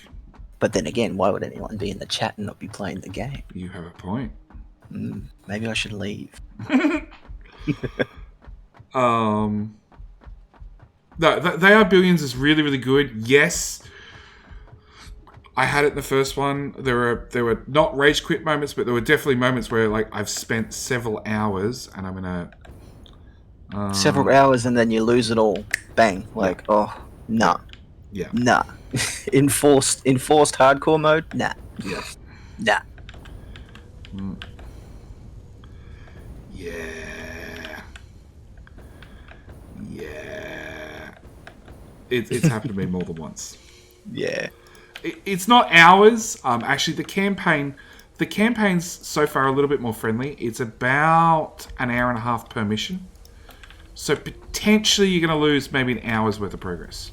But then again, why would anyone be in the chat and not be playing the game? You have a point. Maybe I should leave. No, They Are Billions is really, really good. Yes, I had it in the first one. There were not rage quit moments, but there were definitely moments where, like, I've spent several hours and I'm gonna Several hours and then you lose it all. Bang. Like, oh, nah. Yeah. Nah. Enforced hardcore mode? Nah. Yeah. Nah. Yeah. It's happened to me more than once. Yeah. It's not hours. Actually, the campaign The campaign's so far a little bit more friendly. It's about an hour and a half per mission. So potentially you're going to lose maybe an hour's worth of progress.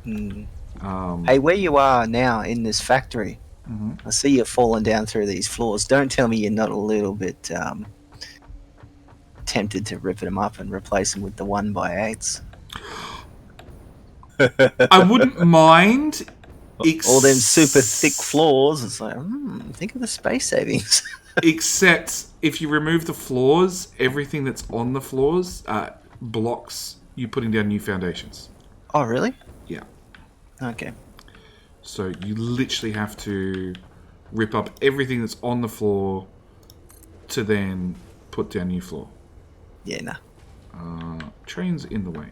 Hey, where you are now in this factory, I see you're falling down through these floors. Don't tell me you're not a little bit tempted to rip them up and replace them with the 1x8s. I wouldn't mind. All them super thick floors. It's like, think of the space savings. Except if you remove the floors, everything that's on the floors blocks you putting down new foundations. Oh, really? Yeah. Okay. So you literally have to rip up everything that's on the floor to then put down new floor. Yeah, nah. Train's in the way.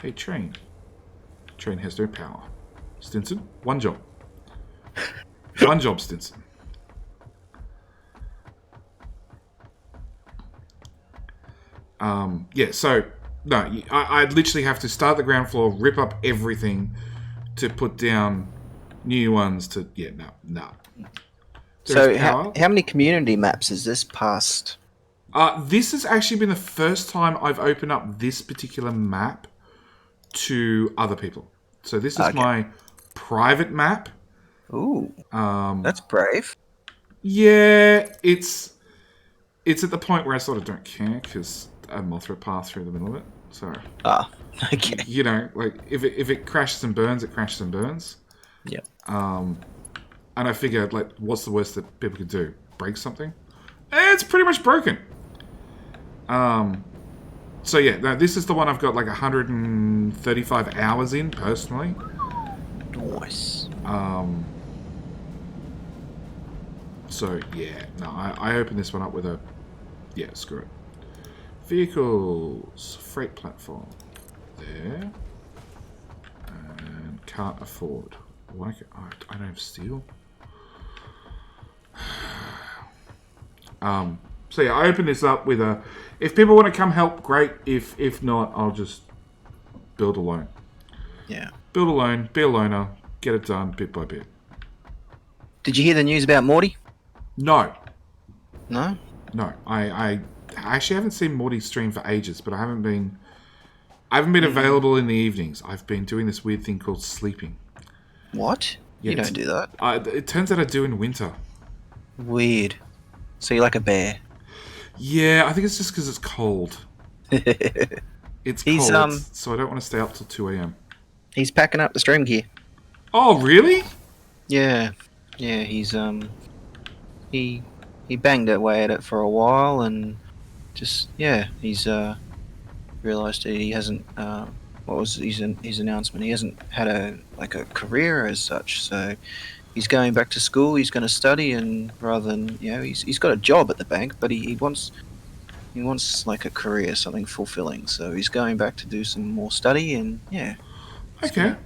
Hey, train. Train has no power. Stinson, one job. One job, Stinson. Yeah, so, no, I'd literally have to start the ground floor, rip up everything to put down new ones to... Yeah, no. So how many community maps is this past? This has actually been the first time I've opened up this particular map to other people. So this is my private map. Ooh, that's brave. Yeah, it's at the point where I sort of don't care because a Mothra path through the middle of it. So, Okay. you know, like if it crashes and burns, it crashes and burns. Yeah. And I figured, like, what's the worst that people could do? Break something? It's pretty much broken. So yeah, no, this is the one I've got like 135 hours in personally. Nice. So yeah, no, I opened this one up with a, yeah, screw it. Vehicles, freight platform, there, and can't afford. Why? I don't have steel. So yeah, I opened this up with a. If people want to come help, great. If not, I'll just build alone. Yeah. Build alone, be a loner, get it done bit by bit. Did you hear the news about Morty? No. No? No. I actually haven't seen Morty stream for ages, but I haven't been available in the evenings. I've been doing this weird thing called sleeping. What? Yeah, you don't do that. It turns out I do in winter. Weird. So you're like a bear. Yeah, I think it's just because it's cold. It's cold, so I don't want to stay up till 2 a.m. He's packing up the stream gear. Oh, really? Yeah. Yeah, he's he banged away at it for a while and just he's realized that he hasn't what was his announcement? He hasn't had a career as such, so he's going back to school, he's going to study, and rather than, he's got a job at the bank, but he wants like a career, something fulfilling. So he's going back to do some more study, and Okay.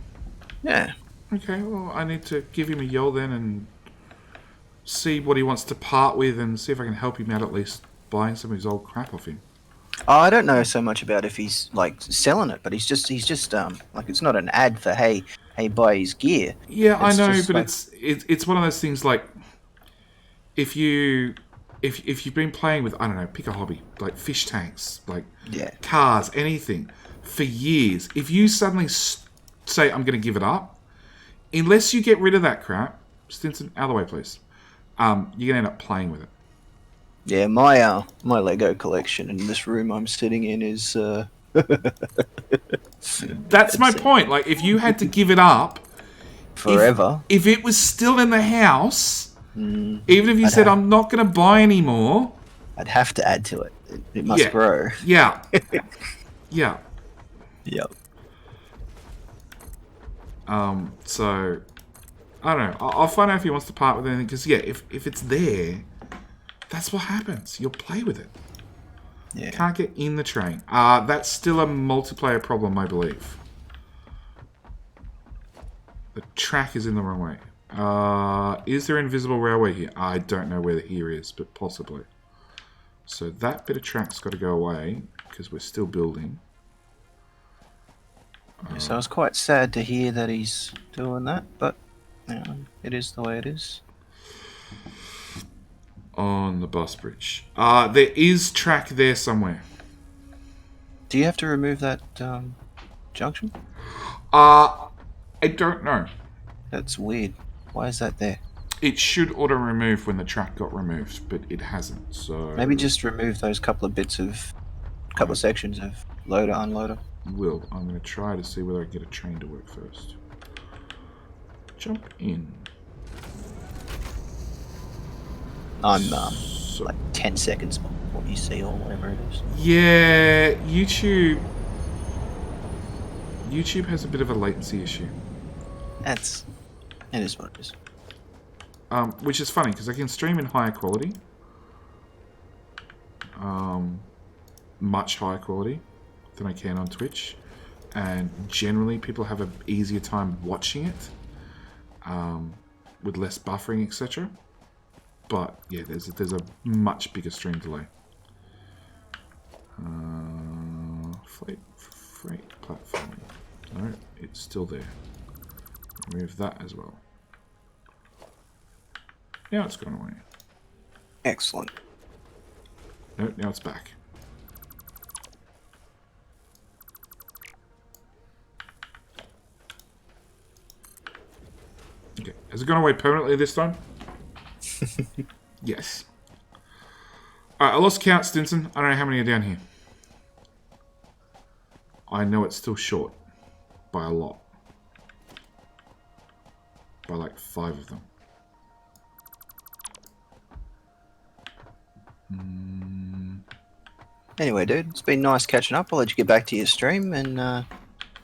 Yeah. Okay, well, I need to give him a yell then and see what he wants to part with and see if I can help him out at least buying some of his old crap off him. I don't know so much about if he's like selling it, but he's just like, it's not an ad for hey buy his gear. Yeah, I know, but like, it's one of those things like if you've been playing with, I don't know, pick a hobby, like fish tanks, like cars, anything, for years, if you suddenly say I'm going to give it up, unless you get rid of that crap, Stinson, out of the way, please. You're going to end up playing with it. Yeah, my Lego collection in this room I'm sitting in is. That's my point. Like, if you had to give it up forever, if it was still in the house, even if you said I'm not going to buy anymore, I'd have to add to it. It must grow. Yeah. Yeah. Yep. So I don't know. I'll find out if he wants to part with anything. Because if it's there, that's what happens. You'll play with it. Yeah. Can't get in the train. That's still a multiplayer problem, I believe. The track is in the wrong way. Is there invisible railway here? I don't know where the here is, but possibly. So that bit of track's got to go away because we're still building. So I was quite sad to hear that he's doing that, but it is the way it is. on the bus bridge. There is track there somewhere. Do you have to remove that junction? I don't know. That's weird. Why is that there? It should auto-remove when the track got removed, but it hasn't, so... Maybe just remove those couple of sections of loader, unloader. I'm going to try to see whether I can get a train to work first. Jump in. I'm like 10 seconds what you see or whatever it is. Yeah, YouTube has a bit of a latency issue. It is what it is. Which is funny because I can stream in higher quality, much higher quality than I can on Twitch, and generally people have an easier time watching it with less buffering, etc. But yeah, there's a much bigger stream delay. Freight platform. No, it's still there. Remove that as well. Now it's gone away. Excellent. No, now it's back. Okay, has it gone away permanently this time? Yes. Alright, I lost count, Stinson. I don't know how many are down here. I know it's still short. By a lot. By like 5 of them. Anyway, dude, it's been nice catching up. I'll let you get back to your stream. And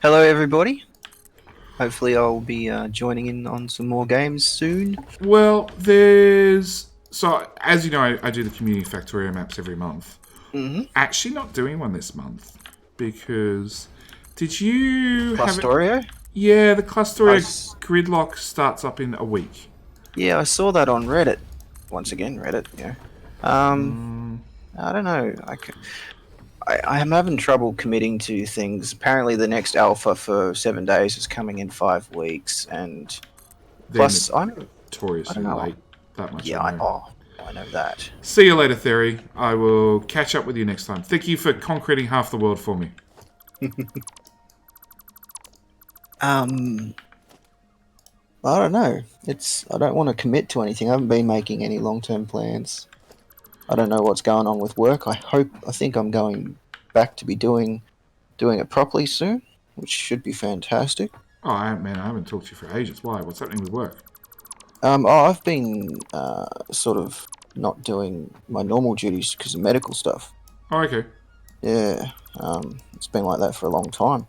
hello, everybody. Hopefully I'll be joining in on some more games soon. Well, there's... So, as you know, I do the community Factorio maps every month. Mm-hmm. Actually not doing one this month. Because... Did you Clustorio? Yeah, the Clustorio gridlock starts up in a week. Yeah, I saw that on Reddit. Once again, Reddit, yeah. I don't know. I'm having trouble committing to things. Apparently the next alpha for 7 days is coming in 5 weeks, and plus I'm notoriously late. That much. Yeah, I know that. See you later, Theory. I will catch up with you next time. Thank you for concreting half the world for me. I don't know. I don't want to commit to anything. I haven't been making any long-term plans. I don't know what's going on with work. I think I'm going back to be doing it properly soon, which should be fantastic. Oh, man, I haven't talked to you for ages. Why? What's happening with work? I've been sort of not doing my normal duties because of medical stuff. Oh, okay. Yeah, it's been like that for a long time.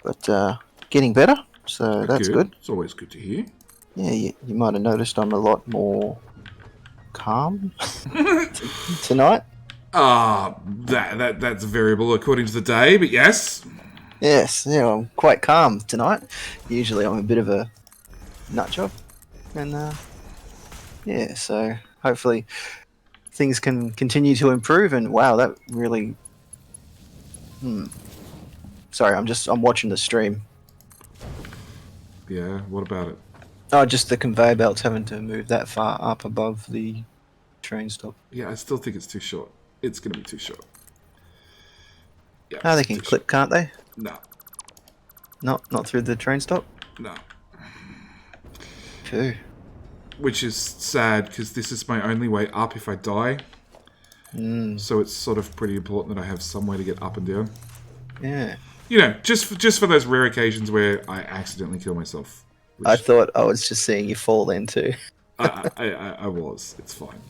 But getting better, so that's good. It's always good to hear. Yeah, you might have noticed I'm a lot more calm tonight. That's variable according to the day, but yes. Yes, yeah, I'm quite calm tonight. Usually I'm a bit of a nut job. And yeah, so hopefully things can continue to improve. And wow, that really... Sorry, I'm watching the stream. Yeah, what about it? Oh, just the conveyor belts having to move that far up above the train stop. Yeah, I still think it's too short. It's going to be too short. Yeah, oh, they can clip, can't they? No. Not through the train stop? No. Phew. Which is sad, because this is my only way up if I die. So it's sort of pretty important that I have some way to get up and down. Yeah. You know, just for those rare occasions where I accidentally kill myself. I thought I was just seeing you fall then too. I was. It's fine.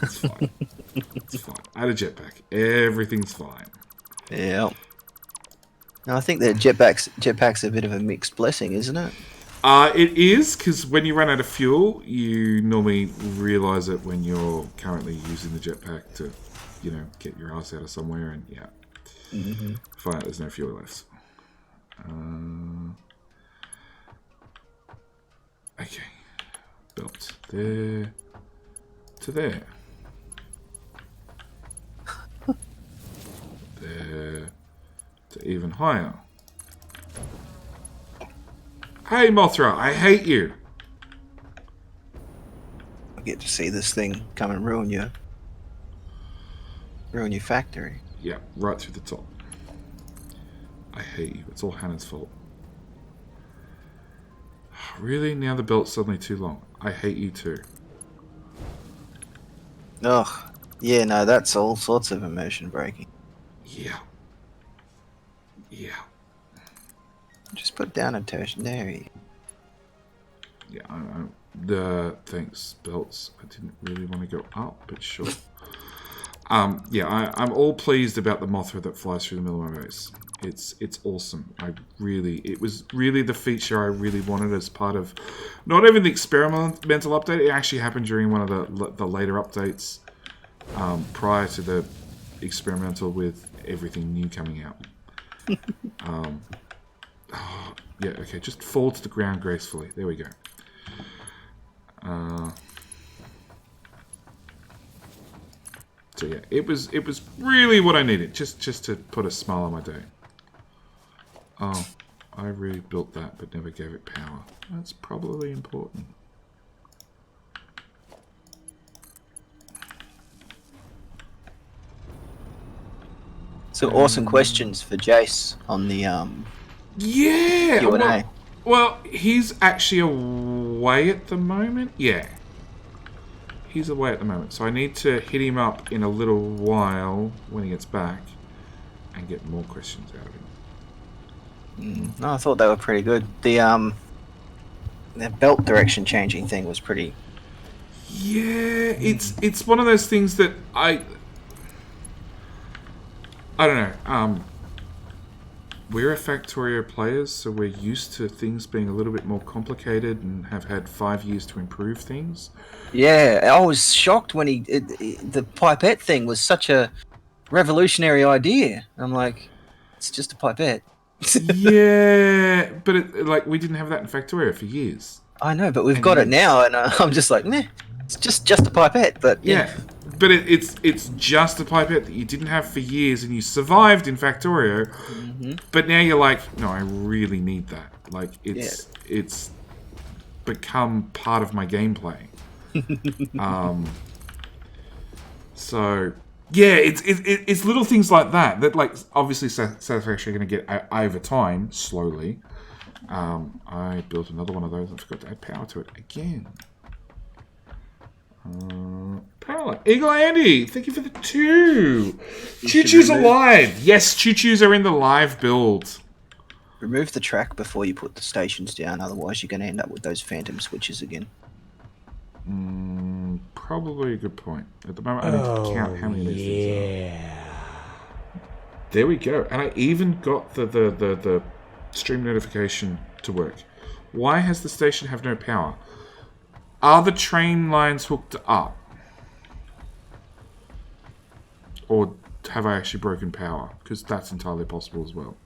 It's fine. It's fine. I had a jetpack. Everything's fine. Yeah. Now, I think that jetpack's a bit of a mixed blessing, isn't it? It is, because when you run out of fuel, you normally realise it when you're currently using the jetpack to, you know, get your ass out of somewhere, and yeah. Find out there's no fuel left. Okay. Belt there to there. There to even higher. Hey Mothra, I hate you. get to see this thing come and ruin your factory. Yeah, right through the top. I hate you. It's all Hannah's fault. Really? Now the belt's suddenly too long. I hate you too. Ugh. Yeah, no, that's all sorts of immersion breaking. Yeah. Yeah. Just put down a tertiary. Yeah, thanks, belts. I didn't really want to go up, but sure. Yeah, I'm all pleased about the Mothra that flies through the middle of my base. It's awesome. It was really the feature I really wanted as part of, not even the experimental update. It actually happened during one of the later updates, prior to the experimental with everything new coming out. Yeah, okay, just fall to the ground gracefully. There we go. So yeah, it was really what I needed, just to put a smile on my day. Oh, I really built that, but never gave it power. That's probably important. So awesome questions for Jace on the Yeah. Q&A. Well, he's actually away at the moment. Yeah. He's away at the moment, so I need to hit him up in a little while when he gets back and get more questions out of him. No, I thought they were pretty good. The belt direction changing thing was pretty. Yeah, it's one of those things that I don't know. We're a Factorio players, so we're used to things being a little bit more complicated and have had 5 years to improve things. Yeah, I was shocked when the pipette thing was such a revolutionary idea. I'm like, it's just a pipette. Yeah, but we didn't have that in Factorio for years. I know, but we've got it now, and I'm just like, meh, it's just a pipette. But yeah. But it's just a pipette that you didn't have for years, and you survived in Factorio. Mm-hmm. But now you're like, no, I really need that. Like it's become part of my gameplay. So yeah, it's little things like that like obviously Satisfactory are going to get over time slowly. I built another one of those and forgot to add power to it again. Power Eagle Andy, thank you for the 2. Choo Choo's alive. Yes, Choo Choo's are in the live build. Remove the track before you put the stations down, otherwise you're going to end up with those phantom switches again. Probably a good point. At the moment, I need to count how many of these things are. There we go. And I even got the stream notification to work. Why has the station have no power? Are the train lines hooked up? Or have I actually broken power? Because that's entirely possible as well.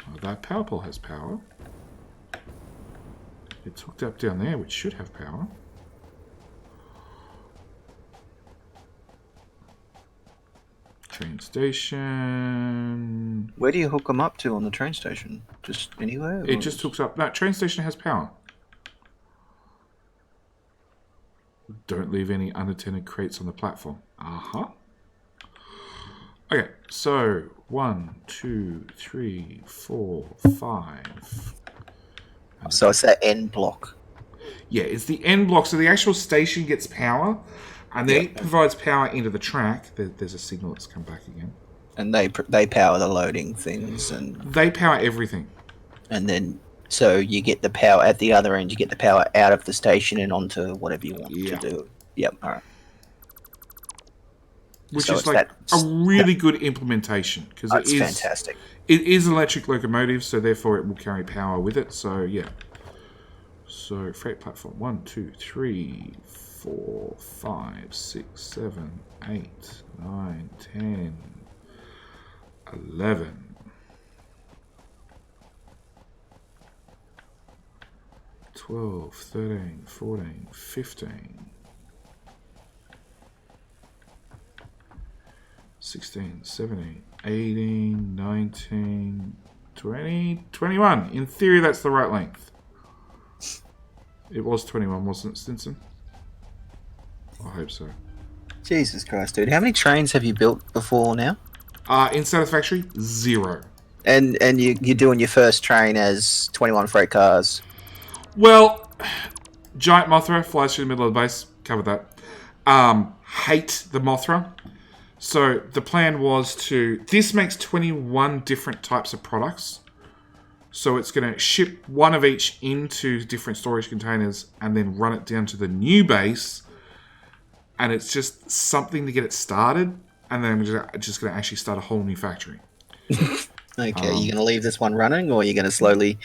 Oh, that power pole has power. It's hooked up down there, which should have power. Train station. Where do you hook them up to on the train station? Just anywhere? It just hooks up. That train station has power. Don't leave any unattended crates on the platform. Okay, so 1, 2, 3, 4, 5. So it's that end block. Yeah, it's the end block. So the actual station gets power, and then it provides power into the track. There's a signal that's come back again. And they power the loading things, and they power everything. And then, so you get the power at the other end. You get the power out of the station and onto whatever you want to do. Yep. All right. Which is like a really good implementation because it is fantastic. It is electric locomotive, so therefore it will carry power with it. So yeah. So freight platform 1, 2, 3, 4, 5, 6, 7, 8, 9, 10, 11, 12, 13, 14, 15, 16, 17, 18, 19, 20, 21. In theory, that's the right length. It was 21, wasn't it, Stinson? I hope so. Jesus Christ, dude. How many trains have you built before now? In Satisfactory, 0. And you're doing your first train as 21 freight cars. Well, giant Mothra flies through the middle of the base. Covered that. Hate the Mothra. So the plan was to... This makes 21 different types of products. So it's going to ship one of each into different storage containers and then run it down to the new base. And it's just something to get it started. And then I'm just going to actually start a whole new factory. Okay, you going to leave this one running, or are you going to slowly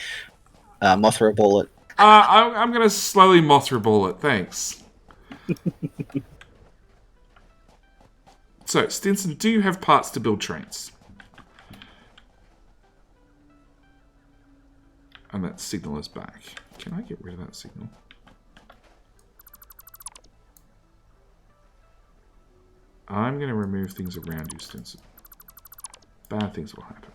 Mothra ball it? I'm going to slowly Mothra ball it. Thanks. So, Stinson, do you have parts to build trains? And that signal is back. Can I get rid of that signal? I'm going to remove things around you, Stinson. Bad things will happen.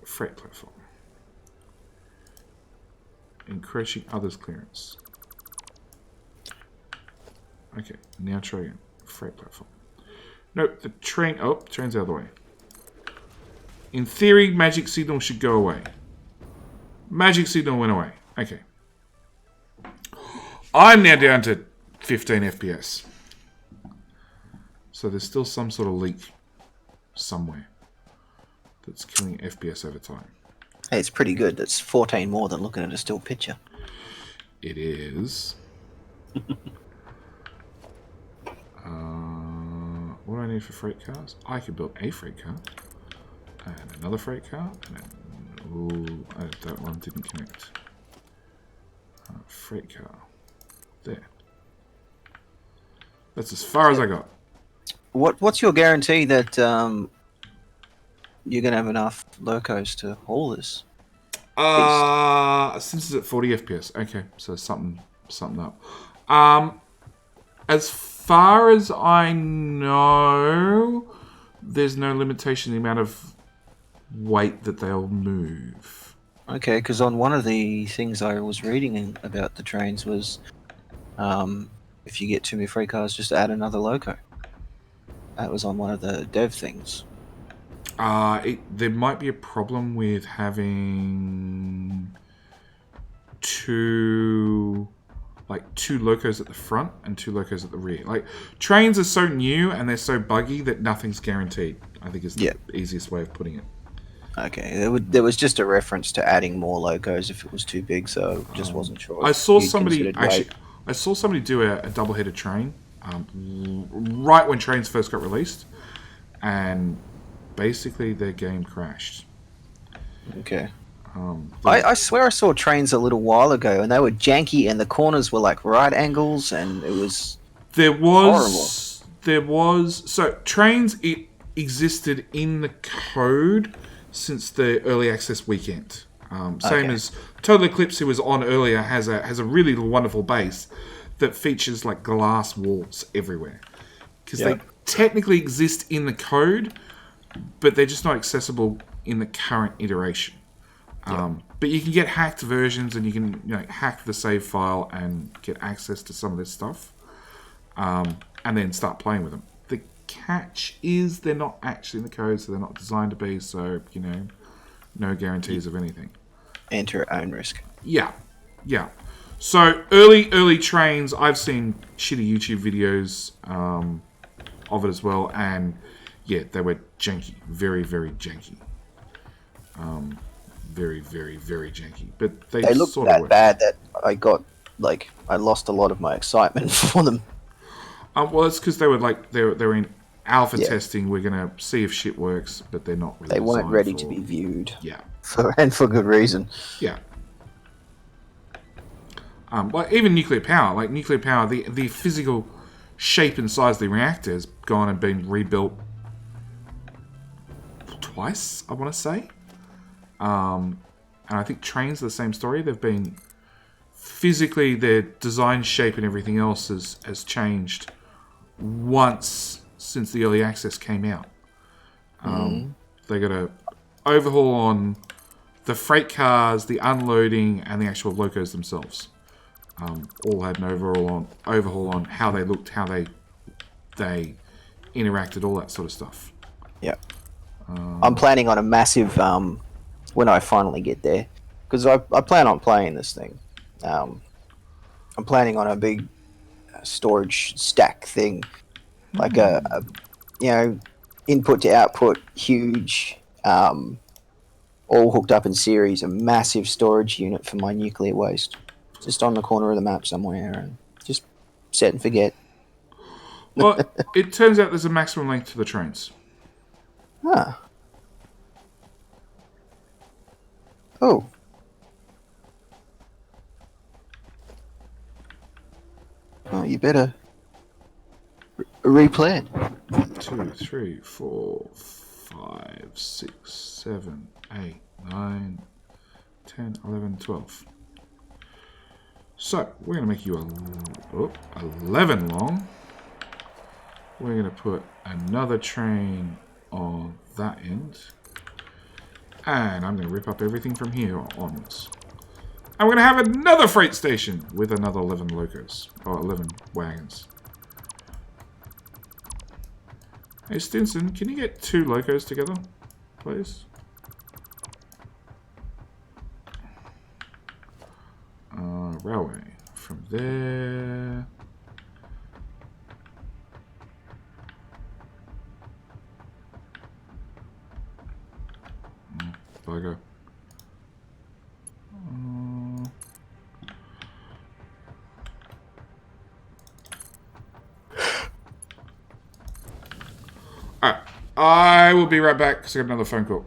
Freight platform. Encroaching others' clearance. Okay, now try again. Freight platform. Nope, the train... Oh, train's out of the way. In theory, magic signal should go away. Magic signal went away. Okay. I'm now down to 15 FPS. So there's still some sort of leak somewhere that's killing FPS over time. Hey, it's pretty good. That's 14 more than looking at a still picture. It is. What do I need for freight cars? I could build a freight car. And another freight car. And then, that one didn't connect. Freight car. There. That's as far as I got. What's your guarantee that you're going to have enough locos to haul this? Since it's at 40 FPS. Okay, so something up. As far as I know, there's no limitation in the amount of weight that they'll move. Okay, because on one of the things I was reading about the trains was if you get too many freight cars, just add another loco. That was on one of the dev things. There might be a problem with having two locos at the front and 2 locos at the rear. Like, trains are so new and they're so buggy that nothing's guaranteed, I think is the easiest way of putting it. Okay, there was just a reference to adding more locos if it was too big, so just wasn't sure. I saw somebody do a double-headed train right when trains first got released, and basically their game crashed. Okay. I swear I saw trains a little while ago, and they were janky, and the corners were like right angles, and it was horrible. So trains, it existed in the code since the early access weekend. Same as Total Eclipse, who was on earlier, has a really wonderful base that features like glass walls everywhere, because they technically exist in the code, but they're just not accessible in the current iteration. But you can get hacked versions, and you can hack the save file and get access to some of this stuff, and then start playing with them. The catch is they're not actually in the code, so they're not designed to be. So no guarantees of anything. Enter at own risk. Yeah. So early trains, I've seen shitty YouTube videos of it as well, and they were janky, very very janky. Very, very, very janky. But they looked sort that of bad that I lost a lot of my excitement for them. Well, it's because they were in alpha testing. We're gonna see if shit works, but they're not really. They weren't ready to be viewed. Yeah. For good reason. Yeah. Like even nuclear power. Like nuclear power, the physical shape and size of the reactor has gone and been rebuilt twice, I want to say. And I think trains are the same story. They've been physically, their design shape and everything else has changed once since the early access came out. They got a overhaul on the freight cars, the unloading, and the actual locos themselves all had an overhaul on how they looked, how they interacted, all that sort of stuff. Yeah. I'm planning on a massive when I finally get there, because I plan on playing this thing. I'm planning on a big storage stack thing, like a input to output, huge, all hooked up in series, a massive storage unit for my nuclear waste, just on the corner of the map somewhere, and just set and forget. Well, it turns out there's a maximum length to the trains. Ah. Oh. Oh, you better replay it. 2, 3, 4, 5, 6, 7, 8, 9, 10, 11, 12. So, we're going to make you 11 long. We're going to put another train on that end. And I'm going to rip up everything from here onwards. And we're going to have another freight station with another 11 locos. Or 11 wagons. Hey Stinson, can you get 2 locos together, please? Railway. From there... Bugger. Alright. I will be right back because I got another phone call.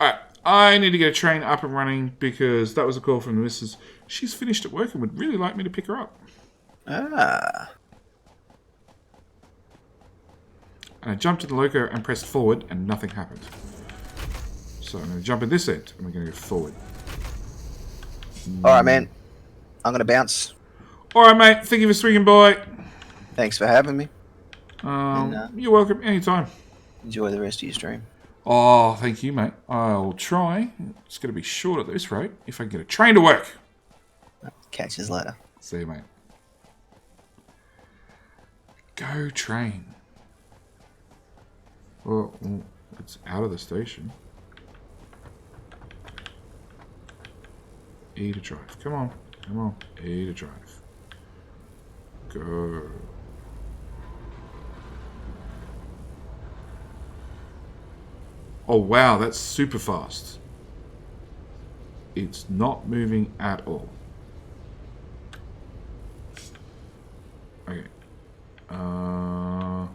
Alright, I need to get a train up and running because that was a call from the missus. She's finished at work and would really like me to pick her up. Ah. And I jumped in the loco and pressed forward and nothing happened. So I'm going to jump in this end and we're going to go forward. Alright, man. I'm going to bounce. Alright, mate. Thank you for swinging by. Thanks for having me. You're welcome. Anytime. Enjoy the rest of your stream. Oh, thank you, mate. I'll try. It's going to be short at this rate if I can get a train to work. Catch us later. See you, mate. Go train. Well, it's out of the station. E to drive. Come on. Come on. E to drive. Go. Oh, wow. That's super fast. It's not moving at all. Okay. I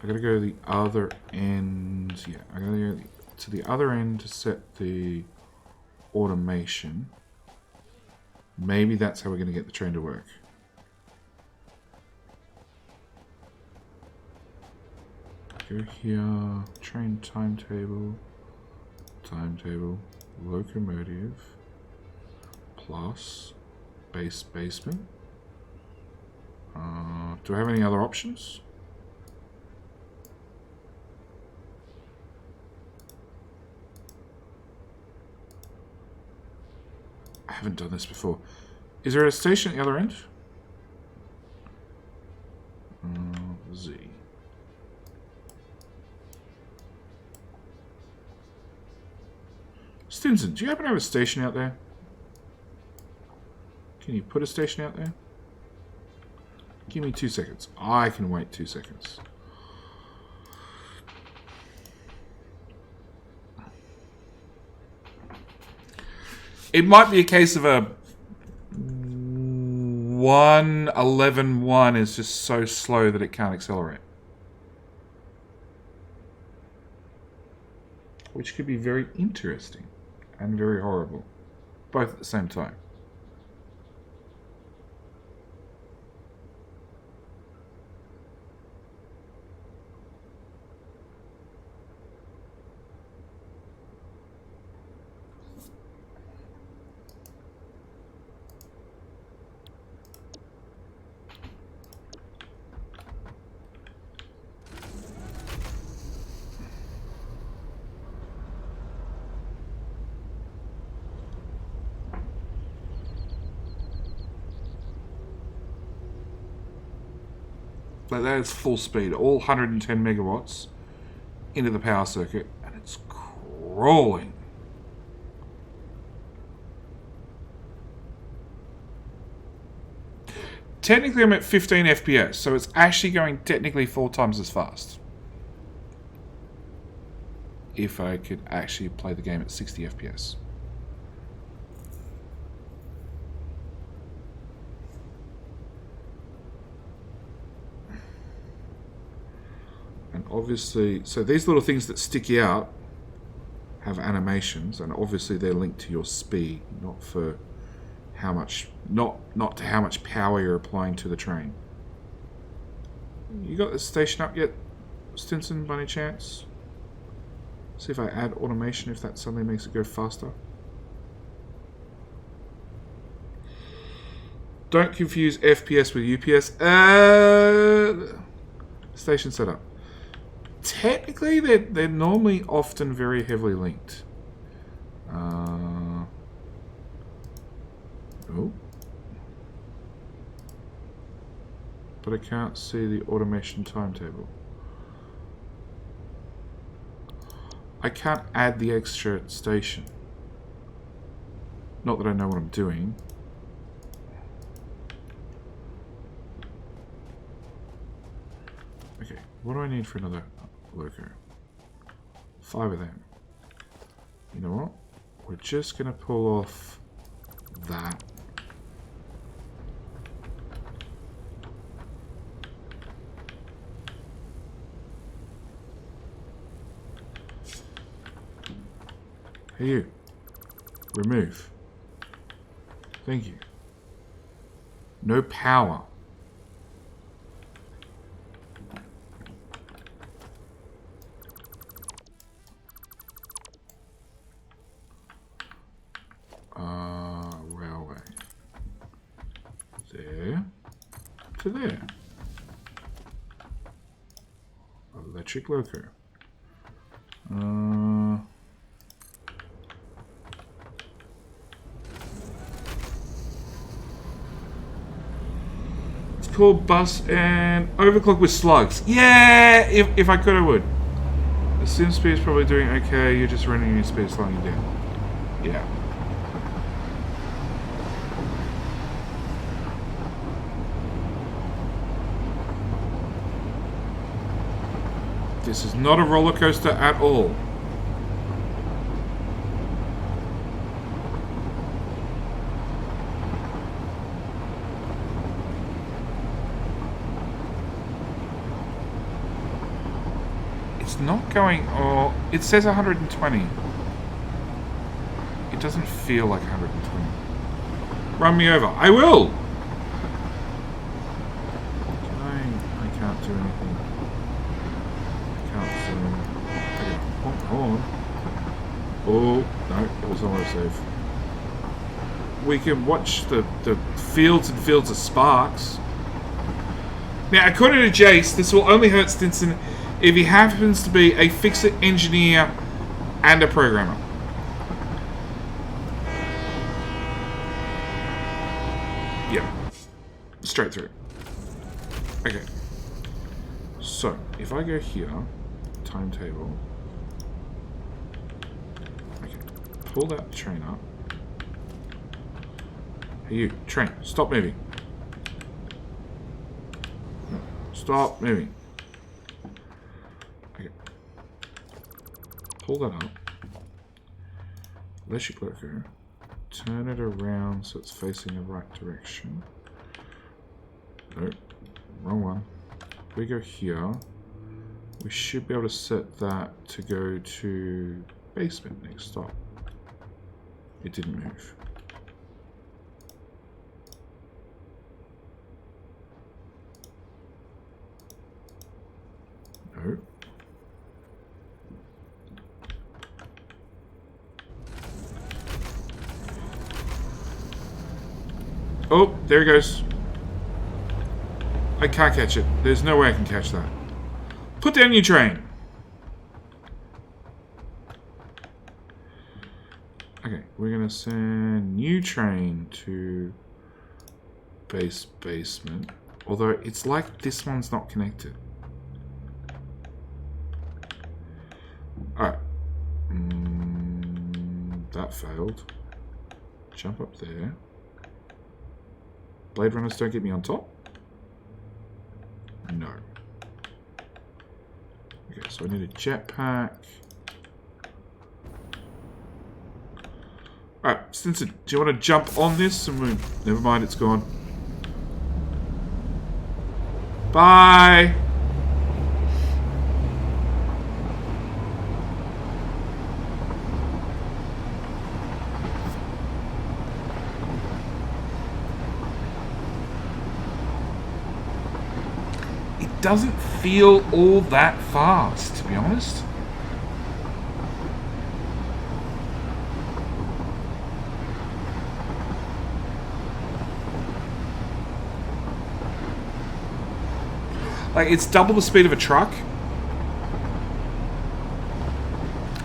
gotta go to the other end. Yeah, I gotta go to the other end to set the automation. Maybe that's how we're gonna get the train to work. Go here. Train timetable. Timetable. Locomotive. Plus. Base basement. Do I have any other options? I haven't done this before. Is there a station at the other end? Z. Stinson, do you happen to have a station out there? Can you put a station out there? Give me 2 seconds. I can wait 2 seconds. It might be a case of a 1.11.1 is just so slow that it can't accelerate. Which could be very interesting and very horrible. Both at the same time. Like that is full speed, all 110 megawatts into the power circuit, and it's crawling. Technically I'm at 15 FPS, so it's actually going technically 4 times as fast. If I could actually play the game at 60 FPS. And obviously, so these little things that stick out have animations, and obviously they're linked to your speed, not for how much, not to how much power you're applying to the train. You got the station up yet, Stinson, by any chance? See if I add automation, if that suddenly makes it go faster. Don't confuse FPS with UPS. Station setup. Technically, they're normally often very heavily linked. Oh. But I can't see the automation timetable. I can't add the extra station. Not that I know what I'm doing. Okay, what do I need for another worker? 5 of them. You know what? We're just gonna pull off that. Hey you. Remove. Thank you. No power. Railway. There. To there. Electric loco. It's called bus and overclock with slugs. Yeah, if I could, I would. The sim speed is probably doing okay. You're just running your speed, slowing you down. Yeah. This is not a roller coaster at all. It's not going, oh, it says 120. It doesn't feel like 120. Run me over. I will! I can't do anything. Hold on. Oh, no, it was almost safe. We can watch the fields and fields of sparks. Now, according to Jace, this will only hurt Stinson if he happens to be a fixer engineer and a programmer. Yep. Straight through. Okay. So, if I go here, timetable. Okay. Pull that train up. Hey you, train, stop moving. No, stop moving. Okay. Pull that up. Electric loco. Turn it around so it's facing the right direction. Nope. Wrong one. If we go here, we should be able to set that to go to basement next stop. It didn't move. No. Oh, there it goes. I can't catch it. There's no way I can catch that. Put down your train. Okay, we're gonna send new train to basement. Although it's like this one's not connected. Alright. That failed. Jump up there. Blade runners don't get me on top? No. Okay, so I need a jetpack. Alright, Stinson, do you want to jump on this? And never mind, it's gone. Bye! It doesn't feel all that fast, to be honest. Like, it's double the speed of a truck.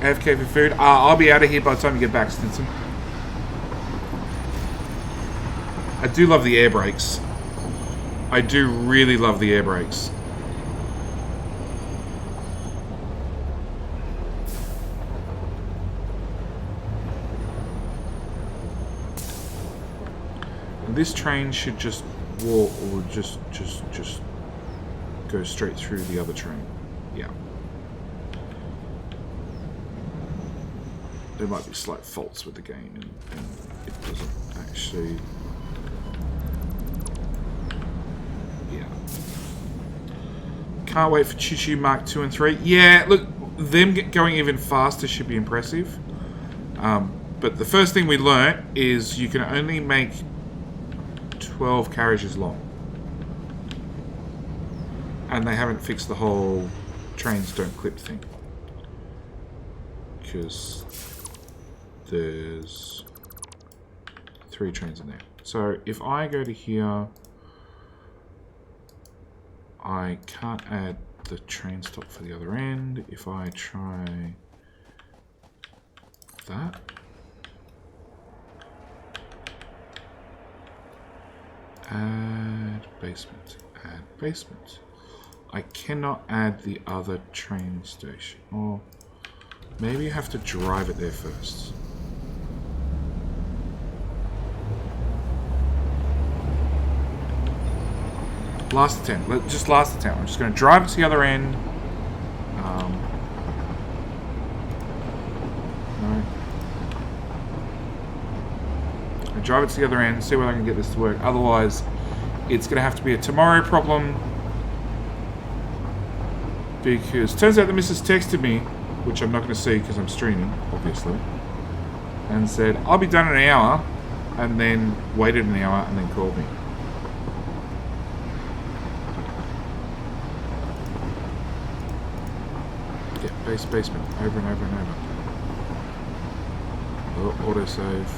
AFK for food. I'll be out of here by the time you get back, Stinson. I do love the air brakes. I do really love the air brakes. And this train should just walk, or just go straight through the other train. Yeah. There might be slight faults with the game, and it doesn't actually... Yeah. Can't wait for Choo Choo Mark 2 and 3. Yeah, look, them going even faster should be impressive. But the first thing we learnt is you can only make 12 carriages long. And they haven't fixed the whole trains don't clip thing. Because there's 3 trains in there. So if I go to here, I can't add the train stop for the other end. If I try that. Add basement. Add basement. I cannot add the other train station. Or maybe you have to drive it there first. Last attempt. Just last attempt. I'm just going to drive it to the other end. No. I drive it to the other end, see whether I can get this to work. Otherwise, it's going to have to be a tomorrow problem. Because turns out the missus texted me, which I'm not going to see because I'm streaming, obviously, and said, I'll be done in an hour, and then waited an hour and then called me. Yeah, basement, over and over and over. Oh, autosave.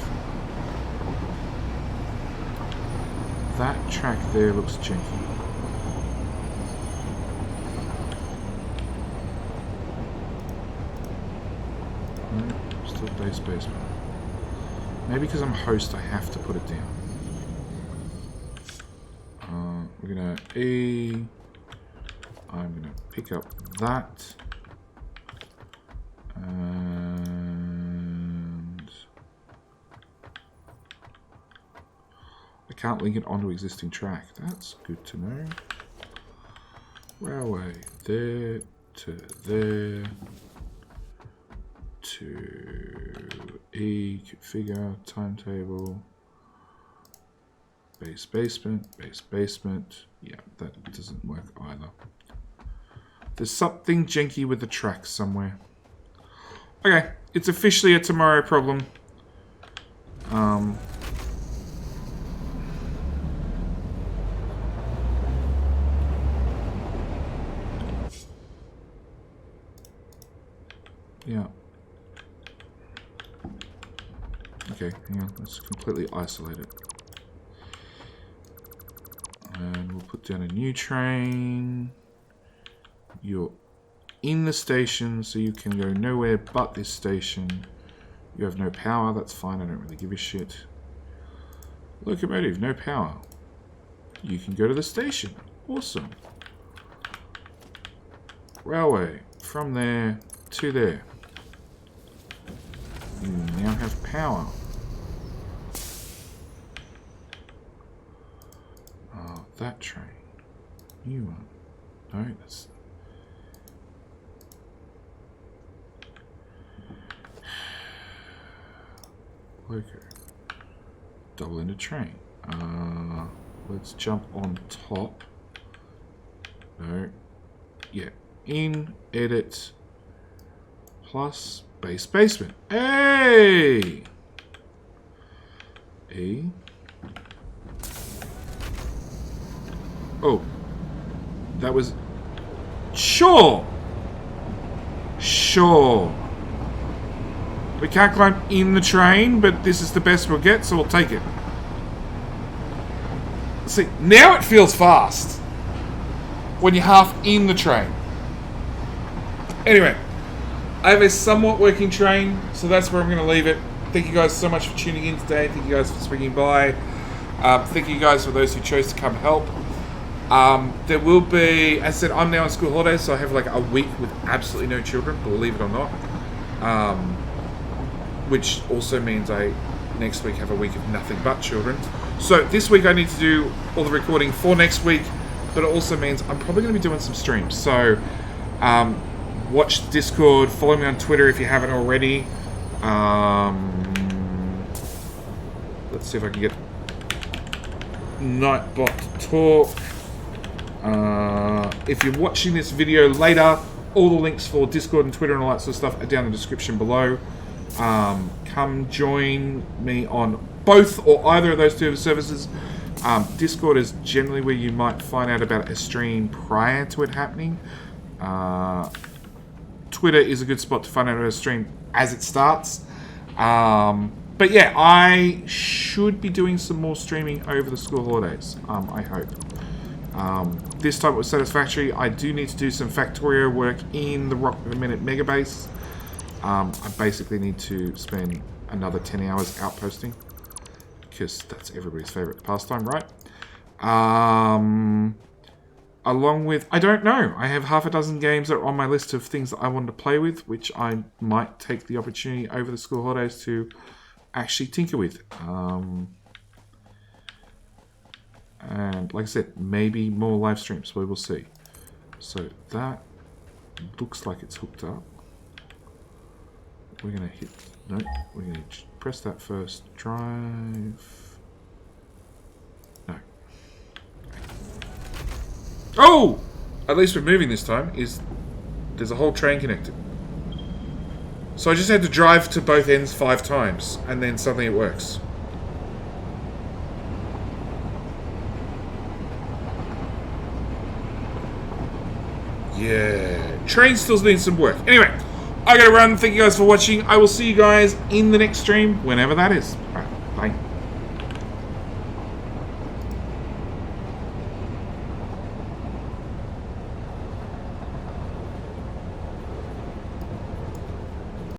That track there looks janky. Still basement. Maybe because I'm host, I have to put it down. We're gonna E. I'm gonna pick up that. And I can't link it onto existing track. That's good to know. Railway there to there. To E, configure, timetable, basement. Yeah, that doesn't work either. There's something janky with the tracks somewhere. Okay, it's officially a tomorrow problem. Yeah. Okay, hang on, let's completely isolate it. And we'll put down a new train. You're in the station, so you can go nowhere but this station. You have no power, that's fine, I don't really give a shit. Locomotive, no power. You can go to the station. Awesome. Railway. From there to there. You now have power. Oh, that train. New one. No, that's... Loco. Double-ended train. Let's jump on top. No. Yeah. In, edit, plus, base basement. Hey! E. Oh. That was... Sure! Sure. We can't climb in the train, but this is the best we'll get, so we'll take it. See, now it feels fast. When you're half in the train. Anyway, I have a somewhat working train, so that's where I'm going to leave it. Thank you guys so much for tuning in today. Thank you guys for swinging by. Thank you guys for those who chose to come help. There will be, as I said, I'm now on school holidays, so I have like a week with absolutely no children, believe it or not. Which also means I next week have a week of nothing but children. So this week I need to do all the recording for next week, but it also means I'm probably going to be doing some streams. So watch Discord, follow me on Twitter if you haven't already. Let's see if I can get Nightbot to talk. If you're watching this video later, all the links for Discord and Twitter and all that sort of stuff are down in the description below. Come join me on both or either of those two services. Discord is generally where you might find out about a stream prior to it happening. Twitter is a good spot to find out about a stream as it starts. But yeah, I should be doing some more streaming over the school holidays, I hope. This time with Satisfactory, I do need to do some Factorio work in the Rock per Minute Megabase. I basically need to spend another 10 hours outposting, because that's everybody's favourite pastime, right? Along with, I don't know, I have half a dozen games that are on my list of things that I want to play with, which I might take the opportunity over the school holidays to actually tinker with. And like I said, maybe more live streams, we will see. So that looks like it's hooked up. We're going to hit, no, we're going to press that first, drive, no. Oh! At least we're moving this time, there's a whole train connected. So I just had to drive to both ends 5 times, and then suddenly it works. Yeah, train still needs some work. Anyway, I gotta run. Thank you guys for watching. I will see you guys in the next stream, whenever that is.